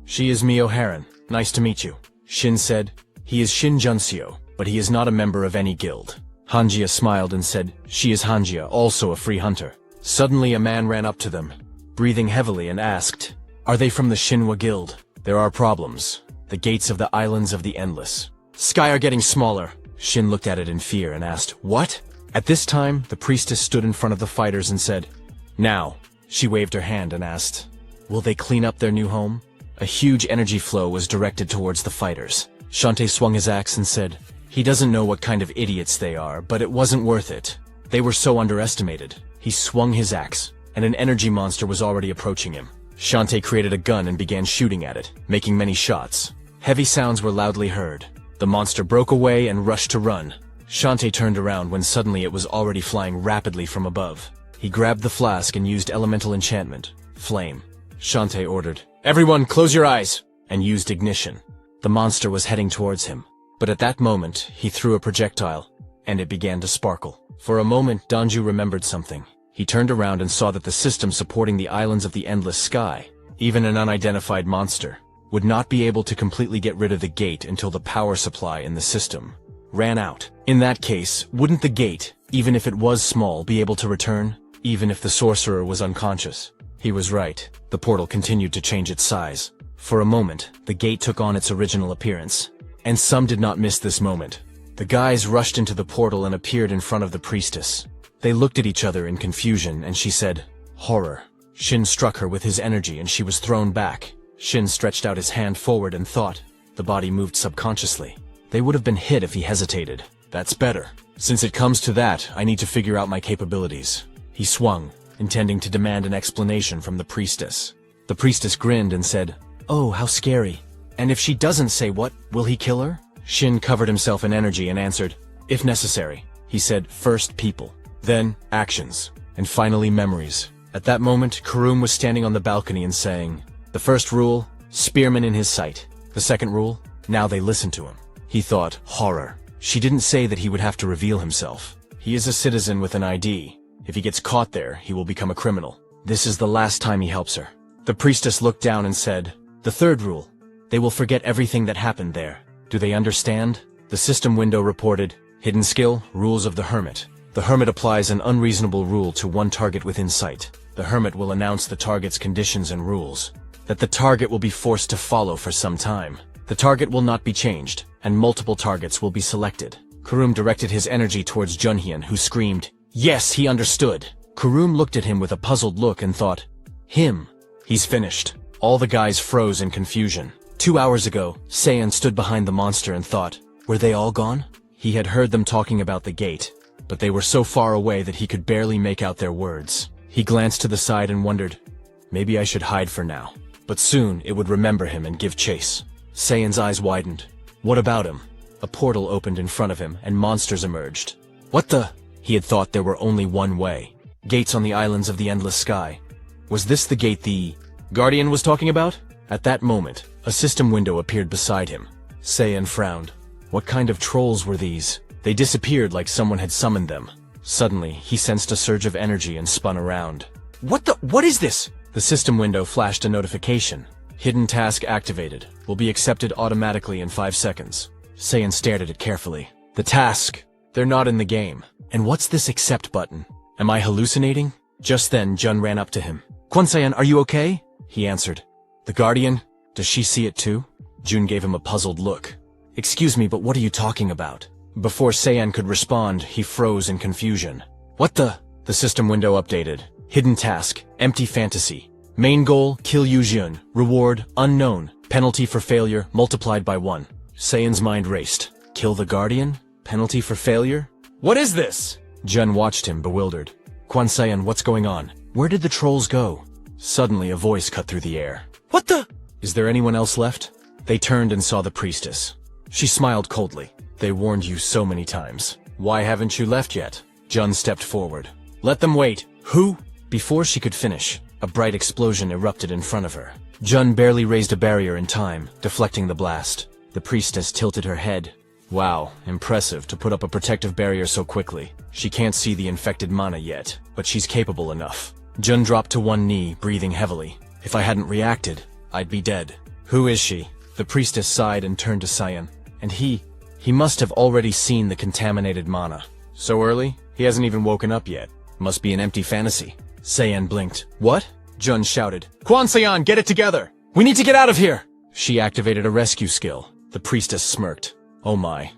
"She is Mio Heron. Nice to meet you." Shin said, "He is Shin Junseo, but he is not a member of any guild." Hanjia smiled and said, "She is Hanjia, also a free hunter." Suddenly a man ran up to them, breathing heavily, and asked, "Are they from the Shinhwa Guild? There are problems. The gates of the Islands of the Endless Sky are getting smaller." Shin looked at it in fear and asked, "What?" At this time, the priestess stood in front of the fighters and said, "Now." She waved her hand and asked, "Will they clean up their new home?" A huge energy flow was directed towards the fighters. Shantae swung his axe and said, He doesn't know what kind of idiots they are, but it wasn't worth it. They were so underestimated. He swung his axe, and an energy monster was already approaching him. Shantae created a gun and began shooting at it, making many shots. Heavy sounds were loudly heard. The monster broke away and rushed to run. Shantae turned around when suddenly it was already flying rapidly from above. He grabbed the flask and used elemental enchantment, Flame. Shantae ordered, "Everyone, close your eyes!" and used ignition. The monster was heading towards him, but at that moment, he threw a projectile, and it began to sparkle. For a moment, Danju remembered something. He turned around and saw that the system supporting the islands of the endless sky, even an unidentified monster, would not be able to completely get rid of the gate until the power supply in the system ran out. In that case, wouldn't the gate, even if it was small, be able to return, even if the sorcerer was unconscious? He was right. The portal continued to change its size. For a moment, the gate took on its original appearance. And some did not miss this moment. The guys rushed into the portal and appeared in front of the priestess. They looked at each other in confusion, and she said, "Horror." Shin struck her with his energy and she was thrown back. Shin stretched out his hand forward and thought. The body moved subconsciously. They would have been hit if he hesitated. That's better. Since it comes to that, I need to figure out my capabilities. He swung, intending to demand an explanation from the priestess. The priestess grinned and said, "Oh, how scary. And if she doesn't say what, will he kill her?" Shin covered himself in energy and answered, "If necessary." He said, "First people, then actions, and finally memories." At that moment, Kurum was standing on the balcony and saying, "The first rule, spearman in his sight. The second rule, now they listen to him." He thought, horror. She didn't say that he would have to reveal himself. He is a citizen with an ID. If he gets caught there, he will become a criminal. This is the last time he helps her. The priestess looked down and said, "The third rule, they will forget everything that happened there. Do they understand?" The system window reported, "Hidden skill, rules of the hermit. The hermit applies an unreasonable rule to one target within sight. The hermit will announce the target's conditions and rules, that the target will be forced to follow for some time. The target will not be changed, and multiple targets will be selected." Kurum directed his energy towards Junhyun, who screamed, "Yes, he understood." Kurum looked at him with a puzzled look and thought, "Him. He's finished." All the guys froze in confusion. 2 hours ago, Saiyan stood behind the monster and thought, were they all gone? He had heard them talking about the gate, but they were so far away that he could barely make out their words. He glanced to the side and wondered, maybe I should hide for now. But soon it would remember him and give chase. Saiyan's eyes widened. What about him? A portal opened in front of him and monsters emerged. What the? He had thought there were only one way. Gates on the islands of the endless sky. Was this the gate the Guardian was talking about? At that moment, a system window appeared beside him. Saiyan frowned. What kind of trolls were these? They disappeared like someone had summoned them. Suddenly, he sensed a surge of energy and spun around. What is this? The system window flashed a notification. Hidden task activated. Will be accepted automatically in 5 seconds. Saiyan stared at it carefully. The task. They're not in the game. And what's this accept button? Am I hallucinating? Just then, Jun ran up to him. Kwon Saiyan, are you okay? He answered. The Guardian? Does she see it too? Jun gave him a puzzled look. Excuse me, but what are you talking about? Before Saiyan could respond, he froze in confusion. What the? The system window updated. Hidden task. Empty fantasy. Main goal, kill Yujun. Reward, unknown. Penalty for failure, multiplied by 1. Saiyan's mind raced. Kill the Guardian? Penalty for failure? What is this? Jun watched him, bewildered. Kwon Saiyan, what's going on? Where did the trolls go? Suddenly, a voice cut through the air. What the? Is there anyone else left? They turned and saw the priestess. She smiled coldly. They warned you so many times. Why haven't you left yet? Jun stepped forward. Let them wait. Who? Before she could finish, a bright explosion erupted in front of her. Jun barely raised a barrier in time, deflecting the blast. The priestess tilted her head. Wow, impressive to put up a protective barrier so quickly. She can't see the infected mana yet, but she's capable enough. Jun dropped to one knee, breathing heavily. If I hadn't reacted, I'd be dead. Who is she? The priestess sighed and turned to Saiyan. And he must have already seen the contaminated mana. So early? He hasn't even woken up yet. Must be an empty fantasy. Saiyan blinked. What? Jun shouted. Kwon Saiyan, get it together! We need to get out of here! She activated a rescue skill. The priestess smirked. Oh my.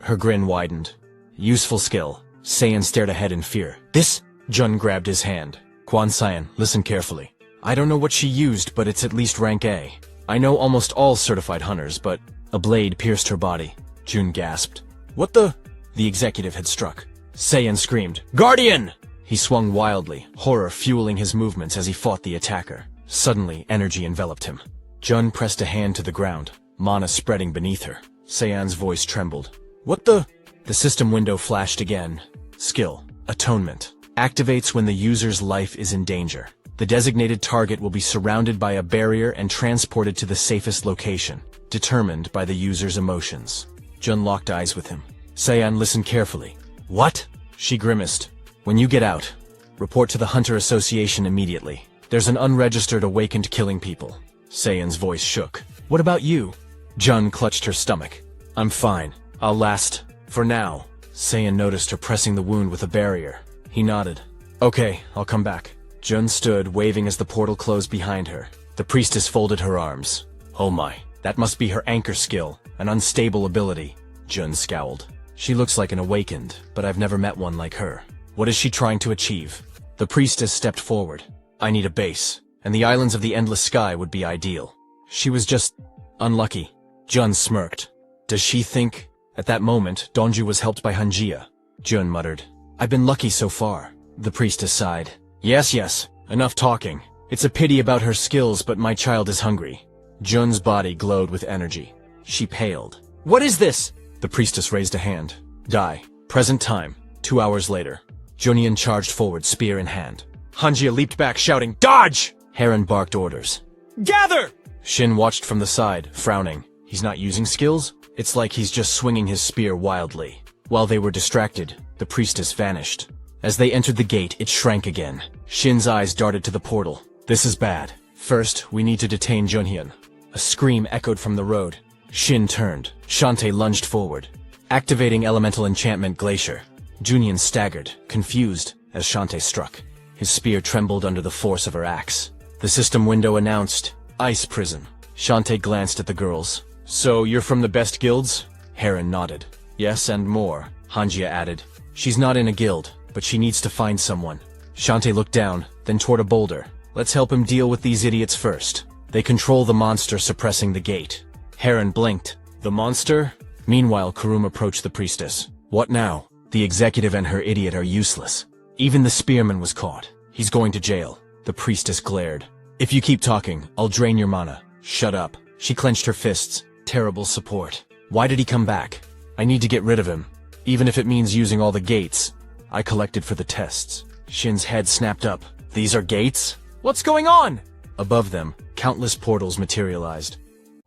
Her grin widened. Useful skill. Saiyan stared ahead in fear. This? Jun grabbed his hand. Kwon Saiyan, listen carefully. I don't know what she used, but it's at least rank A. I know almost all certified hunters, but a blade pierced her body. Jun gasped. What the? The executive had struck. Saiyan screamed, "Guardian!" He swung wildly, horror fueling his movements as he fought the attacker. Suddenly, energy enveloped him. Jun pressed a hand to the ground, mana spreading beneath her. Saiyan's voice trembled. What the? The system window flashed again. Skill. Atonement. Activates when the user's life is in danger. The designated target will be surrounded by a barrier and transported to the safest location, determined by the user's emotions. Jun locked eyes with him. Saiyan listened carefully. What? She grimaced. When you get out, report to the Hunter Association immediately. There's an unregistered awakened killing people. Saiyan's voice shook. What about you? Jun clutched her stomach. I'm fine. I'll last. For now. Saiyan noticed her pressing the wound with a barrier. He nodded. Okay, I'll come back. Jun stood, waving as the portal closed behind her. The priestess folded her arms. Oh my, that must be her anchor skill, an unstable ability. Jun scowled. She looks like an awakened, but I've never met one like her. What is she trying to achieve? The priestess stepped forward. I need a base, and the islands of the endless sky would be ideal. She was just unlucky. Jun smirked. Does she think? At that moment, Donju was helped by Hanjia. Jun muttered. I've been lucky so far. The priestess sighed. Yes, enough talking. It's a pity about her skills, but my child is hungry. Jun's body glowed with energy. She paled. What is this? The priestess raised a hand. Die. Present time. 2 hours later. Junian charged forward, spear in hand. Hanjia leaped back, shouting, Dodge! Heron barked orders. Gather! Shin watched from the side, frowning. He's not using skills? It's like he's just swinging his spear wildly. While they were distracted, the priestess vanished. As they entered the gate, it shrank again. Shin's eyes darted to the portal. This is bad. First, we need to detain Junhyun. A scream echoed from the road. Shin turned. Shantae lunged forward. Activating elemental enchantment Glacier. Junhyun staggered, confused, as Shantae struck. His spear trembled under the force of her axe. The system window announced, Ice Prison. Shantae glanced at the girls. So, you're from the best guilds? Heron nodded. Yes, and more, Hanjia added. She's not in a guild, but she needs to find someone. Shantae looked down, then toward a boulder. Let's help him deal with these idiots first. They control the monster suppressing the gate. Heron blinked. The monster? Meanwhile, Karum approached the priestess. What now? The executive and her idiot are useless. Even the spearman was caught. He's going to jail. The priestess glared. If you keep talking, I'll drain your mana. Shut up. She clenched her fists. Terrible support. Why did he come back? I need to get rid of him. Even if it means using all the gates. I collected for the tests. Shin's head snapped up. These are gates? What's going on? Above them, countless portals materialized.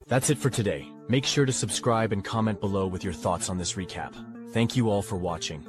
That's it for today. Make sure to subscribe and comment below with your thoughts on this recap. Thank you all for watching.